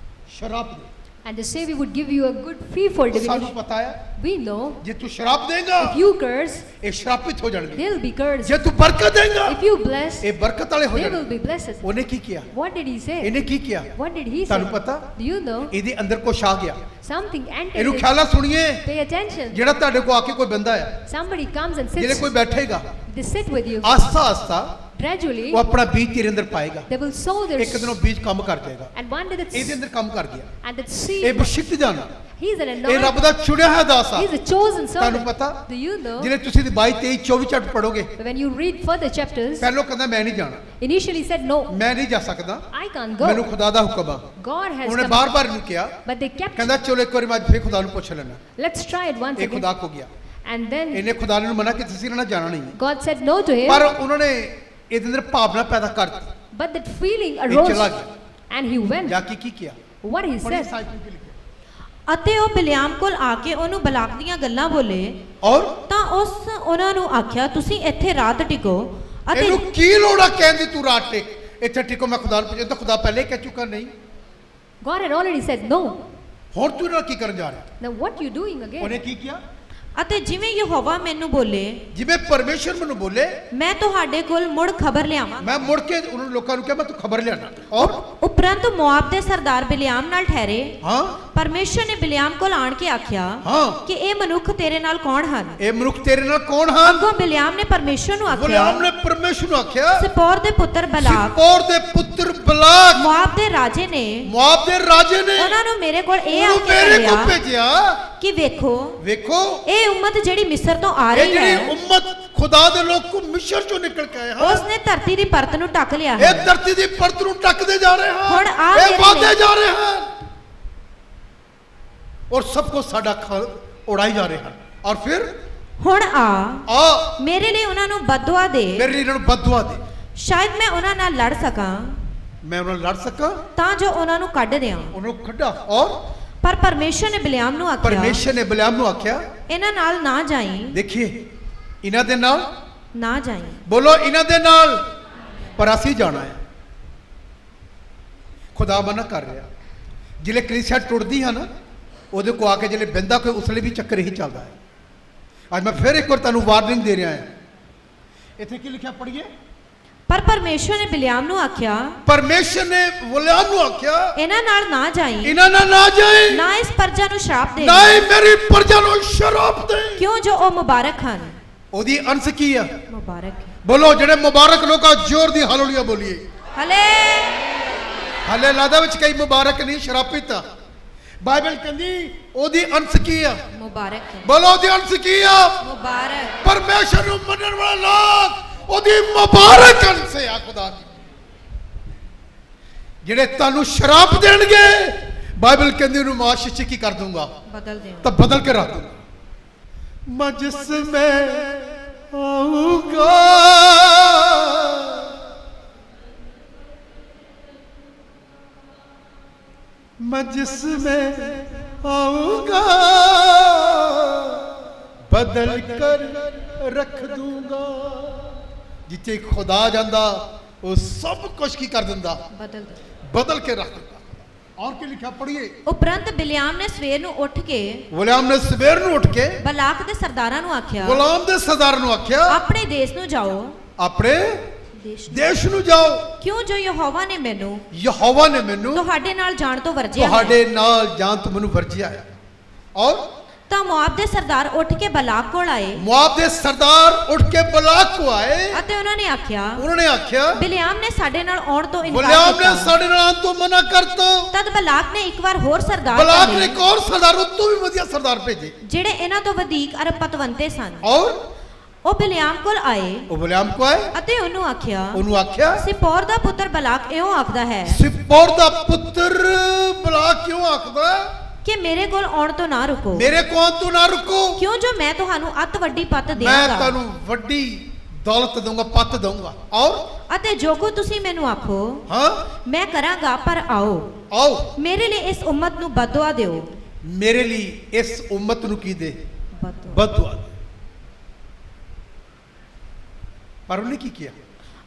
S1: ਸ਼ਰਾਪ ਦੇ।
S2: And they say we would give you a good fee for
S1: ਸਾਨੂੰ
S2: divination.
S1: ਪਤਾ ਹੈ
S2: We know
S1: ਜੇ ਤੂੰ ਸ਼ਰਾਪ ਦੇਗਾ
S2: if you curse,
S1: ਇਹ ਸ਼ਰਾਪਿਤ ਹੋ ਜਾਣਗੇ,
S2: they'll be cursed.
S1: ਜੇ ਤੂੰ ਬਰਕਤ ਦੇਗਾ
S2: If you bless,
S1: ਇਹ ਬਰਕਤ ਵਾਲੇ ਹੋ
S2: they will
S1: ਜਾਣਗੇ।
S2: be blessed.
S1: ਉਹਨੇ ਕੀ ਕੀਤਾ?
S2: What did he say?
S1: ਇਹਨੇ ਕੀ ਕੀਤਾ?
S2: What did he say?
S1: ਤੁਹਾਨੂੰ ਪਤਾ?
S2: Do you know?
S1: ਇਹਦੇ ਅੰਦਰ ਕੁਛ ਆ ਗਿਆ।
S2: Something entered.
S1: ਇਹਨੂੰ
S2: it.
S1: ਖਿਆਲ ਨਾਲ ਸੁਣੀਏ,
S2: Pay attention.
S1: ਜਿਹੜਾ ਤੁਹਾਡੇ ਕੋਲ ਆ ਕੇ ਕੋਈ ਬੰਦਾ ਹੈ,
S2: Somebody comes and
S1: ਜਿਹੜੇ
S2: sits.
S1: ਕੋਈ ਬੈਠੇਗਾ,
S2: They sit with you.
S1: Aastha Aastha
S2: Gradually,
S1: ਉਹ ਆਪਣਾ ਬੀਜ ਤੇਰੇ ਅੰਦਰ ਪਾਏਗਾ।
S2: they will sow their
S1: ਇੱਕ ਦਿਨ ਉਹ ਬੀਜ ਕੰਮ ਕਰ ਜਾਏਗਾ,
S2: and one day that
S1: ਇਹਦੇ ਅੰਦਰ ਕੰਮ ਕਰ ਗਿਆ।
S2: and that
S1: ਇਹ
S2: seed.
S1: ਬਸ਼ਿਕਤ ਜਾਣਾ,
S2: He's an
S1: ਇਹ
S2: anointed.
S1: ਰੱਬ ਦਾ ਚੁਣਿਆ ਹੋਇਆ ਦਾਸ ਆ।
S2: He's a chosen
S1: ਤੁਹਾਨੂੰ
S2: servant.
S1: ਪਤਾ?
S2: Do you know?
S1: ਜਿਹੜੇ ਤੁਸੀਂ 22 23 24 chapter ਪੜੋਗੇ,
S2: When you read further chapters,
S1: ਪਹਿਲੋਂ ਕਹਿੰਦਾ ਮੈਂ ਨਹੀਂ ਜਾਣਾ,
S2: initially said no,
S1: ਮੈਂ ਨਹੀਂ ਜਾ ਸਕਦਾ,
S2: I can't
S1: ਮੈਨੂੰ
S2: go.
S1: ਖੁਦਾ ਦਾ ਹੁਕਮ ਆ।
S2: God has
S1: ਉਹਨੇ
S2: come.
S1: ਬਾਰ-ਬਾਰ ਇਹਨੂੰ ਕਿਹਾ,
S2: But they kept.
S1: ਕਹਿੰਦਾ ਚਲੋ ਇੱਕ ਵਾਰੀ ਮੈਂ ਫੇਰ ਖੁਦਾ ਨੂੰ ਪੁੱਛ ਲੈਣਾ।
S2: Let's try it once
S1: ਇਹ ਖੁਦਾ
S2: again.
S1: ਕੋ ਗਿਆ,
S2: And then
S1: ਇਹਨੇ ਖੁਦਾ ਨੂੰ ਮਨਾ ਕੀਤਾ ਸੀ ਨਾ ਜਾਣਾ ਨਹੀਂ ਹੈ।
S2: God said no to him.
S1: ਪਰ ਉਹਨਾਂ ਨੇ ਇਹਦੇ ਅੰਦਰ ਭਾਵਨਾ ਪੈਦਾ ਕਰ ਦਿੱਤੀ।
S2: But that feeling
S1: ਇਹ
S2: arose,
S1: ਚਲਾ ਗਿਆ।
S2: and he went.
S1: ਜਾ ਕੇ ਕੀ ਕੀਤਾ?
S2: What he
S1: ਬੜੀ
S2: said.
S1: ਸਾਈਕਲ ਤੇ ਲਿਖਿਆ।
S3: ਅਤੇ ਉਹ ਬਿਲਿਆਮ ਕੋਲ ਆ ਕੇ ਉਹਨੂੰ ਬਲਾਕ ਦੀਆਂ ਗੱਲਾਂ ਬੋਲੇ
S1: ਔਰ
S3: ਤਾਂ ਉਸ ਉਹਨਾਂ ਨੂੰ ਆਖਿਆ, ਤੁਸੀਂ ਇੱਥੇ ਰਾਤ ਟਿਕੋ ਅਤੇ
S1: ਇਹਨੂੰ ਕੀ ਲੋੜ ਆ ਕਹਿੰਦੀ ਤੂੰ ਰਾਤ ਟਿਕ ਇੱਥੇ ਟਿਕੋ, ਮੈਂ ਖੁਦਾ ਨੂੰ ਪੁੱਛਿਆ ਤਾਂ ਖੁਦਾ ਪਹਿਲੇ ਕਹਿ ਚੁੱਕਾ ਨਹੀਂ।
S2: God had already said no.
S1: ਹੁਣ ਤੂੰ ਨਾਲ ਕੀ ਕਰਨ ਜਾ ਰਿਹਾ?
S2: Now what you doing again?
S1: ਉਹਨੇ ਕੀ ਕੀਤਾ?
S3: ਅਤੇ ਜਿਵੇਂ ਯਹੋਵਾ ਮੈਨੂੰ ਬੋਲੇ,
S1: ਜਿਵੇਂ ਪਰਮੇਸ਼ਰ ਮੈਨੂੰ ਬੋਲੇ,
S3: ਮੈਂ ਤੁਹਾਡੇ ਕੋਲ ਮੁੜ ਖਬਰ ਲਿਆਵਾਂ।
S1: ਮੈਂ ਮੁੜ ਕੇ ਉਹਨਾਂ ਲੋਕਾਂ ਨੂੰ ਕਿਹਾ ਮੈਂ ਤੂੰ ਖਬਰ ਲਿਆਣਾ। ਔਰ
S3: ਉਪਰੰਤ ਮੋਆਬ ਦੇ ਸਰਦਾਰ ਬਿਲਿਆਮ ਨਾਲ ਠਹਿਰੇ।
S1: ਹਾਂ
S3: ਪਰਮੇਸ਼ਰ ਨੇ ਬਿਲਿਆਮ ਕੋਲ ਆਣ ਕੇ ਆਖਿਆ
S1: ਹਾਂ
S3: ਕਿ ਇਹ ਮਨੁੱਖ ਤੇਰੇ ਨਾਲ ਕੌਣ ਹਨ?
S1: ਇਹ ਮਨੁੱਖ ਤੇਰੇ ਨਾਲ ਕੌਣ ਹਨ?
S3: ਅੱਗੋਂ ਬਿਲਿਆਮ ਨੇ ਪਰਮੇਸ਼ਰ ਨੂੰ ਆਖਿਆ,
S1: ਬਲਾਮ ਨੇ ਪਰਮੇਸ਼ਰ ਨੂੰ ਆਖਿਆ,
S3: ਸਿਪੋਰ ਦੇ ਪੁੱਤਰ ਬਲਾਕ,
S1: ਸਿਪੋਰ ਦੇ ਪੁੱਤਰ ਬਲਾਕ,
S3: ਮੋਆਬ ਦੇ ਰਾਜੇ ਨੇ
S1: ਮੋਆਬ ਦੇ ਰਾਜੇ ਨੇ
S3: ਉਹਨਾਂ ਨੂੰ ਮੇਰੇ ਕੋਲ ਇਹ
S1: ਉਹਨੂੰ
S3: ਆਖ ਕੇ
S1: ਮੇਰੇ ਕੋਲ
S3: ਘੱਲਿਆ
S1: ਭੇਜਿਆ।
S3: ਕਿ ਵੇਖੋ,
S1: ਵੇਖੋ
S3: ਇਹ ਉਮਤ ਜਿਹੜੀ ਮਿਸਰ ਤੋਂ ਆ
S1: ਇਹ
S3: ਰਹੀ
S1: ਜਿਹੜੀ
S3: ਹੈ,
S1: ਉਮਤ ਖੁਦਾ ਦੇ ਲੋਕ ਕੋ ਮਿਸ਼ਰ ਚੋਂ ਨਿਕਲ ਕੇ ਆਏ ਹਨ,
S3: ਉਸਨੇ ਧਰਤੀ ਦੀ ਪਰਤ ਨੂੰ ਢੱਕ ਲਿਆ ਹੈ।
S1: ਇਹ ਧਰਤੀ ਦੀ ਪਰਤ ਨੂੰ ਟੱਕਦੇ ਜਾ ਰਹੇ ਹਨ,
S3: ਹੁਣ ਆ
S1: ਇਹ
S3: ਮੇਰੇ
S1: ਵਾਧੇ
S3: ਲਈ-
S1: ਜਾ ਰਹੇ ਹਨ ਔਰ ਸਭ ਕੁਝ ਸਾਡਾ ਉਡਾਈ ਜਾ ਰਹੇ ਹਨ। ਔਰ ਫਿਰ
S3: ਹੁਣ ਆ
S1: ਆ
S3: ਮੇਰੇ ਲਈ ਉਹਨਾਂ ਨੂੰ ਬਦਦੁਆ ਦੇ,
S1: ਮੇਰੇ ਲਈ ਇਹਨਾਂ ਨੂੰ ਬਦਦੁਆ ਦੇ,
S3: ਸ਼ਾਇਦ ਮੈਂ ਉਹਨਾਂ ਨਾਲ ਲੜ ਸਕਾਂ
S1: ਮੈਂ ਉਹਨਾਂ ਨਾਲ ਲੜ ਸਕਾਂ,
S3: ਤਾਂ ਜੋ ਉਹਨਾਂ ਨੂੰ ਕੱਢ ਦਿਆਂ।
S1: ਉਹਨਾਂ ਨੂੰ ਕੱਢਾ। ਔਰ
S3: ਪਰ ਪਰਮੇਸ਼ਰ ਨੇ ਬਿਲਿਆਮ ਨੂੰ ਆਖਿਆ,
S1: ਪਰਮੇਸ਼ਰ ਨੇ ਬਲਾਮ ਨੂੰ ਆਖਿਆ,
S3: ਇਹਨਾਂ ਨਾਲ ਨਾ ਜਾਈਂ,
S1: ਦੇਖੀਏ ਇਹਨਾਂ ਦੇ ਨਾਲ,
S3: ਨਾ ਜਾਈਂ।
S1: ਬੋਲੋ ਇਹਨਾਂ ਦੇ ਨਾਲ, ਪਰ ਅਸੀਂ ਜਾਣਾ ਹੈ। ਖੁਦਾ ਮਨਾ ਕਰ ਰਿਹਾ। ਜਿਹੜੇ ਕਲੀਸਿਆ ਟੁੱਟਦੀ ਹਨ ਉਹਦੇ ਕੋ ਆ ਕੇ ਜਿਹੜੇ ਬੰਦਾ ਕੋਈ ਉਸ ਲਈ ਵੀ ਚੱਕਰ ਹੀ ਚੱਲਦਾ ਹੈ। ਅੱਜ ਮੈਂ ਫਿਰ ਇੱਕ ਵਾਰ ਤੁਹਾਨੂੰ ਵਾਰਨਿੰਗ ਦੇ ਰਿਹਾ ਹਾਂ। ਇੱਥੇ ਕੀ ਲਿਖਿਆ ਪੜ੍ਹੀਏ?
S3: ਪਰ ਪਰਮੇਸ਼ਰ ਨੇ ਬਿਲਿਆਮ ਨੂੰ ਆਖਿਆ,
S1: ਪਰਮੇਸ਼ਰ ਨੇ ਬਲਾਮ ਨੂੰ ਆਖਿਆ,
S3: ਇਹਨਾਂ ਨਾਲ ਨਾ ਜਾਈਂ,
S1: ਇਹਨਾਂ ਨਾਲ ਨਾ ਜਾਏ,
S3: ਨਾ ਇਸ ਪਰਜਾ ਨੂੰ ਸ਼ਰਾਪ ਦੇ,
S1: ਨਾ ਹੀ ਮੇਰੀ ਪ੍ਰਜਾ ਨੂੰ ਸ਼ਰਾਪ ਦੇ।
S3: ਕਿਉਂ ਜੋ ਉਹ ਮੁਬਾਰਕ ਹਨ।
S1: ਉਹਦੀ ਅੰਸ਼ ਕੀ ਆ?
S3: ਮੁਬਾਰਕ ਹੈ।
S1: ਬੋਲੋ ਜਿਹੜੇ ਮੁਬਾਰਕ ਲੋਕਾਂ ਜ਼ੋਰ ਦੀ ਹਾਲੇਲੂਇਆ ਬੋਲੀਏ।
S3: ਹਲੇ
S1: ਹਲੇ ਲਾਦਾ ਵਿੱਚ ਕਈ ਮੁਬਾਰਕ ਨਹੀਂ, ਸ਼ਰਾਪਿਤ ਆ। ਬਾਈਬਲ ਕਹਿੰਦੀ ਉਹਦੀ ਅੰਸ਼ ਕੀ ਆ?
S3: ਮੁਬਾਰਕ ਹੈ।
S1: ਬੋਲੋ ਉਹਦੀ ਅੰਸ਼ ਕੀ ਆ?
S3: ਮੁਬਾਰਕ।
S1: ਪਰਮੇਸ਼ਰ ਨੂੰ ਮੰਨਣ ਵਾਲੇ ਲੋਕ ਉਹਦੀ ਮੁਬਾਰਕ ਅੰਸ਼ ਆ ਖੁਦਾ ਦੀ। ਜਿਹੜੇ ਤੁਹਾਨੂੰ ਸ਼ਰਾਪ ਦੇਣਗੇ, ਬਾਈਬਲ ਕਹਿੰਦੀ ਉਹਨੂੰ ਮੈਂ ਆਸ਼ੀਸ਼ ਕੀ ਕਰ ਦੂੰਗਾ?
S3: ਬਦਲ ਦਿਓ।
S1: ਤਾਂ ਬਦਲ ਕੇ ਰੱਖ ਦੂੰਗਾ। मैं जिसमें आऊंगा मैं जिसमें आऊंगा बदल कर रख दूंगा। जिथे खुदा जांदा वो सब कुछ की कर दिंदा, बदल के रख दिंदा। और क्या लिखा पढ़िए।
S3: ਉਪਰੰਤ ਬਿਲਿਆਮ ਨੇ ਸਵੇਰ ਨੂੰ ਉੱਠ ਕੇ
S1: गुलाम ने सवेर ਨੂੰ ਉੱਠ ਕੇ
S3: ਬਲਾਕ ਦੇ ਸਰਦਾਰਾਂ ਨੂੰ ਆਖਿਆ,
S1: गुलाम ਦੇ ਸਰਦਾਰ ਨੂੰ ਆਖਿਆ
S3: ਆਪਣੇ ਦੇਸ਼ ਨੂੰ ਜਾਓ,
S1: ਆਪਣੇ ਦੇਸ਼ ਨੂੰ ਜਾਓ,
S3: ਕਿਉਂ ਜੋ ਯਹੋਵਾ ਨੇ ਮੈਨੂੰ
S1: ਯਹੋਵਾ ਨੇ ਮੈਨੂੰ
S3: ਤੁਹਾਡੇ ਨਾਲ ਜਾਣ ਤੋਂ ਵਰਜਿਆ ਹੈ।
S1: ਤੁਹਾਡੇ ਨਾਲ ਜਾਣ ਤੋਂ ਮੈਨੂੰ ਵਰਜਿਆ ਹੈ। ਔਰ
S3: ਤਾਂ ਮੁਆਬ ਦੇ ਸਰਦਾਰ ਉੱਠ ਕੇ ਬਲਾਕ ਕੋਲ ਆਏ
S1: ਮੁਆਬ ਦੇ ਸਰਦਾਰ ਉੱਠ ਕੇ ਬਲਾਕ ਕੋ ਆਏ
S3: ਅਤੇ ਉਹਨਾਂ ਨੇ ਆਖਿਆ, ਬਿਲਿਆਮ ਨੇ ਸਾਡੇ ਨਾਲ ਆਉਣ ਤੋਂ ਇਨਕਾਰ
S1: ਬਿਲਿਆਮ ਨੇ
S3: ਕੀਤਾ।
S1: ਸਾਡੇ ਨਾਲ ਆਉਣ ਤੋਂ ਮਨਾ ਕਰਤਾ।
S3: ਤਦ ਬਲਾਕ ਨੇ ਇੱਕ ਵਾਰ ਹੋਰ ਸਰਦਾਰ
S1: ਬਲਾਕ ਨੇ
S3: ਭੇਜੇ,
S1: ਇੱਕ ਹੋਰ ਸਰਦਾਰ ਉਸ ਤੋਂ ਵੀ ਵਧੀਆ ਸਰਦਾਰ ਭੇਜੇ
S3: ਜਿਹੜੇ ਇਹਨਾਂ ਤੋਂ ਵਧੇਕ ਅਰਬ ਪਤਵੰਤੇ ਸਨ।
S1: ਔਰ
S3: ਉਹ ਬਿਲਿਆਮ ਕੋਲ ਆਏ
S1: ਉਹ ਬਿਲਿਆਮ ਕੋ ਆਏ,
S3: ਅਤੇ ਉਹਨੂੰ
S1: ਆਖਿਆ
S3: ਸਿਪੋਰ ਦਾ ਪੁੱਤਰ ਬਲਾਕ ਇਉਂ ਆਖਦਾ ਹੈ
S1: ਸਿਪੋਰ ਦਾ ਪੁੱਤਰ ਬਲਾਕ ਕਿਉਂ ਆਖਦਾ
S3: ਕਿ ਮੇਰੇ ਕੋਲ ਆਉਣ ਤੋਂ ਨਾ ਰੁਕੋ,
S1: ਮੇਰੇ ਕੋਲ ਤੋਂ ਨਾ ਰੁਕੋ,
S3: ਕਿਉਂ ਜੋ ਮੈਂ ਤੁਹਾਨੂੰ ਅੱਤ ਵੱਡੀ ਪੱਤ
S1: ਮੈਂ
S3: ਦੇਵਾਂਗਾ
S1: ਤੁਹਾਨੂੰ ਵੱਡੀ ਦੌਲਤ ਦਊਂਗਾ, ਪੱਤ ਦਊਂਗਾ। ਔਰ
S3: ਅਤੇ ਜੋ ਕੁ ਤੁਸੀਂ ਮੈਨੂੰ ਆਖੋ
S1: ਹਾਂ
S3: ਮੈਂ ਕਰਾਂਗਾ, ਪਰ
S1: ਆਓ
S3: ਮੇਰੇ ਲਈ ਇਸ ਉਮਤ ਨੂੰ ਬਦਦੁਆ ਦਿਓ।
S1: ਮੇਰੇ ਲਈ ਇਸ ਉਮਤ ਨੂੰ ਕੀ ਦੇ, ਬਦਦੁਆ ਦੇ। ਪਰ ਉਹਨੇ ਕੀ ਕੀਤਾ?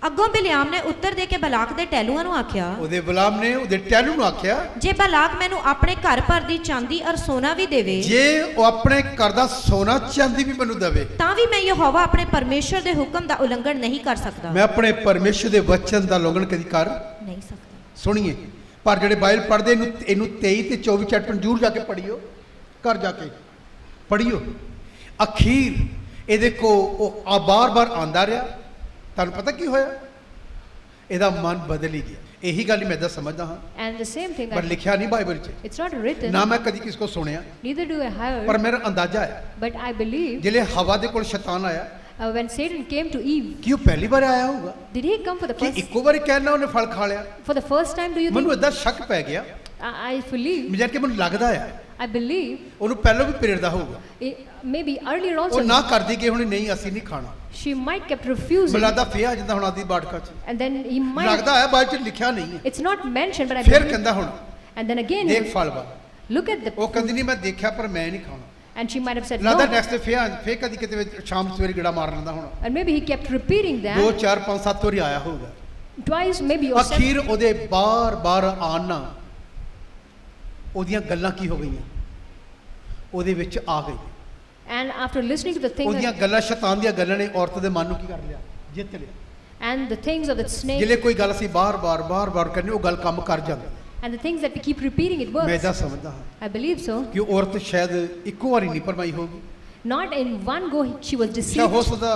S3: ਅੱਗੋਂ ਬਿਲਿਆਮ ਨੇ ਉੱਤਰ ਦੇ ਕੇ ਬਲਾਕ ਦੇ ਟਹਿਲੂਆਂ ਨੂੰ ਆਖਿਆ,
S1: ਉਹਦੇ ਗੁਲਾਮ ਨੇ ਉਹਦੇ ਟਹਿਲੂ ਨੂੰ ਆਖਿਆ,
S3: ਜੇ ਬਲਾਕ ਮੈਨੂੰ ਆਪਣੇ ਘਰ ਭਰ ਦੀ ਚਾਂਦੀ ਔਰ ਸੋਨਾ ਵੀ ਦੇਵੇ,
S1: ਜੇ ਉਹ ਆਪਣੇ ਘਰ ਦਾ ਸੋਨਾ ਚਾਂਦੀ ਵੀ ਮੈਨੂੰ ਦੇਵੇ,
S3: ਤਾਂ ਵੀ ਮੈਂ ਯਹੋਵਾ ਆਪਣੇ ਪਰਮੇਸ਼ਰ ਦੇ ਹੁਕਮ ਦਾ ਉਲੰਘਣ ਨਹੀਂ ਕਰ ਸਕਦਾ।
S1: ਮੈਂ ਆਪਣੇ ਪਰਮੇਸ਼ਰ ਦੇ ਵਚਨ ਦਾ ਉਲੰਘਣ ਕਦੀ ਕਰ
S3: ਨਹੀਂ ਸਕਦਾ।
S1: ਸੁਣੀਏ, ਪਰ ਜਿਹੜੇ ਬਾਈਬਲ ਪੜ੍ਹਦੇ ਇਹਨੂੰ 23 ਤੇ 24 ਚੈਪਟਰ ਜ਼ਰੂਰ ਜਾ ਕੇ ਪੜ੍ਹਿਓ, ਘਰ ਜਾ ਕੇ ਪੜ੍ਹਿਓ। ਅਖੀਰ ਇਹਦੇ ਕੋ ਉਹ ਬਾਰ-ਬਾਰ ਆਂਦਾ ਰਿਹਾ। ਤੁਹਾਨੂੰ ਪਤਾ ਕੀ ਹੋਇਆ? ਇਹਦਾ ਮਨ ਬਦਲ ਹੀ ਗਿਆ। ਇਹੀ ਗੱਲ ਮੈਂ ਤਾਂ ਸਮਝਦਾ ਹਾਂ।
S2: And the same thing,
S1: ਪਰ ਲਿਖਿਆ ਨਹੀਂ ਬਾਈਬਲ 'ਚ,
S2: it's not written,
S1: ਨਾ ਮੈਂ ਕਦੀ ਕਿਸ ਕੋ ਸੁਣਿਆ,
S2: neither do I heard,
S1: ਪਰ ਮੇਰਾ ਅੰਦਾਜ਼ਾ ਹੈ
S2: but I believe
S1: ਜਿਹੜੇ ਹਵਾ ਦੇ ਕੋਲ ਸ਼ੈਤਾਨ ਆਇਆ
S2: when Satan came to Eve,
S1: ਕਿ ਉਹ ਪਹਿਲੀ ਵਾਰ ਆਇਆ ਹੋਊਗਾ
S2: did he come for the
S1: ਕਿ
S2: first
S1: ਇੱਕੋ ਵਾਰੀ ਕਹਿਣਾ ਉਹਨੇ ਫਲ ਖਾ ਲਿਆ।
S2: for the first time? Do you
S1: ਮੈਨੂੰ
S2: think?
S1: ਇਦਾਂ ਸ਼ੱਕ ਪੈ ਗਿਆ,
S2: I believe,
S1: ਮੈਨੂੰ ਕਿ ਮੈਨੂੰ ਲੱਗਦਾ ਆ
S2: I believe
S1: ਉਹਨੂੰ ਪਹਿਲਾਂ ਵੀ ਪ੍ਰੇਰਦਾ ਹੋਊਗਾ।
S2: maybe earlier
S1: ਉਹ
S2: also
S1: ਨਾ ਕਰਦੀ ਕਿ ਹੁਣ ਨਹੀਂ ਅਸੀਂ ਨਹੀਂ ਖਾਣਾ।
S2: she might kept refusing,
S1: ਮੈਨੂੰ ਲੱਗਦਾ ਫੇਰ ਜਿੱਦਾਂ ਹੁਣ ਆਦੀ ਬਾੜਕਾ 'ਚ
S2: and then he might,
S1: ਲੱਗਦਾ ਹੈ ਬਾਅਦ 'ਚ ਲਿਖਿਆ ਨਹੀਂ ਹੈ।
S2: it's not mentioned, but I
S1: ਫਿਰ
S2: believe,
S1: ਕਹਿੰਦਾ ਹੁਣ
S2: and then again
S1: ਦੇਖ ਫਲ ਵਾ,
S2: look at the,
S1: ਉਹ ਕਹਿੰਦੀ ਨਹੀਂ ਮੈਂ ਦੇਖਿਆ ਪਰ ਮੈਂ ਨਹੀਂ ਖਾਣਾ।
S2: and she might have said
S1: ਲੱਗਦਾ
S2: no,
S1: ਨੈਕਸਟ ਫੇਰ ਕਦੀ ਕਿਤੇ ਵਿੱਚ ਸ਼ਾਮ ਸਵੇਰੇ ਗੇੜਾ ਮਾਰ ਲੈਂਦਾ ਹੁਣ।
S2: and maybe he kept repeating
S1: 2
S2: that
S1: 4 5 7 ਵਾਰੀ ਆਇਆ ਹੋਊਗਾ।
S2: twice, maybe, or seven.
S1: ਅਖੀਰ ਉਹਦੇ ਬਾਰ-ਬਾਰ ਆਣਾ ਉਹਦੀਆਂ ਗੱਲਾਂ ਕੀ ਹੋ ਗਈਆਂ, ਉਹਦੇ ਵਿੱਚ ਆ ਗਈ।
S2: And after listening to the things
S1: ਉਹਦੀਆਂ ਗੱਲਾਂ ਸ਼ੈਤਾਨ ਦੀਆਂ ਗੱਲਾਂ ਨੇ ਔਰਤ ਦੇ ਮਨ ਨੂੰ ਕੀ ਕਰ ਲਿਆ, ਜਿੱਤ ਲਿਆ।
S2: and the things of the snake,
S1: ਜਿਹੜੇ ਕੋਈ ਗੱਲ ਅਸੀਂ ਬਾਰ-ਬਾਰ ਕਰਨੀ ਉਹ ਗੱਲ ਕੰਮ ਕਰ ਜਾਂਦੀ।
S2: and the things that we keep repeating, it
S1: ਮੈਂ
S2: works.
S1: ਇਹਦਾ ਸਮਝਦਾ ਹਾਂ
S2: I believe so.
S1: ਕਿ ਔਰਤ ਸ਼ਾਇਦ ਇੱਕੋ ਵਾਰੀ ਨਹੀਂ ਭਰਮਾਈ ਹੋਗੀ।
S2: Not in one go she was
S1: ਸ਼ਾਇਦ ਹੋ
S2: deceived,
S1: ਸਕਦਾ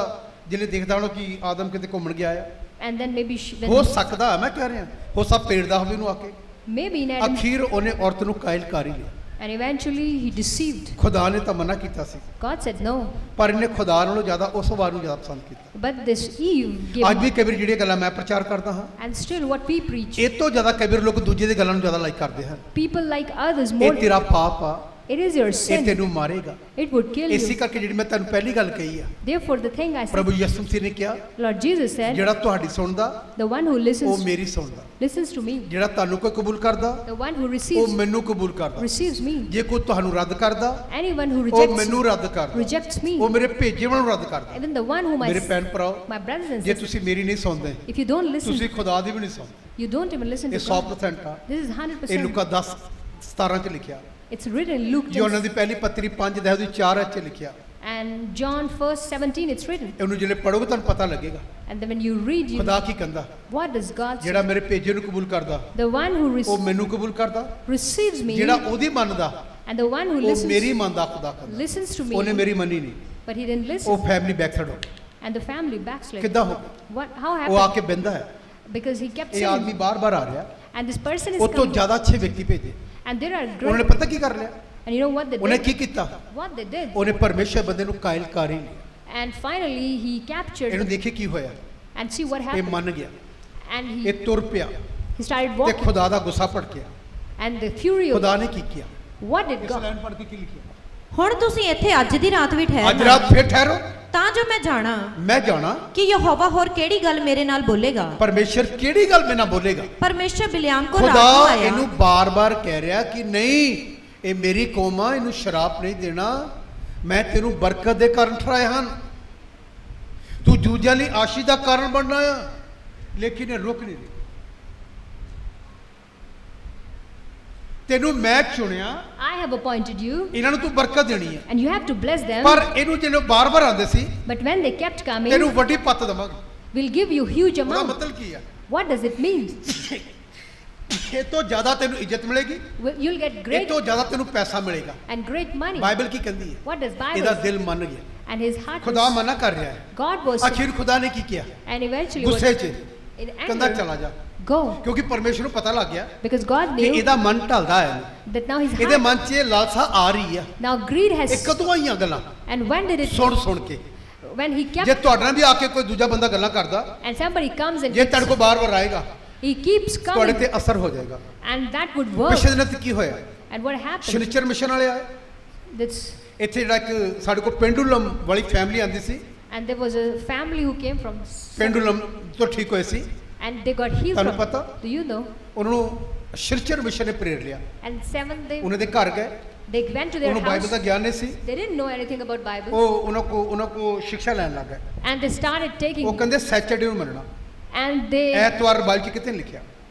S1: ਜਿਹੜੇ ਦੇਖਦਾ ਹੋਣਾ ਕਿ ਆਦਮ ਕਿਤੇ ਘੁੰਮਣ ਗਿਆ ਆ,
S2: and then maybe
S1: ਹੋ ਸਕਦਾ ਮੈਂ ਕਹਿ ਰਿਹਾ ਹੋ ਸਭ ਪੇੜਦਾ ਹੋਵੇ ਉਹਨੂੰ ਆ ਕੇ।
S2: maybe in Adam,
S1: ਅਖੀਰ ਉਹਨੇ ਔਰਤ ਨੂੰ ਕਾਇਲ ਕਰ ਹੀ ਲਿਆ।
S2: and eventually he deceived.
S1: ਖੁਦਾ ਨੇ ਤਾਂ ਮਨਾ ਕੀਤਾ ਸੀ,
S2: God said no,
S1: ਪਰ ਇਹਨੇ ਖੁਦਾ ਨਾਲੋਂ ਜ਼ਿਆਦਾ ਉਸ ਵਾਰ ਨੂੰ ਜ਼ਿਆਦਾ ਪਸੰਦ ਕੀਤਾ।
S2: but this Eve
S1: ਅੱਜ ਵੀ
S2: gave,
S1: ਕਈ ਵਾਰ ਜਿਹੜੀਆਂ ਗੱਲਾਂ ਮੈਂ ਪ੍ਰਚਾਰ ਕਰਦਾ ਹਾਂ
S2: and still what we preach,
S1: ਇਹ ਤੋਂ ਜ਼ਿਆਦਾ ਕਈ ਵਾਰ ਲੋਕ ਦੂਜੇ ਦੀ ਗੱਲਾਂ ਨੂੰ ਜ਼ਿਆਦਾ ਲਾਈਕ ਕਰਦੇ ਹਨ।
S2: people like others
S1: ਇਹ
S2: more.
S1: ਤੇਰਾ ਪਾਪ ਆ,
S2: It is your
S1: ਇਹ
S2: sin,
S1: ਤੈਨੂੰ ਮਾਰੇਗਾ।
S2: it would kill
S1: ਇਸੇ
S2: you.
S1: ਕਰਕੇ ਜਿਹੜੀ ਮੈਂ ਤੁਹਾਨੂੰ ਪਹਿਲੀ ਗੱਲ ਕਹੀ ਆ,
S2: Therefore the thing I
S1: ਪ੍ਰਭੂ
S2: said,
S1: ਯਿਸੂ ਮਸੀਹ ਨੇ ਕਿਹਾ
S2: Lord Jesus said,
S1: ਜਿਹੜਾ ਤੁਹਾਡੀ ਸੁਣਦਾ
S2: the one who
S1: ਉਹ
S2: listens
S1: ਮੇਰੀ ਸੁਣਦਾ,
S2: listens to me,
S1: ਜਿਹੜਾ ਤੁਹਾਨੂੰ ਕੋਈ ਕਬੂਲ ਕਰਦਾ
S2: the one who
S1: ਉਹ
S2: receives
S1: ਮੈਨੂੰ ਕਬੂਲ ਕਰਦਾ,
S2: receives me,
S1: ਜੇ ਕੋਈ ਤੁਹਾਨੂੰ ਰੱਦ ਕਰਦਾ
S2: anyone who
S1: ਉਹ
S2: rejects
S1: ਮੈਨੂੰ ਰੱਦ ਕਰਦਾ,
S2: rejects me,
S1: ਉਹ ਮੇਰੇ ਭੇਜੇ ਵਾਲੇ ਨੂੰ ਰੱਦ ਕਰਦਾ।
S2: even the one whom I
S1: ਮੇਰੇ ਭੈਣ ਭਰਾਓ,
S2: my brothers and
S1: ਜੇ
S2: sisters,
S1: ਤੁਸੀਂ ਮੇਰੀ ਨਹੀਂ ਸੁਣਦੇ
S2: if you don't listen,
S1: ਤੁਸੀਂ ਖੁਦਾ ਦੀ ਵੀ ਨਹੀਂ ਸੁਣਦੇ।
S2: you don't even listen
S1: ਇਹ
S2: to God.
S1: 100% ਆ।
S2: This is
S1: ਇਹ
S2: 100%.
S1: ਲੂਕਾ 10 17 ਚ ਲਿਖਿਆ,
S2: It's written in Luke
S1: ਯੋਹਨਾ
S2: 10,
S1: ਦੀ ਪਹਿਲੀ ਪੱਤਰੀ 5 ਅਧਿਆਇ ਦੀ 4 ਚ ਲਿਖਿਆ।
S2: and John 1:17 it's written.
S1: ਇਹਨੂੰ ਜਿਹੜੇ ਪੜੋਗੇ ਤੁਹਾਨੂੰ ਪਤਾ ਲੱਗੇਗਾ
S2: And then when you read, you,
S1: ਖੁਦਾ ਕੀ ਕਹਿੰਦਾ,
S2: what does God say?
S1: ਜਿਹੜਾ ਮੇਰੇ ਭੇਜੇ ਨੂੰ ਕਬੂਲ ਕਰਦਾ
S2: The one who
S1: ਉਹ ਮੈਨੂੰ ਕਬੂਲ ਕਰਦਾ,
S2: receives me,
S1: ਜਿਹੜਾ ਉਹਦੀ ਮੰਨਦਾ
S2: and the one who
S1: ਉਹ ਮੇਰੀ
S2: listens
S1: ਮੰਨਦਾ ਖੁਦਾ ਕਹਿੰਦਾ।
S2: listens to
S1: ਉਹਨੇ
S2: me,
S1: ਮੇਰੀ ਮੰਨੀ ਨਹੀਂ,
S2: but he didn't
S1: ਉਹ
S2: listen,
S1: ਫੈਮਿਲੀ ਬੈਕਸਾਈਡ ਹੋ ਗਈ।
S2: and the family backslid.
S1: ਕਿੱਦਾਂ ਹੋ
S2: What? How
S1: ਉਹ ਆ
S2: happened?
S1: ਕੇ ਬਹਿੰਦਾ ਹੈ।
S2: Because he kept
S1: ਇਹ ਆਦਮੀ
S2: saying,
S1: ਬਾਰ-ਬਾਰ ਆ ਰਿਹਾ,
S2: and this person
S1: ਉਹ
S2: is
S1: ਤੋਂ
S2: coming,
S1: ਜ਼ਿਆਦਾ ਅੱਛੇ ਵਿਅਕਤੀ ਭੇਜੇ।
S2: and there are
S1: ਉਹਨੇ
S2: great,
S1: ਪਤਾ ਕੀ ਕਰ ਲਿਆ,
S2: and you know what they
S1: ਉਹਨੇ
S2: did?
S1: ਕੀ ਕੀਤਾ,
S2: What they did,
S1: ਉਹਨੇ ਪਰਮੇਸ਼ਰ ਬੰਦੇ ਨੂੰ ਕਾਇਲ ਕਰ ਹੀ ਲਿਆ।
S2: and finally he captured,
S1: ਇਹਨੂੰ ਦੇਖੇ ਕੀ ਹੋਇਆ,
S2: and see what
S1: ਇਹ
S2: happened,
S1: ਮੰਨ ਗਿਆ,
S2: and
S1: ਇਹ ਤੁਰ ਪਿਆ
S2: he started
S1: ਤੇ
S2: walking,
S1: ਖੁਦਾ ਦਾ ਗੁੱਸਾ ਭੜਕਿਆ।
S2: and the fury of
S1: ਖੁਦਾ ਨੇ ਕੀ ਕੀਤਾ,
S2: what did
S1: ਇਸ
S2: God?
S1: ਲਾਈਨ ਪੜ੍ਹ ਕੇ ਕੀ ਲਿਖਿਆ,
S3: ਹੁਣ ਤੁਸੀਂ ਇੱਥੇ ਅੱਜ ਦੀ ਰਾਤ ਵੀ
S1: ਅੱਜ
S3: ਠਹਿਰਨਾ,
S1: ਰਾਤ ਫੇਰ ਠਹਿਰੋ,
S3: ਤਾਂ ਜੋ ਮੈਂ ਜਾਣਾ
S1: ਮੈਂ ਜਾਣਾ
S3: ਕਿ ਯਹੋਵਾ ਹੋਰ ਕਿਹੜੀ ਗੱਲ ਮੇਰੇ ਨਾਲ ਬੋਲੇਗਾ।
S1: ਪਰਮੇਸ਼ਰ ਕਿਹੜੀ ਗੱਲ ਮੇਰੇ ਨਾਲ ਬੋਲੇਗਾ।
S3: ਪਰਮੇਸ਼ਰ ਬਿਲਿਆਮ ਕੋਲ ਰਾਤ
S1: ਖੁਦਾ
S3: ਨੂੰ ਆਇਆ
S1: ਇਹਨੂੰ ਬਾਰ-ਬਾਰ ਕਹਿ ਰਿਹਾ ਕਿ ਨਹੀਂ, ਇਹ ਮੇਰੀ ਕੌਮ ਆ, ਇਹਨੂੰ ਸ਼ਰਾਪ ਨਹੀਂ ਦੇਣਾ, ਮੈਂ ਤੈਨੂੰ ਬਰਕਤ ਦੇ ਕਾਰਨ ਠਹਿਰਾਏ ਹਨ, ਤੂੰ ਦੂਜਿਆਂ ਲਈ ਆਸ਼ੀਸ਼ ਦਾ ਕਾਰਨ ਬਣਨਾ ਆ, ਲੇਕਿਨ ਇਹ ਰੁਕ ਨਹੀਂ ਰਹੀ। ਤੈਨੂੰ ਮੈਂ ਚੁਣਿਆ,
S2: I have appointed you,
S1: ਇਹਨਾਂ ਨੂੰ ਤੂੰ ਬਰਕਤ ਦੇਣੀ ਹੈ,
S2: and you have to bless them.
S1: ਪਰ ਇਹਨੂੰ ਜਦੋਂ ਬਾਰ-ਬਾਰ ਆਉਂਦੇ ਸੀ
S2: But when they kept coming,
S1: ਤੈਨੂੰ ਵੱਡੀ ਪੱਤ ਦੇਵਾਂਗੇ।
S2: we'll give you huge
S1: ਉਹਦਾ
S2: amount.
S1: ਮਤਲਬ ਕੀ ਆ?
S2: What does it mean?
S1: ਇਹ ਤੋਂ ਜ਼ਿਆਦਾ ਤੈਨੂੰ ਇੱਜ਼ਤ ਮਿਲੇਗੀ,
S2: You'll get
S1: ਇਹ
S2: great
S1: ਤੋਂ ਜ਼ਿਆਦਾ ਤੈਨੂੰ ਪੈਸਾ ਮਿਲੇਗਾ।
S2: and great money.
S1: ਬਾਈਬਲ ਕੀ ਕਹਿੰਦੀ ਹੈ?
S2: What does
S1: ਇਹਦਾ
S2: Bible?
S1: ਦਿਲ ਮੰਨ ਗਿਆ,
S2: And his heart
S1: ਖੁਦਾ
S2: was,
S1: ਮਨਾ ਕਰ ਰਿਹਾ ਹੈ।
S2: God was,
S1: ਆਖਿਰ ਖੁਦਾ ਨੇ ਕੀ ਕਿਹਾ?
S2: and eventually
S1: ਗੁੱਸੇ
S2: was
S1: 'ਚ
S2: in
S1: ਕਹਿੰਦਾ
S2: anger,
S1: ਚਲਾ ਜਾ,
S2: go,
S1: ਕਿਉਂਕਿ ਪਰਮੇਸ਼ਰ ਨੂੰ ਪਤਾ ਲੱਗ ਗਿਆ
S2: because God
S1: ਕਿ
S2: knew
S1: ਇਹਦਾ ਮਨ ਢਲਦਾ ਹੈ,
S2: that now his
S1: ਇਹਦੇ
S2: heart,
S1: ਮਨ 'ਚ ਇਹ ਲਾਲਸਾ ਆ ਰਹੀ ਆ।
S2: now greed
S1: ਇਹ
S2: has,
S1: ਕਦੋਂ ਆਈਆਂ ਗੱਲਾਂ?
S2: and when did it,
S1: ਸੁਣ ਕੇ।
S2: when he
S1: ਜੇ
S2: kept,
S1: ਤੁਹਾਡੇ ਨਾਲ ਵੀ ਆ ਕੇ ਕੋਈ ਦੂਜਾ ਬੰਦਾ ਗੱਲਾਂ ਕਰਦਾ,
S2: and somebody comes and
S1: ਜੇ ਤੁਹਾਡੇ ਕੋਲ ਬਾਰ-ਬਾਰ ਆਏਗਾ,
S2: he keeps
S1: ਤੁਹਾਡੇ
S2: coming,
S1: ਤੇ ਅਸਰ ਹੋ ਜਾਏਗਾ।
S2: and that would work.
S1: ਪਿਛਲੇ ਦਿਨ ਕੀ ਹੋਇਆ?
S2: And what happened?
S1: ਸ਼ਨੀਚਰ ਮਿਸ਼ਨ ਵਾਲੇ ਆਏ,
S2: That's,
S1: ਇੱਥੇ ਜਿਹੜਾ ਇੱਕ ਸਾਡੇ ਕੋਲ ਪੈਂਡੂਲਮ ਵਾਲੀ ਫੈਮਿਲੀ ਆਂਦੀ ਸੀ,
S2: and there was a family who came from,
S1: pendulum ਤੋਂ ਠੀਕ ਹੋਏ ਸੀ,
S2: and they got healed
S1: ਤੁਹਾਨੂੰ
S2: from.
S1: ਪਤਾ?
S2: Do you know?
S1: ਉਹਨਾਂ ਨੂੰ ਸ਼ਨੀਚਰ ਮਿਸ਼ਨ ਨੇ ਪ੍ਰੇਰ ਲਿਆ,
S2: And seven,
S1: ਉਹਨਾਂ ਦੇ ਘਰ ਗਏ,
S2: they went to their
S1: ਉਹਨੂੰ ਬਾਈਬਲ
S2: house.
S1: ਦਾ ਗਿਆਨ ਨਹੀਂ ਸੀ,
S2: They didn't know anything about Bible,
S1: ਉਹ ਉਹਨਾਂ ਕੋ ਸਿੱਖਿਆ ਲੈਣ ਲੱਗ ਗਏ।
S2: and they started taking,
S1: ਉਹ ਕਹਿੰਦੇ ਸੈਚਰਡੇ ਨੂੰ ਮੰਨਣਾ,
S2: and they,
S1: ਐਤਵਾਰ ਬਾਈਬਲ 'ਚ ਕਿਤੇ ਨਹੀਂ ਲਿਖਿਆ।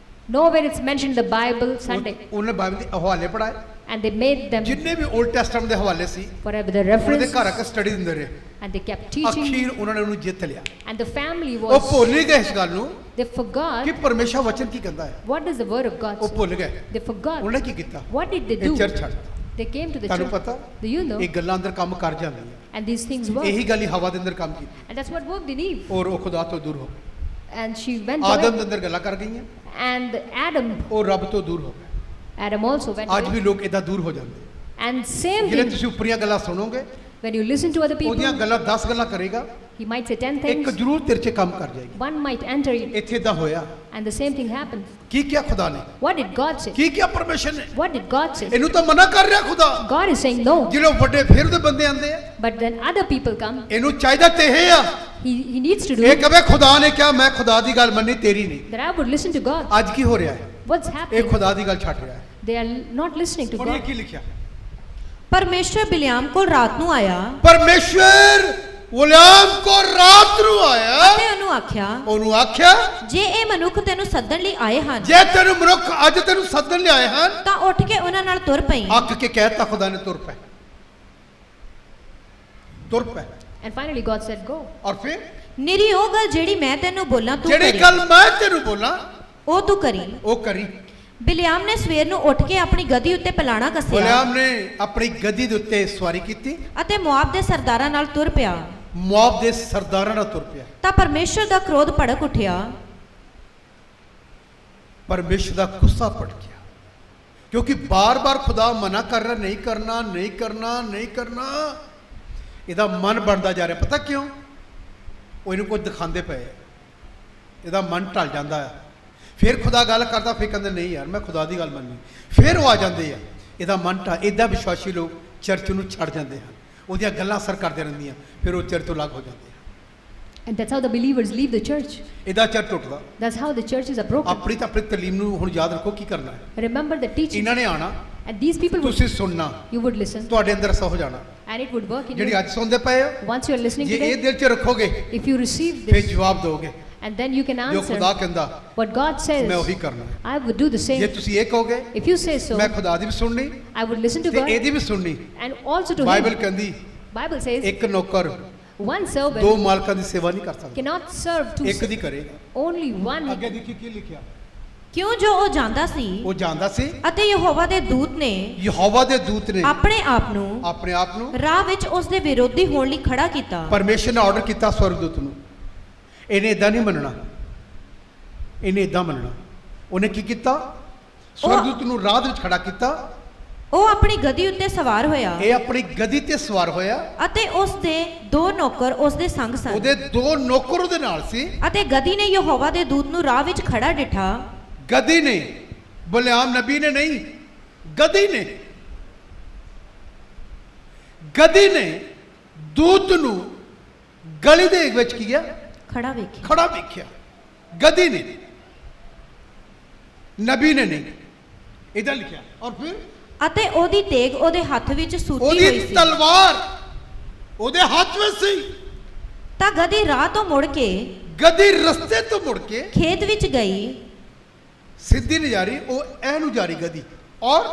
S2: nowhere it's mentioned in the Bible Sunday,
S1: ਉਹਨੇ ਬਾਈਬਲ ਦੇ ਹਵਾਲੇ ਪੜਾਏ,
S2: and they made them
S1: ਜਿੰਨੇ ਵੀ 올ਡ ਟੈਸਟਮੈਂਟ ਦੇ ਹਵਾਲੇ ਸੀ
S2: whatever the
S1: ਉਹਨਾਂ ਦੇ
S2: reference,
S1: ਘਰ ਆ ਕੇ ਸਟੱਡੀ ਦਿੰਦੇ ਰਹੇ।
S2: and they kept teaching,
S1: ਅਖੀਰ ਉਹਨਾਂ ਨੇ ਉਹਨੂੰ ਜਿੱਤ ਲਿਆ।
S2: and the family
S1: ਉਹ
S2: was,
S1: ਭੁੱਲ ਹੀ ਗਏ ਇਸ ਗੱਲ ਨੂੰ
S2: they forgot
S1: ਕਿ ਪਰਮੇਸ਼ਰ ਵਚਨ ਕੀ ਕਹਿੰਦਾ ਹੈ।
S2: what does the word of God
S1: ਉਹ
S2: say.
S1: ਭੁੱਲ ਗਏ।
S2: They forgot.
S1: ਉਹਨੇ ਕੀ ਕੀਤਾ?
S2: What did they
S1: ਇਹ
S2: do?
S1: ਚਰਚ ਛੱਡ ਦਿੱਤਾ।
S2: They came to the
S1: ਤੁਹਾਨੂੰ
S2: church.
S1: ਪਤਾ
S2: Do you know?
S1: ਇਹ ਗੱਲਾਂ ਅੰਦਰ ਕੰਮ ਕਰ ਜਾਂਦੀਆਂ,
S2: And these things work,
S1: ਇਹੀ ਗੱਲ ਹੀ ਹਵਾ ਦੇ ਅੰਦਰ ਕੰਮ ਕੀਤੀ,
S2: and that's what worked in Eve.
S1: ਔਰ ਉਹ ਖੁਦਾ ਤੋਂ ਦੂਰ ਹੋ ਗਏ।
S2: And she went
S1: Adam
S2: away,
S1: ਦੇ ਅੰਦਰ ਗੱਲਾਂ ਕਰ ਗਈਆਂ,
S2: and Adam,
S1: ਉਹ ਰੱਬ ਤੋਂ ਦੂਰ ਹੋ ਗਏ।
S2: Adam also went
S1: ਅੱਜ
S2: away.
S1: ਵੀ ਲੋਕ ਇਦਾਂ ਦੂਰ ਹੋ ਜਾਂਦੇ।
S2: And same
S1: ਜਿਹੜੇ
S2: thing,
S1: ਤੁਸੀਂ ਉੱਪਰੀਆਂ ਗੱਲਾਂ ਸੁਣੋਗੇ,
S2: when you listen to other
S1: ਉਹਦੀਆਂ
S2: people,
S1: ਗੱਲਾਂ 10 ਗੱਲਾਂ ਕਰੇਗਾ,
S2: he might say 10
S1: ਇੱਕ
S2: things,
S1: ਜ਼ਰੂਰ ਤੇਰੇ 'ਚ ਕੰਮ ਕਰ ਜਾਏਗੀ।
S2: one might enter it,
S1: ਇੱਥੇ ਇਦਾਂ ਹੋਇਆ।
S2: and the same thing happened.
S1: ਕੀ ਕਿਹਾ ਖੁਦਾ ਨੇ?
S2: What did God say?
S1: ਕੀ ਕਿਹਾ ਪਰਮੇਸ਼ਰ ਨੇ?
S2: What did God say?
S1: ਇਹਨੂੰ ਤਾਂ ਮਨਾ ਕਰ ਰਿਹਾ ਖੁਦਾ।
S2: God is saying no,
S1: ਜਿਹੜੇ ਵੱਡੇ ਫਿਰ ਉਹਦੇ ਬੰਦੇ ਆਂਦੇ ਆ,
S2: but then other people come.
S1: ਇਹਨੂੰ ਚਾਹੀਦਾ ਤੇ ਇਹ ਆ,
S2: He needs to do
S1: ਇਹ
S2: it,
S1: ਕਹੇ ਖੁਦਾ ਨੇ ਕਿਹਾ, ਮੈਂ ਖੁਦਾ ਦੀ ਗੱਲ ਮੰਨੀ, ਤੇਰੀ ਨਹੀਂ।
S2: that I would listen to God.
S1: ਅੱਜ ਕੀ ਹੋ ਰਿਹਾ ਹੈ?
S2: What's
S1: ਇਹ
S2: happening?
S1: ਖੁਦਾ ਦੀ ਗੱਲ ਛੱਡ ਰਿਹਾ ਹੈ।
S2: They are not listening to
S1: ਪੜ੍ਹੀਏ
S2: God.
S1: ਕੀ ਲਿਖਿਆ?
S3: ਪਰਮੇਸ਼ਰ ਬਿਲਿਆਮ ਕੋਲ ਰਾਤ ਨੂੰ ਆਇਆ
S1: ਪਰਮੇਸ਼ਰ ਗੁਲਾਮ ਕੋ ਰਾਤ ਨੂੰ ਆਇਆ,
S3: ਤੇ ਉਹਨੂੰ ਆਖਿਆ,
S1: ਉਹਨੂੰ ਆਖਿਆ,
S3: ਜੇ ਇਹ ਮਨੁੱਖ ਤੈਨੂੰ ਸੱਦਣ ਲਈ ਆਏ ਹਨ
S1: ਜੇ ਤੈਨੂੰ ਮਨੁੱਖ ਅੱਜ ਤੈਨੂੰ ਸੱਦਣ ਲਿਆਏ ਹਨ,
S3: ਤਾਂ ਉੱਠ ਕੇ ਉਹਨਾਂ ਨਾਲ ਤੁਰ ਪਈ।
S1: ਅੱਕ ਕੇ ਕਹਿਤਾ ਖੁਦਾ ਨੇ, ਤੁਰ ਪੈ, ਤੁਰ ਪੈ।
S2: And finally God said go.
S1: ਔਰ ਫਿਰ
S3: ਨਿਰੀ ਉਹ ਗੱਲ ਜਿਹੜੀ ਮੈਂ ਤੈਨੂੰ ਬੋਲਾਂ ਤੂੰ
S1: ਜਿਹੜੀ
S3: ਕਰੀ,
S1: ਗੱਲ ਮੈਂ ਤੈਨੂੰ ਬੋਲਾਂ
S3: ਉਹ ਤੂੰ ਕਰੀ।
S1: ਉਹ ਕਰੀ।
S3: ਬਿਲਿਆਮ ਨੇ ਸਵੇਰ ਨੂੰ ਉੱਠ ਕੇ ਆਪਣੀ ਗਧੀ ਉੱਤੇ ਪਲਾਣਾ ਕੱਸਿਆ
S1: ਗੁਲਾਮ ਨੇ ਆਪਣੀ ਗੱਦੀ ਦੇ ਉੱਤੇ ਸਵਾਰੀ ਕੀਤੀ,
S3: ਅਤੇ ਮੁਆਬ ਦੇ ਸਰਦਾਰਾਂ ਨਾਲ ਤੁਰ ਪਿਆ।
S1: ਮੁਆਬ ਦੇ ਸਰਦਾਰਾਂ ਨਾਲ ਤੁਰ ਪਿਆ।
S3: ਤਾਂ ਪਰਮੇਸ਼ਰ ਦਾ ਕ੍ਰੋਧ ਭੜਕ ਉੱਠਿਆ,
S1: ਪਰਮੇਸ਼ਰ ਦਾ ਗੁੱਸਾ ਭੜ ਗਿਆ, ਕਿਉਂਕਿ ਬਾਰ-ਬਾਰ ਖੁਦਾ ਮਨਾ ਕਰ ਰਿਹਾ, ਨਹੀਂ ਕਰਨਾ, ਨਹੀਂ ਕਰਨਾ, ਨਹੀਂ ਕਰਨਾ। ਇਹਦਾ ਮਨ ਬਣਦਾ ਜਾ ਰਿਹਾ। ਪਤਾ ਕਿਉਂ? ਉਹ ਇਹਨੂੰ ਕੁਝ ਦਿਖਾਉਂਦੇ ਪਏ, ਇਹਦਾ ਮਨ ਢਲ ਜਾਂਦਾ ਹੈ। ਫਿਰ ਖੁਦਾ ਗੱਲ ਕਰਦਾ, ਫਿਰ ਕਹਿੰਦੇ ਨਹੀਂ ਯਾਰ ਮੈਂ ਖੁਦਾ ਦੀ ਗੱਲ ਮੰਨੀ, ਫਿਰ ਉਹ ਆ ਜਾਂਦੇ ਆ, ਇਹਦਾ ਮਨ ਢਾ। ਇੱਦਾਂ ਵਿਸ਼ਵਾਸੀ ਲੋਕ ਚਰਚ ਨੂੰ ਛੱਡ ਜਾਂਦੇ ਹਨ, ਉਹਦੀਆਂ ਗੱਲਾਂ ਅਸਰ ਕਰਦੀਆਂ ਰਹਿੰਦੀਆਂ, ਫਿਰ ਉਹ ਚਰਚ ਤੋਂ ਅਲੱਗ ਹੋ ਜਾਂਦੇ ਆ।
S2: And that's how the believers leave the church.
S1: ਇਹਦਾ ਚਰਚ ਟੁੱਟਦਾ।
S2: That's how the churches are broken.
S1: ਆਪਣੀ ਤਾਂ ਆਪਣੀ ਤਾਲੀਮ ਨੂੰ ਹੁਣ ਯਾਦ ਰੱਖੋ ਕੀ ਕਰਨਾ ਹੈ।
S2: Remember the teaching.
S1: ਇਹਨਾਂ ਨੇ ਆਣਾ,
S2: And these people would,
S1: ਤੁਸੀਂ ਸੁਣਨਾ,
S2: you would listen,
S1: ਤੁਹਾਡੇ ਅੰਦਰ ਅਸਰ ਹੋ ਜਾਣਾ।
S2: and it would work in
S1: ਜਿਹੜੀ
S2: you.
S1: ਅੱਜ ਸੁਣਦੇ ਪਏ ਹੋ,
S2: Once you are listening
S1: ਜੇ
S2: to
S1: ਇਹ
S2: them,
S1: ਦਿਲ 'ਚ ਰੱਖੋਗੇ,
S2: if you receive
S1: ਫਿਰ
S2: this,
S1: ਜਵਾਬ ਦਿਓਗੇ,
S2: and then you can
S1: ਜੋ ਖੁਦਾ
S2: answer
S1: ਕਹਿੰਦਾ
S2: what God says,
S1: ਮੈਂ ਉਹੀ ਕਰਨਾ ਹੈ।
S2: I would do the
S1: ਜੇ
S2: same.
S1: ਤੁਸੀਂ ਇਹ ਕਹੋਗੇ
S2: If you say so,
S1: ਮੈਂ ਖੁਦਾ ਦੀ ਵੀ ਸੁਣਨੀ
S2: I would listen to
S1: ਤੇ
S2: God
S1: ਇਹਦੀ ਵੀ ਸੁਣਨੀ।
S2: and also to
S1: Bible
S2: Him.
S1: ਕਹਿੰਦੀ
S2: Bible says
S1: ਇੱਕ ਨੌਕਰ
S2: one
S1: ਦੋ
S2: servant
S1: ਮਾਲਕਾਂ ਦੀ ਸੇਵਾ ਨਹੀਂ ਕਰ ਸਕਦਾ,
S2: cannot serve two.
S1: ਇੱਕ ਦੀ ਕਰੇਗਾ।
S2: Only one.
S1: ਅੱਗੇ ਦੇਖੀ ਕੀ ਲਿਖਿਆ।
S3: ਕਿਉਂ ਜੋ ਉਹ ਜਾਂਦਾ ਸੀ
S1: ਉਹ ਜਾਣਦਾ ਸੀ
S3: ਅਤੇ ਯਹੋਵਾ ਦੇ ਦੂਤ ਨੇ
S1: ਯਹੋਵਾ ਦੇ ਦੂਤ ਨੇ
S3: ਆਪਣੇ ਆਪ ਨੂੰ
S1: ਆਪਣੇ ਆਪ ਨੂੰ
S3: ਰਾਹ ਵਿੱਚ ਉਸ ਦੇ ਵਿਰੋਧੀ ਹੋਣ ਲਈ ਖੜਾ ਕੀਤਾ।
S1: ਪਰਮੇਸ਼ਰ ਨੇ ਆਰਡਰ ਕੀਤਾ ਸਵਰਗਦੂਤ ਨੂੰ, ਇਹਨੇ ਇਦਾਂ ਨਹੀਂ ਮੰਨਣਾ, ਇਹਨੇ ਇਦਾਂ ਮੰਨਣਾ। ਉਹਨੇ ਕੀ ਕੀਤਾ? ਸਵਰਗਦੂਤ ਨੂੰ ਰਾਹ ਦੇ ਵਿੱਚ ਖੜਾ ਕੀਤਾ।
S3: ਉਹ ਆਪਣੀ ਗਧੀ ਉੱਤੇ ਸਵਾਰ ਹੋਇਆ
S1: ਇਹ ਆਪਣੀ ਗਦੀ ਤੇ ਸਵਾਰ ਹੋਇਆ,
S3: ਅਤੇ ਉਸ ਦੇ ਦੋ ਨੌਕਰ ਉਸ ਦੇ ਸੰਗ ਸਨ
S1: ਉਹਦੇ ਦੋ ਨੌਕਰ ਉਹਦੇ ਨਾਲ ਸੀ।
S3: ਅਤੇ ਗਧੀ ਨੇ ਯਹੋਵਾ ਦੇ ਦੂਤ ਨੂੰ ਰਾਹ ਵਿੱਚ ਖੜਾ ਡਿਠਾ।
S1: ਗਦੀ ਨੇ, ਬਲਿਆਮ ਨਬੀ ਨੇ ਨਹੀਂ, ਗਦੀ ਨੇ, ਗਦੀ ਨੇ ਦੂਤ ਨੂੰ ਗਲੀ ਦੇ ਵਿੱਚ ਕੀ ਆ?
S3: ਖੜਾ ਵੇਖਿਆ।
S1: ਖੜਾ ਵੇਖਿਆ। ਗਦੀ ਨੇ, ਨਬੀ ਨੇ ਨਹੀਂ, ਇਦਾਂ ਲਿਖਿਆ। ਔਰ ਫਿਰ
S3: ਅਤੇ ਉਹਦੀ ਤੇਗ ਉਹਦੇ ਹੱਥ ਵਿੱਚ ਸੂਤੀ ਹੋਈ
S1: ਉਹਦੀ
S3: ਸੀ।
S1: ਤਲਵਾਰ ਉਹਦੇ ਹੱਥ ਵਿੱਚ ਸੀ।
S3: ਤਾਂ ਗਦੀ ਰਾਹ ਤੋਂ ਮੁੜ ਕੇ
S1: ਗਦੀ ਰਸਤੇ ਤੋਂ ਮੁੜ ਕੇ
S3: ਖੇਤ ਵਿੱਚ ਗਈ
S1: ਸਿੱਧੀ ਨਹੀਂ ਜਾ ਰਹੀ, ਉਹ ਐ ਨੂੰ ਜਾ ਰਹੀ ਗਦੀ। ਔਰ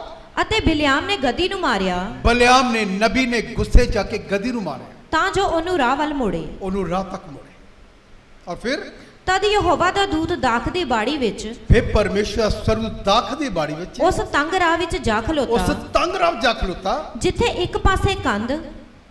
S3: ਅਤੇ ਬਿਲਿਆਮ ਨੇ ਗਦੀ ਨੂੰ ਮਾਰਿਆ
S1: ਬਲਿਆਮ ਨੇ, ਨਬੀ ਨੇ ਗੁੱਸੇ ਚ ਆ ਕੇ ਗਦੀ ਨੂੰ ਮਾਰਿਆ,
S3: ਤਾਂ ਜੋ ਉਹਨੂੰ ਰਾਹ ਵੱਲ ਮੋੜੇ।
S1: ਉਹਨੂੰ ਰਾਹ ਤੱਕ ਮੋੜੇ। ਔਰ ਫਿਰ
S3: ਤਦ ਯਹੋਵਾ ਦਾ ਦੂਤ ਦਾਖ ਦੀ ਬਾੜੀ ਵਿੱਚ
S1: ਫਿਰ ਪਰਮੇਸ਼ਰ ਸਰਵ ਦਾਖ ਦੀ ਬਾੜੀ ਵਿੱਚ
S3: ਉਸ ਤੰਗ ਰਾਹ ਵਿੱਚ ਜਾ
S1: ਉਸ
S3: ਖਲੋਤਾ,
S1: ਤੰਗ ਰਾਹ ਜਾ ਖਲੋਤਾ।
S3: ਜਿੱਥੇ ਇੱਕ ਪਾਸੇ ਕੰਧ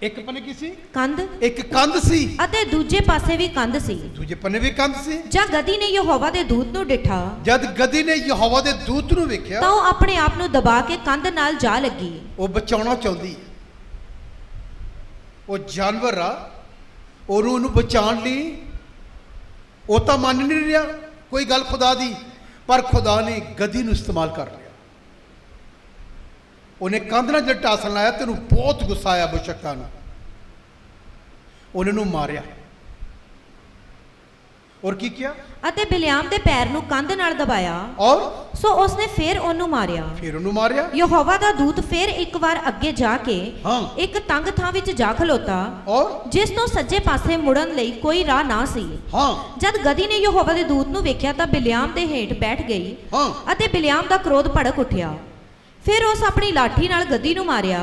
S1: ਇੱਕ ਪੰਨੇ ਕੀ ਸੀ?
S3: ਕੰਧ
S1: ਇੱਕ ਕੰਧ ਸੀ,
S3: ਅਤੇ ਦੂਜੇ ਪਾਸੇ ਵੀ ਕੰਧ ਸੀ।
S1: ਦੂਜੇ ਪੰਨੇ ਵੀ ਕੰਧ ਸੀ।
S3: ਜਾਂ ਗਦੀ ਨੇ ਯਹੋਵਾ ਦੇ ਦੂਤ ਨੂੰ ਡਿਠਾ
S1: ਜਦ ਗਦੀ ਨੇ ਯਹੋਵਾ ਦੇ ਦੂਤ ਨੂੰ ਵੇਖਿਆ,
S3: ਤਾਂ ਉਹ ਆਪਣੇ ਆਪ ਨੂੰ ਦਬਾ ਕੇ ਕੰਧ ਨਾਲ ਜਾ ਲੱਗੀ।
S1: ਉਹ ਬਚਾਉਣਾ ਚਾਹੁੰਦੀ ਹੈ। ਉਹ ਜਾਨਵਰ ਆ, ਉਹਨੂੰ ਬਚਾਉਣ ਲਈ ਉਹ ਤਾਂ ਮੰਨ ਨਹੀਂ ਰਿਹਾ ਕੋਈ ਗੱਲ ਖੁਦਾ ਦੀ, ਪਰ ਖੁਦਾ ਨੇ ਗਦੀ ਨੂੰ ਇਸਤੇਮਾਲ ਕਰ ਲਿਆ। ਉਹਨੇ ਕੰਧ ਨਾਲ ਜਦ ਟਾਸਣ ਲਾਇਆ ਤੇ ਉਹਨੂੰ ਬਹੁਤ ਗੁੱਸਾ ਆਇਆ ਬਸ਼ਕਤਾ ਨੂੰ, ਉਹਨੇ ਨੂੰ ਮਾਰਿਆ। ਔਰ ਕੀ ਕੀਤਾ?
S3: ਅਤੇ ਬਿਲਿਆਮ ਦੇ ਪੈਰ ਨੂੰ ਕੰਧ ਨਾਲ ਦਬਾਇਆ,
S1: ਔਰ
S3: ਸੋ ਉਸਨੇ ਫੇਰ ਉਹਨੂੰ ਮਾਰਿਆ।
S1: ਫਿਰ ਉਹਨੂੰ ਮਾਰਿਆ।
S3: ਯਹੋਵਾ ਦਾ ਦੂਤ ਫੇਰ ਇੱਕ ਵਾਰ ਅੱਗੇ ਜਾ ਕੇ
S1: ਹਾਂ।
S3: ਇੱਕ ਤੰਗ ਥਾਂ ਵਿੱਚ ਜਾ ਖਲੋਤਾ,
S1: ਔਰ
S3: ਜਿਸ ਤੋਂ ਸੱਜੇ ਪਾਸੇ ਮੁੜਨ ਲਈ ਕੋਈ ਰਾਹ ਨਾ ਸੀ।
S1: ਹਾਂ
S3: ਜਦ ਗਦੀ ਨੇ ਯਹੋਵਾ ਦੇ ਦੂਤ ਨੂੰ ਵੇਖਿਆ ਤਾਂ ਬਿਲਿਆਮ ਦੇ ਹੇਠ ਬੈਠ ਗਈ
S1: ਹਾਂ
S3: ਅਤੇ ਬਿਲਿਆਮ ਦਾ ਕ੍ਰੋਧ ਭੜਕ ਉੱਠਿਆ। ਫਿਰ ਉਸ ਆਪਣੀ ਲਾਠੀ ਨਾਲ ਗਦੀ ਨੂੰ ਮਾਰਿਆ,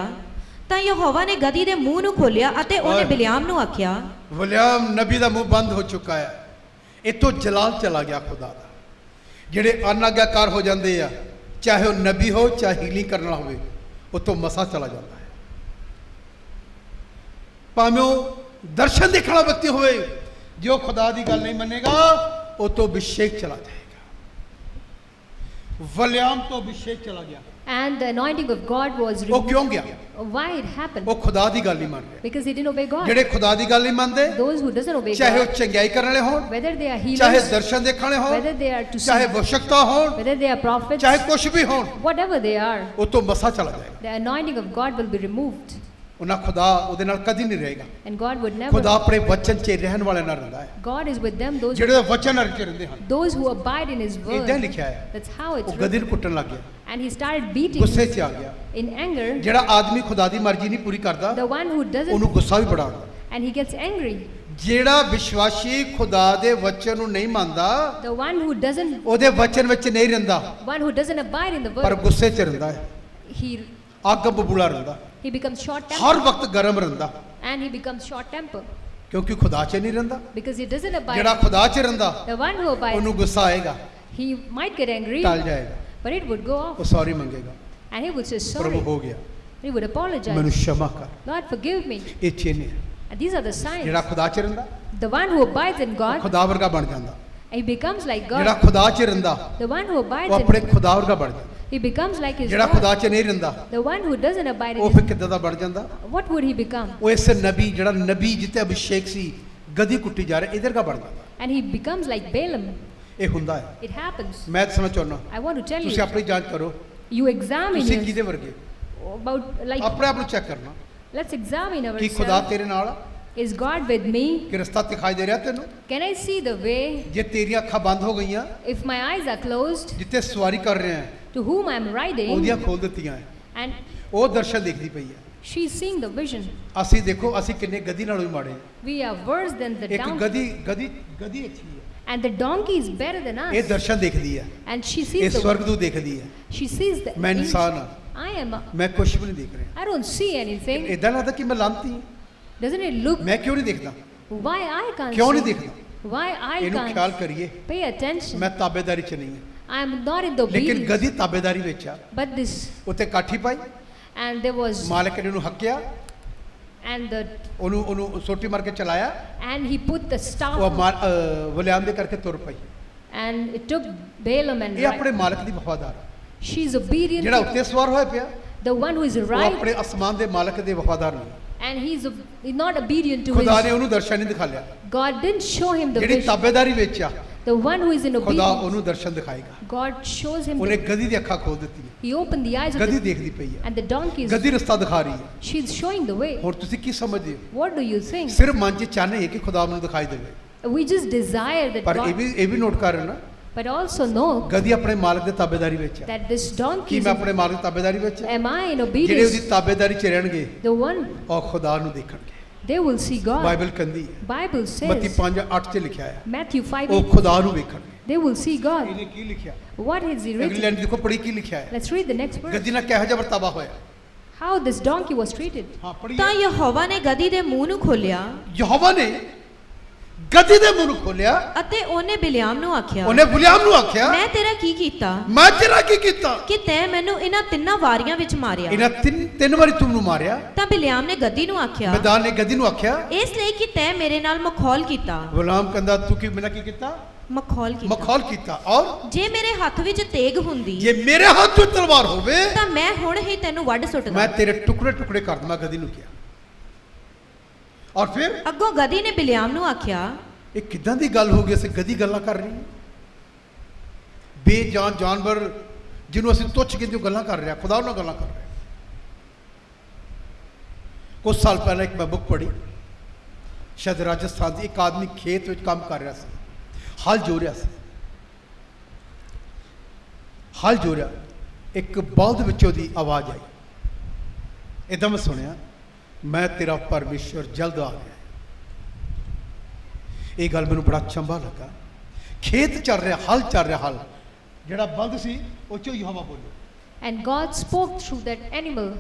S3: ਤਾਂ ਯਹੋਵਾ ਨੇ ਗਦੀ ਦੇ ਮੂੰਹ ਨੂੰ ਖੋਲਿਆ ਅਤੇ ਉਹਨੇ
S1: ਓਏ।
S3: ਬਿਲਿਆਮ ਨੂੰ ਆਖਿਆ,
S1: ਬਲਿਆਮ ਨਬੀ ਦਾ ਮੂੰਹ ਬੰਦ ਹੋ ਚੁੱਕਾ ਹੈ। ਇੱਥੋਂ ਜਲਾਲ ਚਲਾ ਗਿਆ ਖੁਦਾ ਦਾ। ਜਿਹੜੇ ਅਨਾਗਿਆਕਾਰ ਹੋ ਜਾਂਦੇ ਆ, ਚਾਹੇ ਉਹ ਨਬੀ ਹੋ ਚਾਹੇ ਹੀਲਿੰਗ ਕਰਨ ਵਾਲਾ ਹੋਵੇ, ਉੱਥੋਂ ਮਸਾ ਚਲਾ ਜਾਂਦਾ ਹੈ। ਭਾਵੇਂ ਉਹ ਦਰਸ਼ਨ ਦੇਖਣ ਵਾਲਾ ਵਿਅਕਤੀ ਹੋਵੇ, ਜੋ ਖੁਦਾ ਦੀ ਗੱਲ ਨਹੀਂ ਮੰਨੇਗਾ ਉੱਥੋਂ ਅਭਿਸ਼ੇਕ ਚਲਾ ਜਾਏਗਾ। ਬਲਿਆਮ ਤੋਂ ਅਭਿਸ਼ੇਕ ਚਲਾ ਗਿਆ।
S2: And the anointing of God was
S1: ਉਹ ਕਿਉਂ
S2: removed.
S1: ਗਿਆ?
S2: Why it happened?
S1: ਉਹ ਖੁਦਾ ਦੀ ਗੱਲ ਨਹੀਂ ਮੰਨ ਰਿਹਾ।
S2: Because he didn't obey God.
S1: ਜਿਹੜੇ ਖੁਦਾ ਦੀ ਗੱਲ ਨਹੀਂ ਮੰਨਦੇ,
S2: Those who doesn't obey
S1: ਚਾਹੇ ਉਹ
S2: God,
S1: ਚੰਗਿਆਈ ਕਰਨ ਵਾਲੇ ਹੋਣ,
S2: whether they are
S1: ਚਾਹੇ
S2: healers,
S1: ਦਰਸ਼ਨ ਦੇਖਣ ਵਾਲੇ ਹੋਣ,
S2: whether they are to
S1: ਚਾਹੇ
S2: see,
S1: ਬਸ਼ਕਤਾ ਹੋਣ,
S2: whether they are prophets,
S1: ਚਾਹੇ ਕੁਛ ਵੀ ਹੋਣ,
S2: whatever they are,
S1: ਉੱਥੋਂ ਮਸਾ ਚਲਾ ਜਾਏਗਾ।
S2: the anointing of God will be removed.
S1: ਉਹਨਾਂ ਖੁਦਾ ਉਹਦੇ ਨਾਲ ਕਦੀ ਨਹੀਂ ਰਹੇਗਾ।
S2: And God would
S1: ਖੁਦਾ
S2: never.
S1: ਆਪਣੇ ਵਚਨ 'ਚ ਰਹਿਣ ਵਾਲੇ ਨਾਲ ਰਹਿੰਦਾ ਹੈ,
S2: God is with them,
S1: ਜਿਹੜੇ ਵਚਨ ਅਰਚ ਰਹਿੰਦੇ ਹਨ।
S2: those who abide in His
S1: ਇਦਾਂ
S2: word.
S1: ਲਿਖਿਆ ਹੈ।
S2: That's how it's
S1: ਉਹ
S2: written.
S1: ਗਦੀ ਨੂੰ ਕੁੱਟਣ ਲੱਗ ਗਿਆ,
S2: And he started beating
S1: ਗੁੱਸੇ 'ਚ ਆ ਗਿਆ।
S2: in anger.
S1: ਜਿਹੜਾ ਆਦਮੀ ਖੁਦਾ ਦੀ ਮਰਜ਼ੀ ਨਹੀਂ ਪੂਰੀ ਕਰਦਾ,
S2: The one who doesn't,
S1: ਉਹਨੂੰ ਗੁੱਸਾ ਵੀ ਬੜਾ ਆਉਂਦਾ।
S2: and he gets angry.
S1: ਜਿਹੜਾ ਵਿਸ਼ਵਾਸੀ ਖੁਦਾ ਦੇ ਵਚਨ ਨੂੰ ਨਹੀਂ ਮੰਨਦਾ,
S2: The one who doesn't,
S1: ਉਹਦੇ ਵਚਨ ਵਿੱਚ ਨਹੀਂ ਰਹਿੰਦਾ,
S2: one who doesn't abide in the
S1: ਪਰ
S2: word,
S1: ਗੁੱਸੇ 'ਚ ਰਹਿੰਦਾ ਹੈ,
S2: he
S1: ਅੱਗ ਬਬੂਲਾ ਰਹਿੰਦਾ,
S2: he becomes short
S1: Har
S2: tempered,
S1: ਵਕਤ ਗਰਮ ਰਹਿੰਦਾ,
S2: and he becomes short tempered
S1: ਕਿਉਂਕਿ ਖੁਦਾ 'ਚ ਨਹੀਂ ਰਹਿੰਦਾ।
S2: because he doesn't abide.
S1: ਜਿਹੜਾ ਖੁਦਾ 'ਚ ਰਹਿੰਦਾ,
S2: The one who abides,
S1: ਉਹਨੂੰ ਗੁੱਸਾ ਆਏਗਾ,
S2: he might get angry,
S1: ਟਲ ਜਾਏਗਾ,
S2: but it would go
S1: ਉਹ
S2: off,
S1: ਸੌਰੀ ਮੰਗੇਗਾ,
S2: and he would say
S1: ਪ੍ਰਭੂ
S2: sorry.
S1: ਹੋ ਗਿਆ,
S2: He would
S1: ਮੈਨੂੰ
S2: apologize.
S1: क्षमा ਕਰ।
S2: Lord, forgive me.
S1: ਇਹ ਚਿੰਨ੍ਹ ਹੈ।
S2: And these are the signs.
S1: ਜਿਹੜਾ ਖੁਦਾ 'ਚ ਰਹਿੰਦਾ,
S2: The one who abides in
S1: ਉਹ
S2: God,
S1: ਖੁਦਾ ਵਰਗਾ ਬਣ ਜਾਂਦਾ।
S2: he becomes like
S1: ਜਿਹੜਾ
S2: God.
S1: ਖੁਦਾ 'ਚ ਰਹਿੰਦਾ,
S2: The one who
S1: ਉਹ
S2: abides
S1: ਆਪਣੇ
S2: in,
S1: ਖੁਦਾ ਵਰਗਾ ਬਣ ਜਾਂਦਾ।
S2: he becomes like his
S1: ਜਿਹੜਾ
S2: God.
S1: ਖੁਦਾ 'ਚ ਨਹੀਂ ਰਹਿੰਦਾ,
S2: The one who doesn't abide
S1: ਉਹ
S2: in
S1: ਫਿਰ
S2: his,
S1: ਕਿੱਦਾਂ ਦਾ ਬਣ ਜਾਂਦਾ?
S2: what would he become?
S1: ਉਹ ਇਸ ਨਬੀ, ਜਿਹੜਾ ਨਬੀ ਜਿੱਤੇ ਅਭਿਸ਼ੇਕ ਸੀ, ਗਦੀ ਕੁੱਟੀ ਜਾ ਰਿਹਾ, ਇਧਰ ਦਾ ਬਣ ਜਾਂਦਾ।
S2: And he becomes like Balaam.
S1: ਇਹ ਹੁੰਦਾ ਹੈ।
S2: It happens.
S1: ਮੈਂ ਦੱਸਣਾ ਚਾਹੁੰਦਾ,
S2: I want to tell
S1: ਤੁਸੀਂ
S2: you,
S1: ਆਪਣੀ ਜਾਂਚ ਕਰੋ,
S2: you examine
S1: ਤੁਸੀਂ
S2: your,
S1: ਕਿਹਦੇ ਵਰਗੇ?
S2: about like,
S1: ਆਪਣੇ ਆਪ ਨੂੰ ਚੈੱਕ ਕਰਨਾ
S2: let's examine
S1: ਕਿ ਖੁਦਾ
S2: ourselves.
S1: ਤੇਰੇ ਨਾਲ ਆ,
S2: Is God with me?
S1: ਕਿ ਰਸਤਾ ਦਿਖਾਈ ਦੇ ਰਿਹਾ ਤੈਨੂੰ?
S2: Can I see the way?
S1: ਜੇ ਤੇਰੀਆਂ ਅੱਖਾਂ ਬੰਦ ਹੋ ਗਈਆਂ,
S2: If my eyes are closed,
S1: ਜਿੱਥੇ ਸਵਾਰੀ ਕਰ ਰਹੇ ਆ,
S2: to whom I'm riding,
S1: ਉਹਦੀਆਂ ਖੋਲ ਦਿੱਤੀਆਂ ਹੈ,
S2: and
S1: ਉਹ ਦਰਸ਼ਨ ਦੇਖਦੀ ਪਈ ਹੈ।
S2: she's seeing the vision.
S1: ਅਸੀਂ ਦੇਖੋ, ਅਸੀਂ ਕਿੰਨੇ ਗਦੀ ਨਾਲੋਂ ਵੀ ਮਾੜੇ ਹਾਂ।
S2: We are worse than the
S1: ਇੱਕ
S2: donkey.
S1: ਗਦੀ ਅੱਛੀ ਹੈ,
S2: And the donkey is better than
S1: ਇਹ
S2: us.
S1: ਦਰਸ਼ਨ ਦੇਖਦੀ ਹੈ,
S2: And she
S1: ਇਹ
S2: sees the,
S1: ਸਵਰਗ ਨੂੰ ਦੇਖਦੀ ਹੈ।
S2: she sees the
S1: ਮੈਂ
S2: angel.
S1: ਇਨਸਾਨ ਹਾਂ,
S2: I am,
S1: ਮੈਂ ਕੁਝ ਵੀ ਨਹੀਂ ਦੇਖ ਰਿਹਾ।
S2: I don't see anything.
S1: ਇਦਾਂ ਲੱਗਦਾ ਕਿ ਮੈਂ ਲਾਂਤੀ ਹਾਂ।
S2: Doesn't it look,
S1: ਮੈਂ ਕਿਉਂ ਨਹੀਂ ਦੇਖਦਾ?
S2: why I can't
S1: ਕਿਉਂ ਨਹੀਂ
S2: see?
S1: ਦੇਖਦਾ?
S2: Why I
S1: ਇਹਨੂੰ ਖਿਆਲ
S2: can't
S1: ਕਰੀਏ,
S2: pay attention?
S1: ਮੈਂ ਤਾਬੇਦਾਰੀ 'ਚ ਨਹੀਂ ਹਾਂ,
S2: I am not in the
S1: ਲੇਕਿਨ
S2: obedience.
S1: ਗਦੀ ਤਾਬੇਦਾਰੀ ਵਿੱਚ ਆ।
S2: But this,
S1: ਉੱਤੇ ਕਾਠੀ ਪਾਈ,
S2: and there was,
S1: ਮਾਲਕ ਨੇ ਉਹਨੂੰ ਹੱਕਿਆ,
S2: and the,
S1: ਉਹਨੂੰ ਸੋਟੀ ਮਾਰ ਕੇ ਚਲਾਇਆ,
S2: and he put the staff,
S1: ਉਹ ਵਲਿਆਮ ਦੇ ਕਰਕੇ ਤੁਰ ਪਈ।
S2: and it took Balaam and
S1: ਇਹ ਆਪਣੇ
S2: right.
S1: ਮਾਲਕ ਦੀ ਵਫਾਦਾਰ ਆ।
S2: She's obedient.
S1: ਜਿਹੜਾ ਉੱਤੇ ਸਵਾਰ ਹੋਇਆ ਪਿਆ,
S2: The one who is
S1: ਉਹ
S2: right,
S1: ਆਪਣੇ ਅਸਮਾਨ ਦੇ ਮਾਲਕ ਦੇ ਵਫਾਦਾਰ ਨਹੀਂ।
S2: and he's not obedient to
S1: ਖੁਦਾ ਨੇ
S2: his.
S1: ਉਹਨੂੰ ਦਰਸ਼ਨ ਨਹੀਂ ਦਿਖਾ ਲਿਆ।
S2: God didn't show him the
S1: ਜਿਹੜੀ
S2: vision.
S1: ਤਾਬੇਦਾਰੀ ਵਿੱਚ ਆ,
S2: The one who is in
S1: ਖੁਦਾ
S2: obedience,
S1: ਉਹਨੂੰ ਦਰਸ਼ਨ ਦਿਖਾਏਗਾ।
S2: God shows him.
S1: ਉਹਨੇ ਗਧੀ ਦੀ ਅੱਖਾਂ ਖੋਲ ਦਿੱਤੀਆਂ,
S2: He opened the eyes of
S1: ਗਧੀ
S2: the,
S1: ਦੇਖਦੀ ਪਈ ਹੈ,
S2: and the donkey is.
S1: ਗਧੀ ਰਸਤਾ ਦਿਖਾ ਰਹੀ ਹੈ।
S2: She's showing the way.
S1: ਹੁਣ ਤੁਸੀਂ ਕੀ ਸਮਝਦੇ ਹੋ?
S2: What do you think?
S1: ਸਿਰਫ ਮਨ 'ਚ ਚਾਹਨੇ ਹੈ ਕਿ ਖੁਦਾ ਮੈਨੂੰ ਦਿਖਾਈ ਦੇਵੇ,
S2: We just desire that
S1: ਪਰ ਇਹ
S2: God,
S1: ਵੀ ਨੋਟ ਕਰ ਰਹੇ ਨਾ,
S2: but also know
S1: ਗਧੀ ਆਪਣੇ ਮਾਲਕ ਦੇ ਤਾਬੇਦਾਰੀ ਵਿੱਚ ਹੈ।
S2: that this donkey
S1: Ki
S2: is.
S1: ਮੈਂ ਆਪਣੇ ਮਾਲਕ ਦੀ ਤਾਬੇਦਾਰੀ ਵਿੱਚ ਹਾਂ?
S2: Am I in
S1: ਜਿਹੜੇ ਉਹਦੀ
S2: obedience?
S1: ਤਾਬੇਦਾਰੀ 'ਚ ਰਹਿਣਗੇ
S2: The one,
S1: ਉਹ ਖੁਦਾ ਨੂੰ ਦੇਖਣਗੇ।
S2: they will see God.
S1: Bible ਕਹਿੰਦੀ ਹੈ,
S2: Bible
S1: ਮੱਤੀ
S2: says,
S1: 5:8 'ਚ ਲਿਖਿਆ ਹੈ,
S2: Matthew 5,
S1: ਉਹ ਖੁਦਾ ਨੂੰ ਵੇਖਣਗੇ।
S2: they will see God.
S1: ਇਹਨੇ ਕੀ ਲਿਖਿਆ?
S2: What is he
S1: ਅਗਲੀ
S2: written?
S1: ਲਾਈਨ ਦੇਖੋ, ਪੜ੍ਹੀ ਕੀ ਲਿਖਿਆ ਹੈ?
S2: Let's read the next verse.
S1: ਗਧੀ ਨਾਲ ਕਿਹੋ ਜਿਹਾ ਵਰਤਾਵਾ ਹੋਇਆ?
S2: How this donkey was treated.
S1: ਹਾਂ ਪੜ੍ਹੀਏ।
S3: ਤਾਂ ਯਹੋਵਾ ਨੇ ਗਧੀ ਦੇ ਮੂੰਹ ਨੂੰ ਖੋਲਿਆ
S1: ਯਹੋਵਾ ਨੇ ਗਧੀ ਦੇ ਮੂੰਹ ਨੂੰ ਖੋਲਿਆ,
S3: ਅਤੇ ਉਹਨੇ ਬਿਲਿਆਮ ਨੂੰ ਆਖਿਆ,
S1: ਉਹਨੇ ਬਿਲਿਆਮ ਨੂੰ ਆਖਿਆ,
S3: ਮੈਂ ਤੇਰਾ ਕੀ ਕੀਤਾ
S1: ਮੈਂ ਤੇਰਾ ਕੀ ਕੀਤਾ?
S3: ਕਿ ਤੈਂ ਮੈਨੂੰ ਇਹਨਾਂ ਤਿੰਨਾਂ ਵਾਰੀਆਂ ਵਿੱਚ ਮਾਰਿਆ।
S1: ਇਹਨਾਂ ਤਿੰਨ ਵਾਰੀ ਤੁਮਨੂੰ ਮਾਰਿਆ।
S3: ਤਾਂ ਬਿਲਿਆਮ ਨੇ ਗਧੀ ਨੂੰ ਆਖਿਆ,
S1: ਮੈਦਾਨ ਨੇ ਗਧੀ ਨੂੰ ਆਖਿਆ,
S3: ਇਸ ਲਈ ਕਿ ਤੈਂ ਮੇਰੇ ਨਾਲ ਮਖੌਲ ਕੀਤਾ।
S1: ਗੁਲਾਮ ਕਹਿੰਦਾ ਤੂੰ ਕੀ ਬਿਨਾ ਕੀ ਕੀਤਾ?
S3: ਮਖੌਲ ਕੀਤਾ।
S1: ਮਖੌਲ ਕੀਤਾ। ਔਰ
S3: ਜੇ ਮੇਰੇ ਹੱਥ ਵਿੱਚ ਤੇਗ ਹੁੰਦੀ
S1: ਜੇ ਮੇਰੇ ਹੱਥ ਵਿੱਚ ਤਲਵਾਰ ਹੋਵੇ
S3: ਤਾਂ ਮੈਂ ਹੁਣ ਹੀ ਤੈਨੂੰ ਵੱਢ ਸੁੱਟਦਾ।
S1: ਮੈਂ ਤੇਰੇ ਟੁਕੜੇ ਟੁਕੜੇ ਕਰ ਦਵਾਂ, ਗਧੀ ਨੂੰ ਕਿਹਾ। ਔਰ ਫਿਰ
S3: ਅੱਗੋਂ ਗਧੀ ਨੇ ਬਿਲਿਆਮ ਨੂੰ ਆਖਿਆ,
S1: ਇਹ ਕਿਦਾਂ ਦੀ ਗੱਲ ਹੋ ਗਈ? ਅਸੀਂ ਗਧੀ ਗੱਲਾਂ ਕਰ ਰਹੀ ਹੈ, ਬੇਜਾਨ ਜਾਨਵਰ ਜਿਹਨੂੰ ਅਸੀਂ ਤੁੱਛ ਕੇ ਜੋ ਗੱਲਾਂ ਕਰ ਰਿਹਾ, ਖੁਦਾ ਨਾਲ ਗੱਲਾਂ ਕਰ ਰਿਹਾ। ਕੁਝ ਸਾਲ ਪਹਿਲਾਂ ਇੱਕ ਮੈਂ ਬੁੱਕ ਪੜ੍ਹੀ, ਸ਼ਾਇਦ ਰਾਜਸਥਾਨ ਦੀ, ਇੱਕ ਆਦਮੀ ਖੇਤ ਵਿੱਚ ਕੰਮ ਕਰ ਰਿਹਾ ਸੀ, ਹਲ ਜੋ ਰਿਹਾ ਸੀ, ਹਲ ਜੋ ਰਿਹਾ, ਇੱਕ ਬਲਦ ਵਿੱਚੋਂ ਦੀ ਆਵਾਜ਼ ਆਈ, ਇਦਾਂ ਮੈਂ ਸੁਣਿਆ, ਮੈਂ ਤੇਰਾ ਪਰਮੇਸ਼ਰ ਜਲਦ ਆ ਗਿਆ। ਇਹ ਗੱਲ ਮੈਨੂੰ ਬੜਾ ਚੰਗਾ ਲੱਗਾ। ਖੇਤ ਚੱਲ ਰਿਹਾ, ਹਲ ਚੱਲ ਰਿਹਾ, ਹਲ ਜਿਹੜਾ ਬਲਦ ਸੀ ਉਹ ਚੋਂ ਯਹੋਵਾ ਬੋਲਿਆ।
S2: And God spoke through that animal.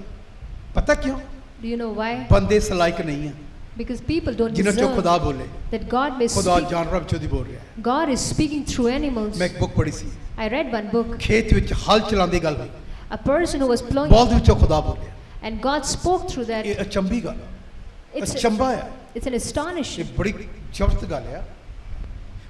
S1: ਪਤਾ ਕਿਉਂ?
S2: Do you know why?
S1: ਬੰਦੇ ਸਲਾਇਕ ਨਹੀਂ ਹੈ
S2: Because people don't
S1: ਜਿਨ੍ਹਾਂ ਚੋਂ
S2: deserve
S1: ਖੁਦਾ ਬੋਲੇ।
S2: that God may
S1: ਖੁਦਾ
S2: speak.
S1: ਜਾਨਵਰਾਂ ਵਿੱਚੋਂ ਦੀ ਬੋਲ ਰਿਹਾ ਹੈ।
S2: God is speaking through animals.
S1: ਮੈਂ ਇੱਕ ਬੁੱਕ ਪੜ੍ਹੀ ਸੀ,
S2: I read one book.
S1: ਖੇਤ ਵਿੱਚ ਹਲ ਚਲਾਉਂਦੀ ਗੱਲ ਹੋਈ,
S2: A person who was plowing,
S1: ਬਲਦ ਵਿੱਚੋਂ ਖੁਦਾ ਬੋਲਿਆ।
S2: and God spoke through that.
S1: ਇਹ ਅਚੰਭੀ ਗੱਲ,
S2: It's,
S1: ਅਚੰਭਾ ਹੈ,
S2: it's an
S1: ਇਹ
S2: astonishing.
S1: ਬੜੀ ਜ਼ਬਰਦਸਤ ਗੱਲ ਹੈ।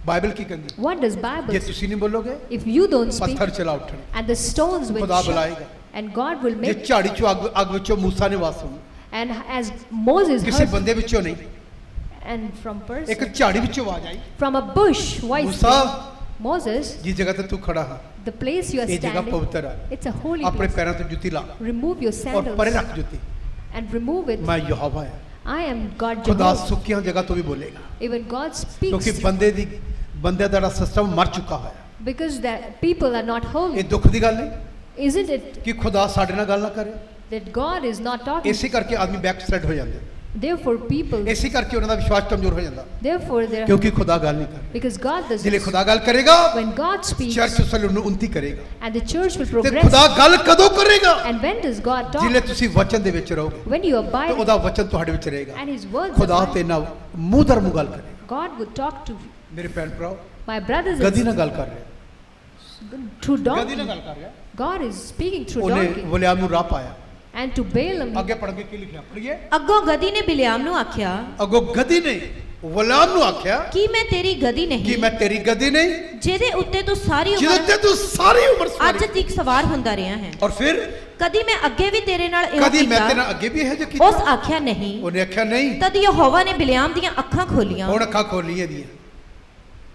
S1: ਬਾਈਬਲ ਕੀ ਕਹਿੰਦੀ?
S2: What does Bible
S1: ਜੇ
S2: say?
S1: ਤੁਸੀਂ ਨਹੀਂ ਬੋਲੋਗੇ
S2: If you don't speak,
S1: ਪੱਥਰ ਚਲਾ ਉੱਠਣ,
S2: and the stones will
S1: ਖੁਦਾ
S2: shout,
S1: ਬੁਲਾਏਗਾ।
S2: and God will
S1: ਜੇ
S2: make.
S1: ਝਾੜੀ ਚੋਂ ਅੱਗ ਵਿੱਚੋਂ ਮੂਸਾ ਨੇ ਵਾਸ ਹੋਣਾ,
S2: And as Moses
S1: ਕਿਸੇ
S2: heard,
S1: ਬੰਦੇ ਵਿੱਚੋਂ ਨਹੀਂ,
S2: and from
S1: ਇੱਕ
S2: person,
S1: ਝਾੜੀ ਵਿੱਚੋਂ ਆਵਾਜ਼ ਆਈ,
S2: from a bush, voice
S1: Moosa
S2: came, Moses,
S1: ਜਿਸ ਜਗ੍ਹਾ ਤੇ ਤੂੰ ਖੜਾ ਹਾਂ
S2: the place you are
S1: ਇਹ ਜਗ੍ਹਾ
S2: standing,
S1: ਪਵਿੱਤਰ ਹੈ,
S2: it's a holy
S1: ਆਪਣੇ
S2: place.
S1: ਪੈਰਾਂ ਤੋਂ ਜੁੱਤੀ ਲਾ
S2: Remove your
S1: ਔਰ ਪਰੇ
S2: sandals
S1: ਰੱਖ ਜੁੱਤੀ।
S2: and remove it.
S1: ਮੈਂ ਯਹੋਵਾ ਹਾਂ।
S2: I am God
S1: ਖੁਦਾ
S2: Jehovah.
S1: ਸੁੱਕੀਆਂ ਜਗ੍ਹਾ ਤੋਂ ਵੀ ਬੋਲੇਗਾ,
S2: Even God
S1: ਕਿਉਂਕਿ
S2: speaks
S1: ਬੰਦੇ ਦਾ ਜਿਹੜਾ ਸਿਸਟਮ ਮਰ ਚੁੱਕਾ ਹੋਇਆ।
S2: because that people are not
S1: ਇਹ
S2: holy.
S1: ਦੁੱਖ ਦੀ ਗੱਲ ਨਹੀਂ
S2: Isn't it
S1: ਕਿ ਖੁਦਾ ਸਾਡੇ ਨਾਲ ਗੱਲ ਨਾ ਕਰੇ।
S2: that God is not talking?
S1: ਇਸੇ ਕਰਕੇ ਆਦਮੀ ਬੈਕ ਸਟੈਂਡ ਹੋ ਜਾਂਦੇ,
S2: Therefore people,
S1: ਇਸੇ ਕਰਕੇ ਉਹਨਾਂ ਦਾ ਵਿਸ਼ਵਾਸ ਕਮਜ਼ੋਰ ਹੋ ਜਾਂਦਾ,
S2: therefore they're,
S1: ਕਿਉਂਕਿ ਖੁਦਾ ਗੱਲ ਨਹੀਂ ਕਰਦਾ।
S2: because God does
S1: ਜਿਲੇ ਖੁਦਾ ਗੱਲ ਕਰੇਗਾ,
S2: when God speaks
S1: ਚਰਚ ਉਸ ਨੂੰ ਉਨਤੀ ਕਰੇਗਾ।
S2: and the church will
S1: ਤੇ
S2: progress.
S1: ਖੁਦਾ ਗੱਲ ਕਦੋਂ ਕਰੇਗਾ?
S2: And when does God
S1: ਜਿਲੇ
S2: talk?
S1: ਤੁਸੀਂ ਵਚਨ ਦੇ ਵਿੱਚ ਰਹੋਗੇ
S2: When you
S1: ਤੇ
S2: abide
S1: ਉਹਦਾ ਵਚਨ ਤੁਹਾਡੇ ਵਿੱਚ ਰਹੇਗਾ।
S2: and His words
S1: ਖੁਦਾ
S2: abide,
S1: ਤੇ ਨਾਲ ਮੂੰਹ ਦਰ ਮੂੰਹ ਗੱਲ ਕਰੇਗਾ।
S2: God would talk to
S1: ਮੇਰੇ ਭੈਣ ਭਰਾਓ,
S2: my brothers
S1: ਗਦੀ
S2: and
S1: ਨਾਲ ਗੱਲ ਕਰ ਰਿਹਾ,
S2: through
S1: ਗਦੀ ਨਾਲ
S2: donkey.
S1: ਗੱਲ ਕਰ ਰਿਹਾ।
S2: God is speaking through
S1: ਉਹਨੇ
S2: donkey.
S1: ਬਲਿਆਮ ਨੂੰ ਰਾਹ ਪਾਇਆ।
S2: And to Balaam,
S1: ਅੱਗੇ ਪੜ੍ਹ ਕੇ ਕੀ ਲਿਖਿਆ? ਪੜ੍ਹੀਏ।
S3: ਅੱਗੋਂ ਗਧੀ ਨੇ ਬਿਲਿਆਮ ਨੂੰ ਆਖਿਆ,
S1: ਅੱਗੋਂ ਗਦੀ ਨੇ ਬਲਿਆਮ ਨੂੰ ਆਖਿਆ
S3: ਕੀ ਮੈਂ ਤੇਰੀ ਗਧੀ
S1: ਕਿ
S3: ਨਹੀਂ
S1: ਮੈਂ ਤੇਰੀ ਗਦੀ ਨਹੀਂ
S3: ਜਿਹਦੇ ਉੱਤੇ ਤੂੰ ਸਾਰੀ
S1: ਜਿਹਦੇ
S3: ਉਮਰ
S1: ਤੇ ਤੂੰ ਸਾਰੀ ਉਮਰ
S3: ਅੱਜ
S1: ਸਵਾਰੀ।
S3: ਤੱਕ ਸਵਾਰ ਹੁੰਦਾ ਰਿਹਾ ਹੈ।
S1: ਔਰ ਫਿਰ
S3: ਕਦੀ ਮੈਂ ਅੱਗੇ ਵੀ ਤੇਰੇ ਨਾਲ ਇਹੋ
S1: ਕਦੀ ਮੈਂ ਤੇਰੇ
S3: ਕੀਤਾ?
S1: ਨਾਲ ਅੱਗੇ ਵੀ ਇਹ ਜਿਹਾ
S3: ਉਸ
S1: ਕੀਤਾ?
S3: ਆਖਿਆ ਨਹੀਂ।
S1: ਉਹਨੇ ਆਖਿਆ ਨਹੀਂ।
S3: ਤਦ ਯਹੋਵਾ ਨੇ ਬਿਲਿਆਮ ਦੀਆਂ ਅੱਖਾਂ ਖੋਲੀਆਂ
S1: ਹੁਣ ਅੱਖਾਂ ਖੋਲੀਆਂ ਦੀਆਂ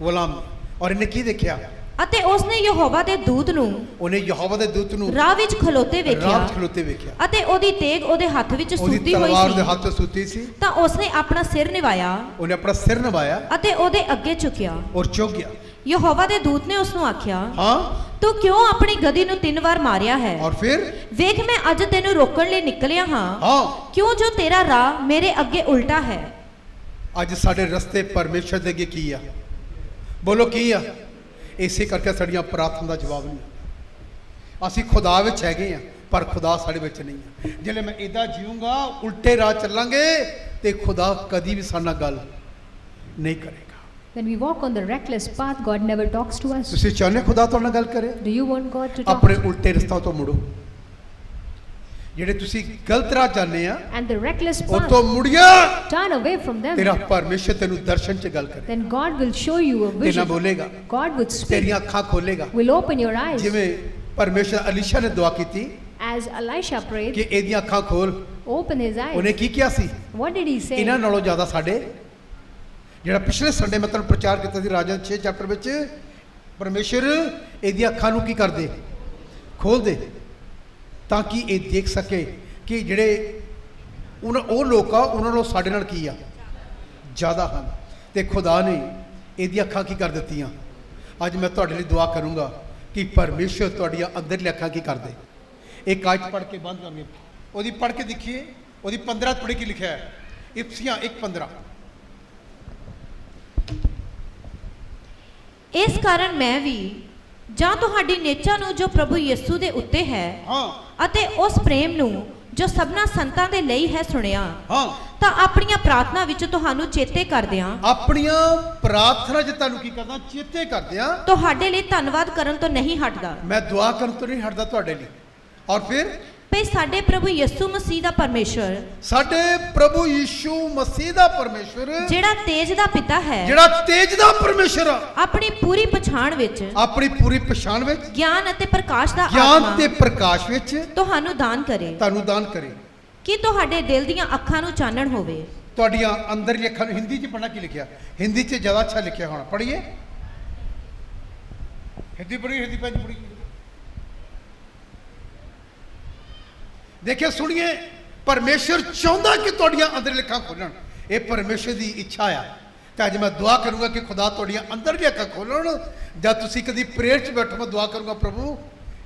S1: ਗੁਲਾਮ, ਔਰ ਇਹਨੇ ਕੀ ਦੇਖਿਆ?
S3: ਅਤੇ ਉਸਨੇ ਯਹੋਵਾ ਦੇ ਦੂਤ ਨੂੰ
S1: ਉਹਨੇ ਯਹੋਵਾ ਦੇ ਦੂਤ ਨੂੰ
S3: ਰਾਹ ਵਿੱਚ ਖਲੋਤੇ
S1: ਰਾਹ
S3: ਵੇਖਿਆ
S1: ਵਿੱਚ ਖਲੋਤੇ ਵੇਖਿਆ।
S3: ਅਤੇ ਉਹਦੀ ਤੇਗ ਉਹਦੇ ਹੱਥ ਵਿੱਚ
S1: ਉਹਦੀ
S3: ਸੁੱਤੀ ਹੋਈ
S1: ਤਲਵਾਰ ਦੇ
S3: ਸੀ।
S1: ਹੱਥ 'ਚ ਸੁੱਤੀ ਸੀ।
S3: ਤਾਂ ਉਸਨੇ ਆਪਣਾ ਸਿਰ ਨਿਵਾਇਆ
S1: ਉਹਨੇ ਆਪਣਾ ਸਿਰ ਨਵਾਇਆ
S3: ਅਤੇ ਉਹਦੇ ਅੱਗੇ ਝੁਕਿਆ।
S1: ਔਰ ਚੁੱਕ ਗਿਆ।
S3: ਯਹੋਵਾ ਦੇ ਦੂਤ ਨੇ ਉਸ ਨੂੰ ਆਖਿਆ,
S1: ਹਾਂ,
S3: ਤੂੰ ਕਿਉਂ ਆਪਣੀ ਗਧੀ ਨੂੰ 3 ਵਾਰ ਮਾਰਿਆ ਹੈ?
S1: ਔਰ ਫਿਰ
S3: ਵੇਖ ਮੈਂ ਅੱਜ ਤੈਨੂੰ ਰੋਕਣ ਲਈ ਨਿਕਲਿਆ ਹਾਂ,
S1: ਹਾਂ,
S3: ਕਿਉਂ ਜੋ ਤੇਰਾ ਰਾਹ ਮੇਰੇ ਅੱਗੇ ਉਲਟਾ ਹੈ।
S1: ਅੱਜ ਸਾਡੇ ਰਸਤੇ ਪਰਮੇਸ਼ਰ ਦੇ ਅੱਗੇ ਕੀ ਆ? ਬੋਲੋ ਕੀ ਆ? ਇਸੇ ਕਰਕੇ ਸਾਡੀਆਂ ਪ੍ਰਾਰਥਨਾ ਦਾ ਜਵਾਬ ਨਹੀਂ ਆਉਂਦਾ। ਅਸੀਂ ਖੁਦਾ ਵਿੱਚ ਹੈਗੇ ਆ ਪਰ ਖੁਦਾ ਸਾਡੇ ਵਿੱਚ ਨਹੀਂ ਹੈ। ਜਿਹੜੇ ਮੈਂ ਇਦਾਂ ਜੀਊਂਗਾ, ਉਲਟੇ ਰਾਹ ਚੱਲਾਂਗੇ ਤੇ ਖੁਦਾ ਕਦੀ ਵੀ ਸਾਡੇ ਨਾਲ ਗੱਲ ਨਹੀਂ ਕਰੇਗਾ।
S2: when we walk on the reckless path, God never talks to us.
S1: ਤੁਸੀਂ ਚਾਹੁੰਦੇ ਖੁਦਾ ਤੁਹਾਡੇ ਨਾਲ ਗੱਲ ਕਰੇ?
S2: Do you want God to talk?
S1: ਆਪਣੇ ਉਲਟੇ ਰਸਤਾ ਤੋਂ ਮੁੜੋ। ਜਿਹੜੇ ਤੁਸੀਂ ਗਲਤ ਰਾਹ ਜਾਂਦੇ ਆ
S2: And the reckless
S1: ਉਹ
S2: path,
S1: ਤੋਂ ਮੁੜਿਆ,
S2: turn away from them.
S1: ਤੇਰਾ ਪਰਮੇਸ਼ਰ ਤੈਨੂੰ ਦਰਸ਼ਨ 'ਚ ਗੱਲ ਕਰੇ,
S2: Then God will show you a
S1: ਤੇ ਨਾ
S2: vision.
S1: ਬੋਲੇਗਾ,
S2: God would speak,
S1: ਤੇਰੀਆਂ ਅੱਖਾਂ ਖੋਲੇਗਾ।
S2: will open your eyes.
S1: ਜਿਵੇਂ ਪਰਮੇਸ਼ਰ ਅਲੀਸ਼ਾ ਨੇ ਦੁਆ ਕੀਤੀ
S2: As Elisha prayed,
S1: ਕਿ ਇਹਦੀਆਂ ਅੱਖਾਂ ਖੋਲ,
S2: open his eyes.
S1: ਉਹਨੇ ਕੀ ਕਿਹਾ ਸੀ?
S2: What did he say?
S1: ਇਹਨਾਂ ਨਾਲੋਂ ਜ਼ਿਆਦਾ ਸਾਡੇ ਜਿਹੜਾ ਪਿਛਲੇ ਸੰਡੇ ਮੈਂ ਤੁਹਾਨੂੰ ਪ੍ਰਚਾਰ ਕੀਤਾ ਸੀ ਰਾਜਾ 6 ਚੈਪਟਰ ਵਿੱਚ, ਪਰਮੇਸ਼ਰ ਇਹਦੀਆਂ ਅੱਖਾਂ ਨੂੰ ਕੀ ਕਰਦੇ, ਖੋਲ ਦੇ, ਤਾਂ ਕਿ ਇਹ ਦੇਖ ਸਕੇ ਕਿ ਜਿਹੜੇ ਉਹ ਲੋਕ ਆ ਉਹਨਾਂ ਨਾਲੋਂ ਸਾਡੇ ਨਾਲ ਕੀ ਆ, ਜ਼ਿਆਦਾ ਹਨ। ਤੇ ਖੁਦਾ ਨੇ ਇਹਦੀਆਂ ਅੱਖਾਂ ਕੀ ਕਰ ਦਿੱਤੀਆਂ। ਅੱਜ ਮੈਂ ਤੁਹਾਡੇ ਲਈ ਦੁਆ ਕਰੂੰਗਾ ਕਿ ਪਰਮੇਸ਼ਰ ਤੁਹਾਡੀਆਂ ਅੰਦਰਲੀ ਅੱਖਾਂ ਕੀ ਕਰ ਦੇ। ਇੱਕ ਆਇਤ ਪੜ੍ਹ ਕੇ ਬੰਦ ਕਰਨੀ, ਉਹਦੀ ਪੜ੍ਹ ਕੇ ਦੇਖੀਏ, ਉਹਦੀ 15 ਪੜ੍ਹ ਕੇ ਲਿਖਿਆ ਹੈ, ਇਫਸੀਆਂ 1:15।
S3: ਇਸ ਕਾਰਨ ਮੈਂ ਵੀ ਜਾਂ ਤੁਹਾਡੀ ਨੇਚਾ ਨੂੰ ਜੋ ਪ੍ਰਭੂ ਯਿਸੂ ਦੇ ਉੱਤੇ ਹੈ
S1: ਹਾਂ
S3: ਅਤੇ ਉਸ ਪ੍ਰੇਮ ਨੂੰ ਜੋ ਸਭਨਾ ਸੰਤਾਂ ਦੇ ਲਈ ਹੈ ਸੁਣਿਆ,
S1: ਹਾਂ
S3: ਤਾਂ ਆਪਣੀਆਂ ਪ੍ਰਾਰਥਨਾ ਵਿੱਚ ਤੁਹਾਨੂੰ ਚੇਤੇ ਕਰਦਿਆਂ,
S1: ਆਪਣੀਆਂ ਪ੍ਰਾਰਥਨਾ 'ਚ ਤੁਹਾਨੂੰ ਕੀ ਕਰਦਾ, ਚੇਤੇ ਕਰਦਿਆਂ
S3: ਤੁਹਾਡੇ ਲਈ ਧੰਨਵਾਦ ਕਰਨ ਤੋਂ ਨਹੀਂ ਹਟਦਾ।
S1: ਮੈਂ ਦੁਆ ਕਰਨ ਤੋਂ ਨਹੀਂ ਹਟਦਾ ਤੁਹਾਡੇ ਲਈ। ਔਰ ਫਿਰ
S3: ਭਈ ਸਾਡੇ ਪ੍ਰਭੂ ਯਿਸੂ ਮਸੀਹ ਦਾ ਪਰਮੇਸ਼ਰ,
S1: ਸਾਡੇ ਪ੍ਰਭੂ ਯੀਸ਼ੂ ਮਸੀਹ ਦਾ ਪਰਮੇਸ਼ਰ,
S3: ਜਿਹੜਾ ਤੇਜ ਦਾ ਪਿਤਾ ਹੈ,
S1: ਜਿਹੜਾ ਤੇਜ ਦਾ ਪਰਮੇਸ਼ਰ ਆ,
S3: ਆਪਣੀ ਪੂਰੀ ਪਛਾਣ ਵਿੱਚ,
S1: ਆਪਣੀ ਪੂਰੀ ਪਛਾਣ ਵਿੱਚ,
S3: ਗਿਆਨ ਅਤੇ ਪ੍ਰਕਾਸ਼ ਦਾ
S1: ਗਿਆਨ
S3: ਆਤਮਾ
S1: ਤੇ ਪ੍ਰਕਾਸ਼ ਵਿੱਚ
S3: ਤੁਹਾਨੂੰ ਦਾਨ ਕਰੇ,
S1: ਤੁਹਾਨੂੰ ਦਾਨ ਕਰੇ,
S3: ਕਿ ਤੁਹਾਡੇ ਦਿਲ ਦੀਆਂ ਅੱਖਾਂ ਨੂੰ ਚਾਨਣ ਹੋਵੇ।
S1: ਤੁਹਾਡੀਆਂ ਅੰਦਰਲੀ ਅੱਖਾਂ ਨੂੰ। ਹਿੰਦੀ 'ਚ ਪੜ੍ਹਨਾ ਕੀ ਲਿਖਿਆ, ਹਿੰਦੀ 'ਚ ਜ਼ਿਆਦਾ ਅੱਛਾ ਲਿਖਿਆ ਹੋਣਾ, ਪੜ੍ਹੀਏ। ਹਿੰਦੀ ਪੜ੍ਹੀ, ਹਿੰਦੀ ਪੈਂਜ ਪੜ੍ਹੀ, ਦੇਖਿए सुनिए, परमेश्वर चाहता कि तुहाडियां अंदर अखां खोलन। ये परमेश्वर की इच्छा आ। तो अज मैं दुआ करूँगा कि खुदा तुहाडियां अंदर दी अखां खोलन। जब तुसीं कदी प्रेयर च बैठो, मैं दुआ करूँगा प्रभु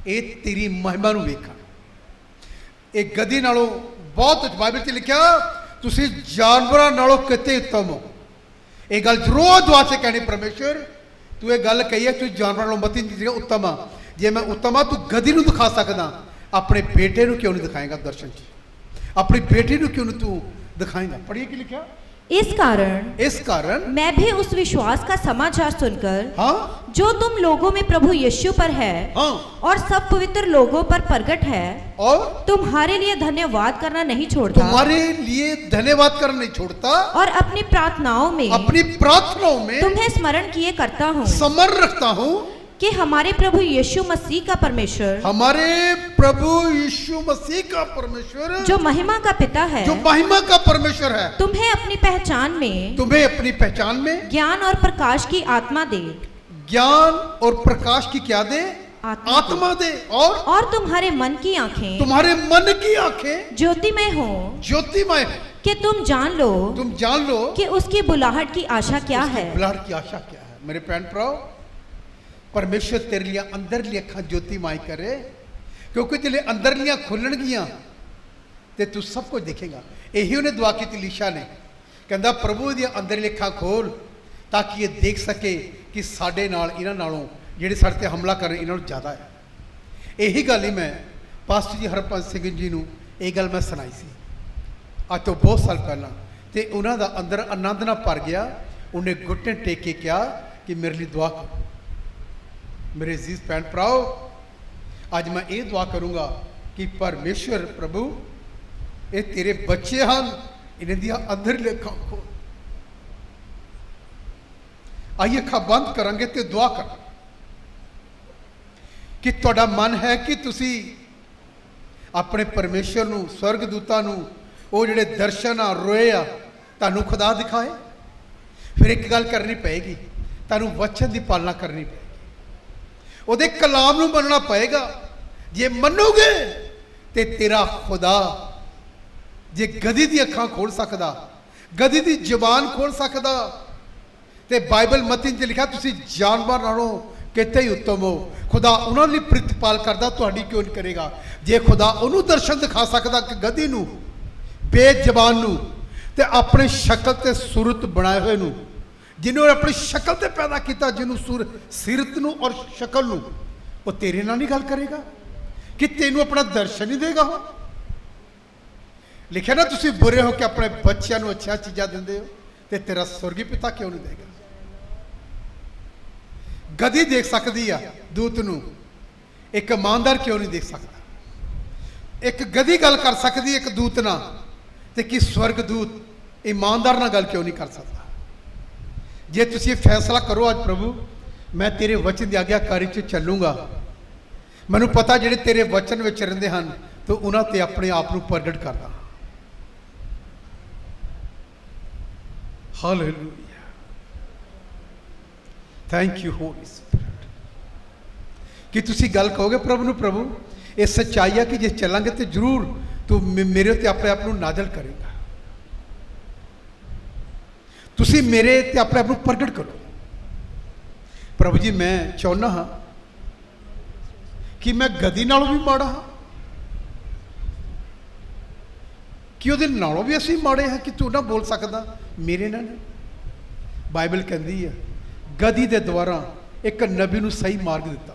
S1: ये तेरी महिमा नूं वेखण। ये गधी नालों बहुत बाइबल च लिखिया, तुसीं जानवरां नालों किते उत्तम हो। ये गल जरूर दुआ च कहनी, परमेश्वर तू ये गल कही है, तू जानवरां नालों मती उत्तम आ। जे मैं उत्तम आ, तू गधी नूं दिखा सकदा, अपने बेटे नूं क्यों नहीं दिखाएगा दर्शन च? अपनी बेटी नूं क्यों नहीं तू दिखाएगा? पढ़िए कि लिखा।
S3: इस कारण मैं भी उस विश्वास का समाचार सुनकर,
S1: हाँ,
S3: जो तुम लोगों में प्रभु यीशु पर है,
S1: हाँ,
S3: और सब पवित्र लोगों पर प्रकट है,
S1: और
S3: तुम्हारे लिए धन्यवाद करना नहीं छोड़ता,
S1: तुम्हारे लिए धन्यवाद करना नहीं छोड़ता,
S3: और अपनी प्रार्थनाओं में तुम्हें स्मरण किए करता हूँ,
S1: समर रखता हूँ
S3: कि हमारे प्रभु यीशु मसीह का परमेश्वर,
S1: हमारे प्रभु यीशु मसीह का परमेश्वर,
S3: जो महिमा का पिता है,
S1: जो महिमा का परमेश्वर है,
S3: तुम्हें अपनी पहचान में ज्ञान और प्रकाश की आत्मा दे।
S1: ज्ञान और प्रकाश की क्या दे? आत्मा दे। और
S3: तुम्हारे मन की आंखें ज्योतिमय हो, कि तुम जान लो कि उसकी बुलाहट की आशा क्या है।
S1: बुलाहट की आशा क्या है? मेरे भैन भराओ, परमेश्वर तेरे लिए अंदरली अखां ज्योतिमय करे, क्योंकि जिले अंदरलियां खुलणगियां ते तू सब कुछ देखेगा। यही उन्हें दुआ की लीशा ने, कहंदा प्रभु दी अंदरली अखां खोल ताकि ये देख सके कि साडे नाल इन्हां नालों जिहड़े साडे ते हमला कर इन्हां नालों ज़्यादा है। यही गल ही मैं पास्टर जी हरपंज सिंह जी नूं ये गल मैं सुनाई सी अज तो बहुत साल पहला, ते उन्हां दा अंदर आनंद ना भर गया। उन्हें घुटने टेक के कहा कि मेरे लिए दुआ करो। मेरे अजीज भैन भराओ, आज मैं ये दुआ करूँगा कि परमेश्वर प्रभु ये तेरे बच्चे हैं, इन्हें दिया अंदर लेखा खोल। आइए अखा बंद करांगे तो दुआ कर कि तुहाडा मन है कि तुसी अपने परमेश्वर नूं, स्वर्गदूतां नूं, वो जिहड़े दर्शन आ, रोए आ, तुहानूं खुदा दिखाए। फिर एक गल करनी पेगी, तुहानूं वचन की पालना करनी पेगी, ਉਹਦੇ ਕਲਾਮ ਨੂੰ ਮੰਨਣਾ ਪਏਗਾ। ਜੇ ਮੰਨੋਗੇ ਤੇ ਤੇਰਾ ਖੁਦਾ ਜੇ ਗਧੀ ਦੀ ਅੱਖਾਂ ਖੋਲ ਸਕਦਾ, ਗਧੀ ਦੀ ਜ਼ੁਬਾਨ ਖੋਲ ਸਕਦਾ, ਤੇ ਬਾਈਬਲ ਮਤੀ 'ਚ ਲਿਖਿਆ ਤੁਸੀਂ ਜਾਨਵਰ ਨਾਲੋਂ ਕਿਤੇ ਹੀ ਉੱਤਮ ਹੋ। ਖੁਦਾ ਉਹਨਾਂ ਲਈ ਪ੍ਰਤੀਪਾਲ ਕਰਦਾ, ਤੁਹਾਡੀ ਕਿਉਂ ਨਹੀਂ ਕਰੇਗਾ? ਜੇ ਖੁਦਾ ਉਹਨੂੰ ਦਰਸ਼ਨ ਦਿਖਾ ਸਕਦਾ ਕਿ ਗਧੀ ਨੂੰ, ਬੇਜ਼ਬਾਨ ਨੂੰ, ਤੇ ਆਪਣੇ ਸ਼ਕਲ ਤੇ ਸੂਰਤ ਬਣਾਏ ਹੋਏ ਨੂੰ, जिन्होंने अपनी शक्ल से पैदा किया, जिन्होंने सीरत नूं और शक्ल नूं, वो तेरे नाल नहीं गल करेगा कि तेनों अपना दर्शन ही देगा? हो लिखा ना, तुसी बुरे हो कि अपने बच्चों को अच्छा चीज़ां देंदे हो, तो तेरा स्वर्गीय पिता क्यों नहीं देगा? गधी देख सकती है दूत नूं, एक ईमानदार क्यों नहीं देख सकता? एक गधी गल कर सकती है एक दूत नाल, ते कि स्वर्गदूत ईमानदार नाल गल क्यों नहीं कर सकता? जे तुसी फैसला करो आज प्रभु मैं तेरे वचन की आग्याकारी च चलूँगा, मैनूं पता जिहड़े तेरे वचन विच रहिंदे हन तो उन्हां ते अपने आप नूं प्रगट करदा। Hallelujah. Thank you Holi spirit. ਕਿ ਤੁਸੀਂ ਗੱਲ ਕਹੋਗੇ ਪ੍ਰਭੂ ਨੂੰ, ਪ੍ਰਭੂ ਇਹ ਸੱਚਾਈ ਆ ਕਿ ਜੇ ਚੱਲਾਂਗੇ ਤੇ ਜ਼ਰੂਰ ਤੂੰ ਮੇਰੇ ਉੱਤੇ ਆਪਣੇ ਆਪ ਨੂੰ ਨਾਜ਼ਲ ਕਰੇਗਾ, ਤੁਸੀਂ ਮੇਰੇ ਤੇ ਆਪਣੇ ਆਪ ਨੂੰ ਪ੍ਰਗਟ ਕਰੋ। ਪ੍ਰਭੂ ਜੀ ਮੈਂ ਚਾਹੁੰਦਾ ਹਾਂ ਕਿ ਮੈਂ ਗਦੀ ਨਾਲੋਂ ਵੀ ਮਾੜਾ ਹਾਂ, ਕਿ ਉਹਦੇ ਨਾਲੋਂ ਵੀ ਅਸੀਂ ਮਾੜੇ ਹਾਂ, ਕਿ ਤੂੰ ਨਾ ਬੋਲ ਸਕਦਾ ਮੇਰੇ ਨਾਲ। ਬਾਈਬਲ ਕਹਿੰਦੀ ਹੈ ਗਦੀ ਦੇ ਦੁਆਰਾ ਇੱਕ ਨਬੀ ਨੂੰ ਸਹੀ ਮਾਰਗ ਦਿੱਤਾ।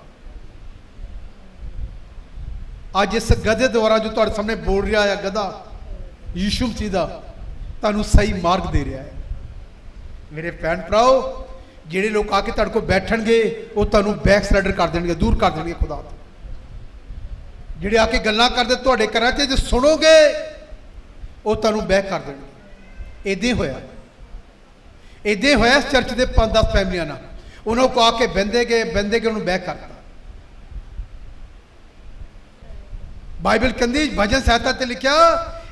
S1: ਅੱਜ ਇਸ ਗਧੇ ਦੁਆਰਾ ਜੋ ਤੁਹਾਡੇ ਸਾਹਮਣੇ ਬੋਲ ਰਿਹਾ ਹੈ ਗਧਾ ਯੀਸ਼ੂ ਮਸੀਹ ਦਾ, ਤੁਹਾਨੂੰ ਸਹੀ ਮਾਰਗ ਦੇ ਰਿਹਾ ਹੈ। ਮੇਰੇ ਭੈਣ ਭਰਾਓ, ਜਿਹੜੇ ਲੋਕ ਆ ਕੇ ਤੁਹਾਡੇ ਕੋਲ ਬੈਠਣਗੇ ਉਹ ਤੁਹਾਨੂੰ ਬੈਕ ਸਲਾਈਡਰ ਕਰ ਦੇਣਗੇ, ਦੂਰ ਕਰ ਦੇਣਗੇ ਖੁਦਾ ਤੋਂ। ਜਿਹੜੇ ਆ ਕੇ ਗੱਲਾਂ ਕਰਦੇ ਤੁਹਾਡੇ ਘਰਾਂ 'ਚ ਜੇ ਸੁਣੋਗੇ ਉਹ ਤੁਹਾਨੂੰ ਬੈਕ ਕਰ ਦੇਣਗੇ। ਇੱਦਾਂ ਹੀ ਹੋਇਆ, ਇੱਦਾਂ ਹੀ ਹੋਇਆ ਇਸ ਚਰਚ ਦੇ 5-10 ਫੈਮਲੀਆਂ ਨਾਲ। ਉਹਨਾਂ ਨੂੰ ਆ ਕੇ ਬਹਿੰਦੇ ਗਏ ਉਹਨੂੰ ਬੈਕ ਕਰਤਾ। ਬਾਈਬਲ ਕਹਿੰਦੀ ਭਜਨ ਸਾਹਿਤਾ ਤੇ ਲਿਖਿਆ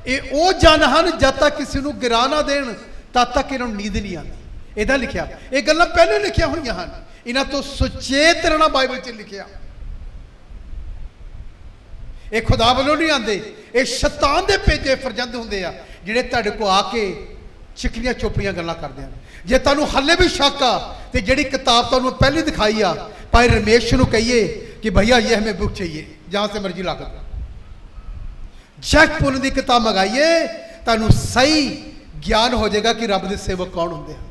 S1: ਇਹ ਉਹ ਜਨ ਹਨ ਜਦ ਤੱਕ ਕਿਸੇ ਨੂੰ ਗਿਰਾ ਨਾ ਦੇਣ ਤਦ ਤੱਕ ਇਹਨਾਂ ਨੂੰ ਨੀਂਦ ਨਹੀਂ ਆਉਂਦੀ। ਇਹਦਾ ਲਿਖਿਆ, ਇਹ ਗੱਲਾਂ ਪਹਿਲੇ ਲਿਖੀਆਂ ਹੋਈਆਂ ਹਨ, ਇਹਨਾਂ ਤੋਂ ਸੁਚੇਤ ਰਹਿਣਾ ਬਾਈਬਲ 'ਚ ਲਿਖਿਆ। ਇਹ ਖੁਦਾ ਵੱਲੋਂ ਨਹੀਂ ਆਉਂਦੇ, ਇਹ ਸ਼ੈਤਾਨ ਦੇ ਭੇਜੇ ਫਰਜ਼ੰਦ ਹੁੰਦੇ ਆ ਜਿਹੜੇ ਤੁਹਾਡੇ ਕੋਲ ਆ ਕੇ ਚਿਕਨੀਆਂ ਚੋਪੜੀਆਂ ਗੱਲਾਂ ਕਰਦੇ ਹਨ। ਜੇ ਤੁਹਾਨੂੰ ਹਾਲੇ ਵੀ ਸ਼ੱਕ ਆ ਤੇ ਜਿਹੜੀ ਕਿਤਾਬ ਤੁਹਾਨੂੰ ਪਹਿਲੀ ਦਿਖਾਈ ਆ ਭਾਈ ਰਮੇਸ਼ ਨੂੰ ਕਹੀਏ ਕਿ ਭਈਆ ਇਹ ਹमें बुक चाहिए, जहाँ से मर्जी ला कर ਜੈਕਪੁਰ ਦੀ ਕਿਤਾਬ ਮੰਗਾਈਏ, ਤੁਹਾਨੂੰ ਸਹੀ ਗਿਆਨ ਹੋ ਜਾਏਗਾ ਕਿ ਰੱਬ ਦੇ ਸੇਵਕ ਕੌਣ ਹੁੰਦੇ ਹਨ।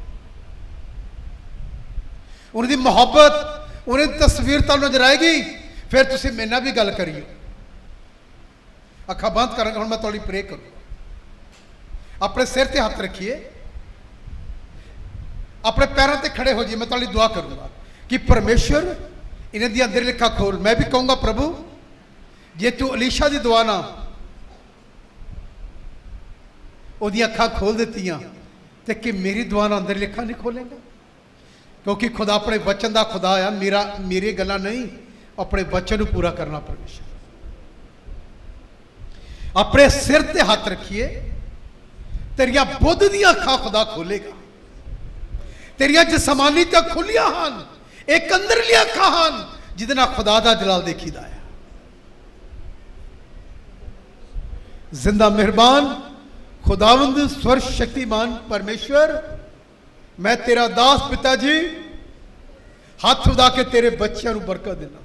S1: ਉਹਨਾਂ ਦੀ ਮੁਹੱਬਤ, ਉਹਨਾਂ ਦੀ ਤਸਵੀਰ ਤੁਹਾਨੂੰ ਨਜ਼ਰ ਆਏਗੀ। ਫਿਰ ਤੁਸੀਂ ਮੇਰੇ ਨਾਲ ਵੀ ਗੱਲ ਕਰਿਓ। ਅੱਖਾਂ ਬੰਦ ਕਰਾਂਗੇ, ਹੁਣ ਮੈਂ ਤੁਹਾਡੀ ਪ੍ਰੇ ਕਰੂੰਗਾ। ਆਪਣੇ ਸਿਰ ਤੇ ਹੱਥ ਰੱਖੀਏ, ਆਪਣੇ ਪੈਰਾਂ ਤੇ ਖੜੇ ਹੋ ਜਾਈਏ। ਮੈਂ ਤੁਹਾਡੀ ਦੁਆ ਕਰੂੰਗਾ ਕਿ ਪਰਮੇਸ਼ਰ ਇਹਨਾਂ ਦੀ ਅੰਦਰ ਲਿਖਾ ਖੋਲ। ਮੈਂ ਵੀ ਕਹੂੰਗਾ ਪ੍ਰਭੂ ਜੇ ਤੂੰ ਅਲੀਸ਼ਾ ਦੀ ਦੁਆ ਨਾਲ ਉਹਦੀਆਂ ਅੱਖਾਂ ਖੋਲ ਦਿੱਤੀਆਂ ਤੇ ਕਿ ਮੇਰੀ ਦੁਆ ਨਾਲ ਅੰਦਰ ਲਿਖਾ ਨਹੀਂ ਖੋਲੇਗਾ, ਕਿਉਂਕਿ ਖੁਦਾ ਆਪਣੇ ਵਚਨ ਦਾ ਖੁਦਾ ਆ। ਮੇਰੀ ਗੱਲਾਂ ਨਹੀਂ, ਆਪਣੇ ਵਚਨ ਨੂੰ ਪੂਰਾ ਕਰਨਾ ਪਰਮੇਸ਼ਰ। ਆਪਣੇ ਸਿਰ ਤੇ ਹੱਥ ਰੱਖੀਏ, ਤੇਰੀਆਂ ਬੁੱਧ ਦੀਆਂ ਅੱਖਾਂ ਖੁਦਾ ਖੋਲੇਗਾ। ਤੇਰੀਆਂ ਜਿਸਮਾਨੀ ਤਾਂ ਖੁੱਲੀਆਂ ਹਨ, ਇੱਕ ਅੰਦਰਲੀਆਂ ਅੱਖਾਂ ਹਨ ਜਿਹਦੇ ਨਾਲ ਖੁਦਾ ਦਾ ਜਲਾਲ ਦੇਖੀਦਾ ਹੈ। ਜ਼ਿੰਦਾ ਮਿਹਰਬਾਨ खुदावंद स्वर शक्तिमान परमेश्वर, मैं तेरा दास पिता जी हाथ उदा के तेरे बच्चों को बरकत देना,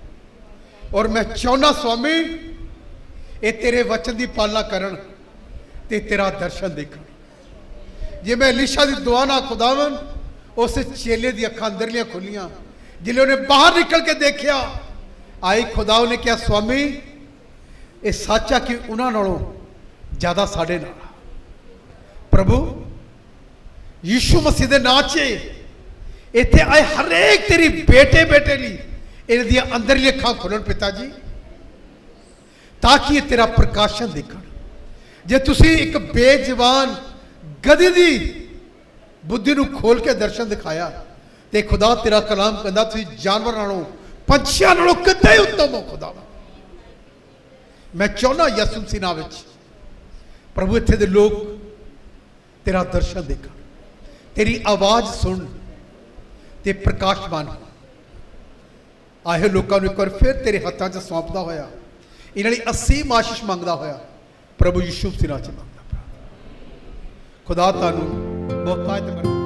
S1: और मैं चाहना स्वामी ये तेरे वचन की पालना करन ते तेरा दर्शन देखन। जे मैं एलीशा की दुआ ना खुदावन उस चेले की अखां अंदरलियां खुलियां, जिले उन्हें बाहर निकल के देखा आई खुदा ने कहा स्वामी ये सच है कि उन्होंने नालों ज़्यादा साढ़े नाल। प्रभु यीशु मसीह के नाम से इत्थे आए हरेक तेरी बेटे बेटे ली इन्हां दी अंदरली अखां खोलन पिता जी, ताकि तेरा प्रकाशन देखण। जे तुसी एक बेजवान गधी दी बुद्धि नूं खोल के दर्शन दिखाया ते खुदा तेरा कलाम कहंदा तुसी जानवर नालों पंछियां नालों किते उत्तम हो खुदा। मैं चाहुंदा यसू मसीह नाम विच प्रभु इत्थे दे लोग तेरा दर्शन देखा, तेरी आवाज़ सुन ते प्रकाशमान हो। आए लोगों को एक बार फिर तेरे हाथों च सौंपदा होया, इन्हां लई असीम आशीष मंगदा होया प्रभु यीशु मसीह नाम च मंगदा। खुदा तुहानूं बहुत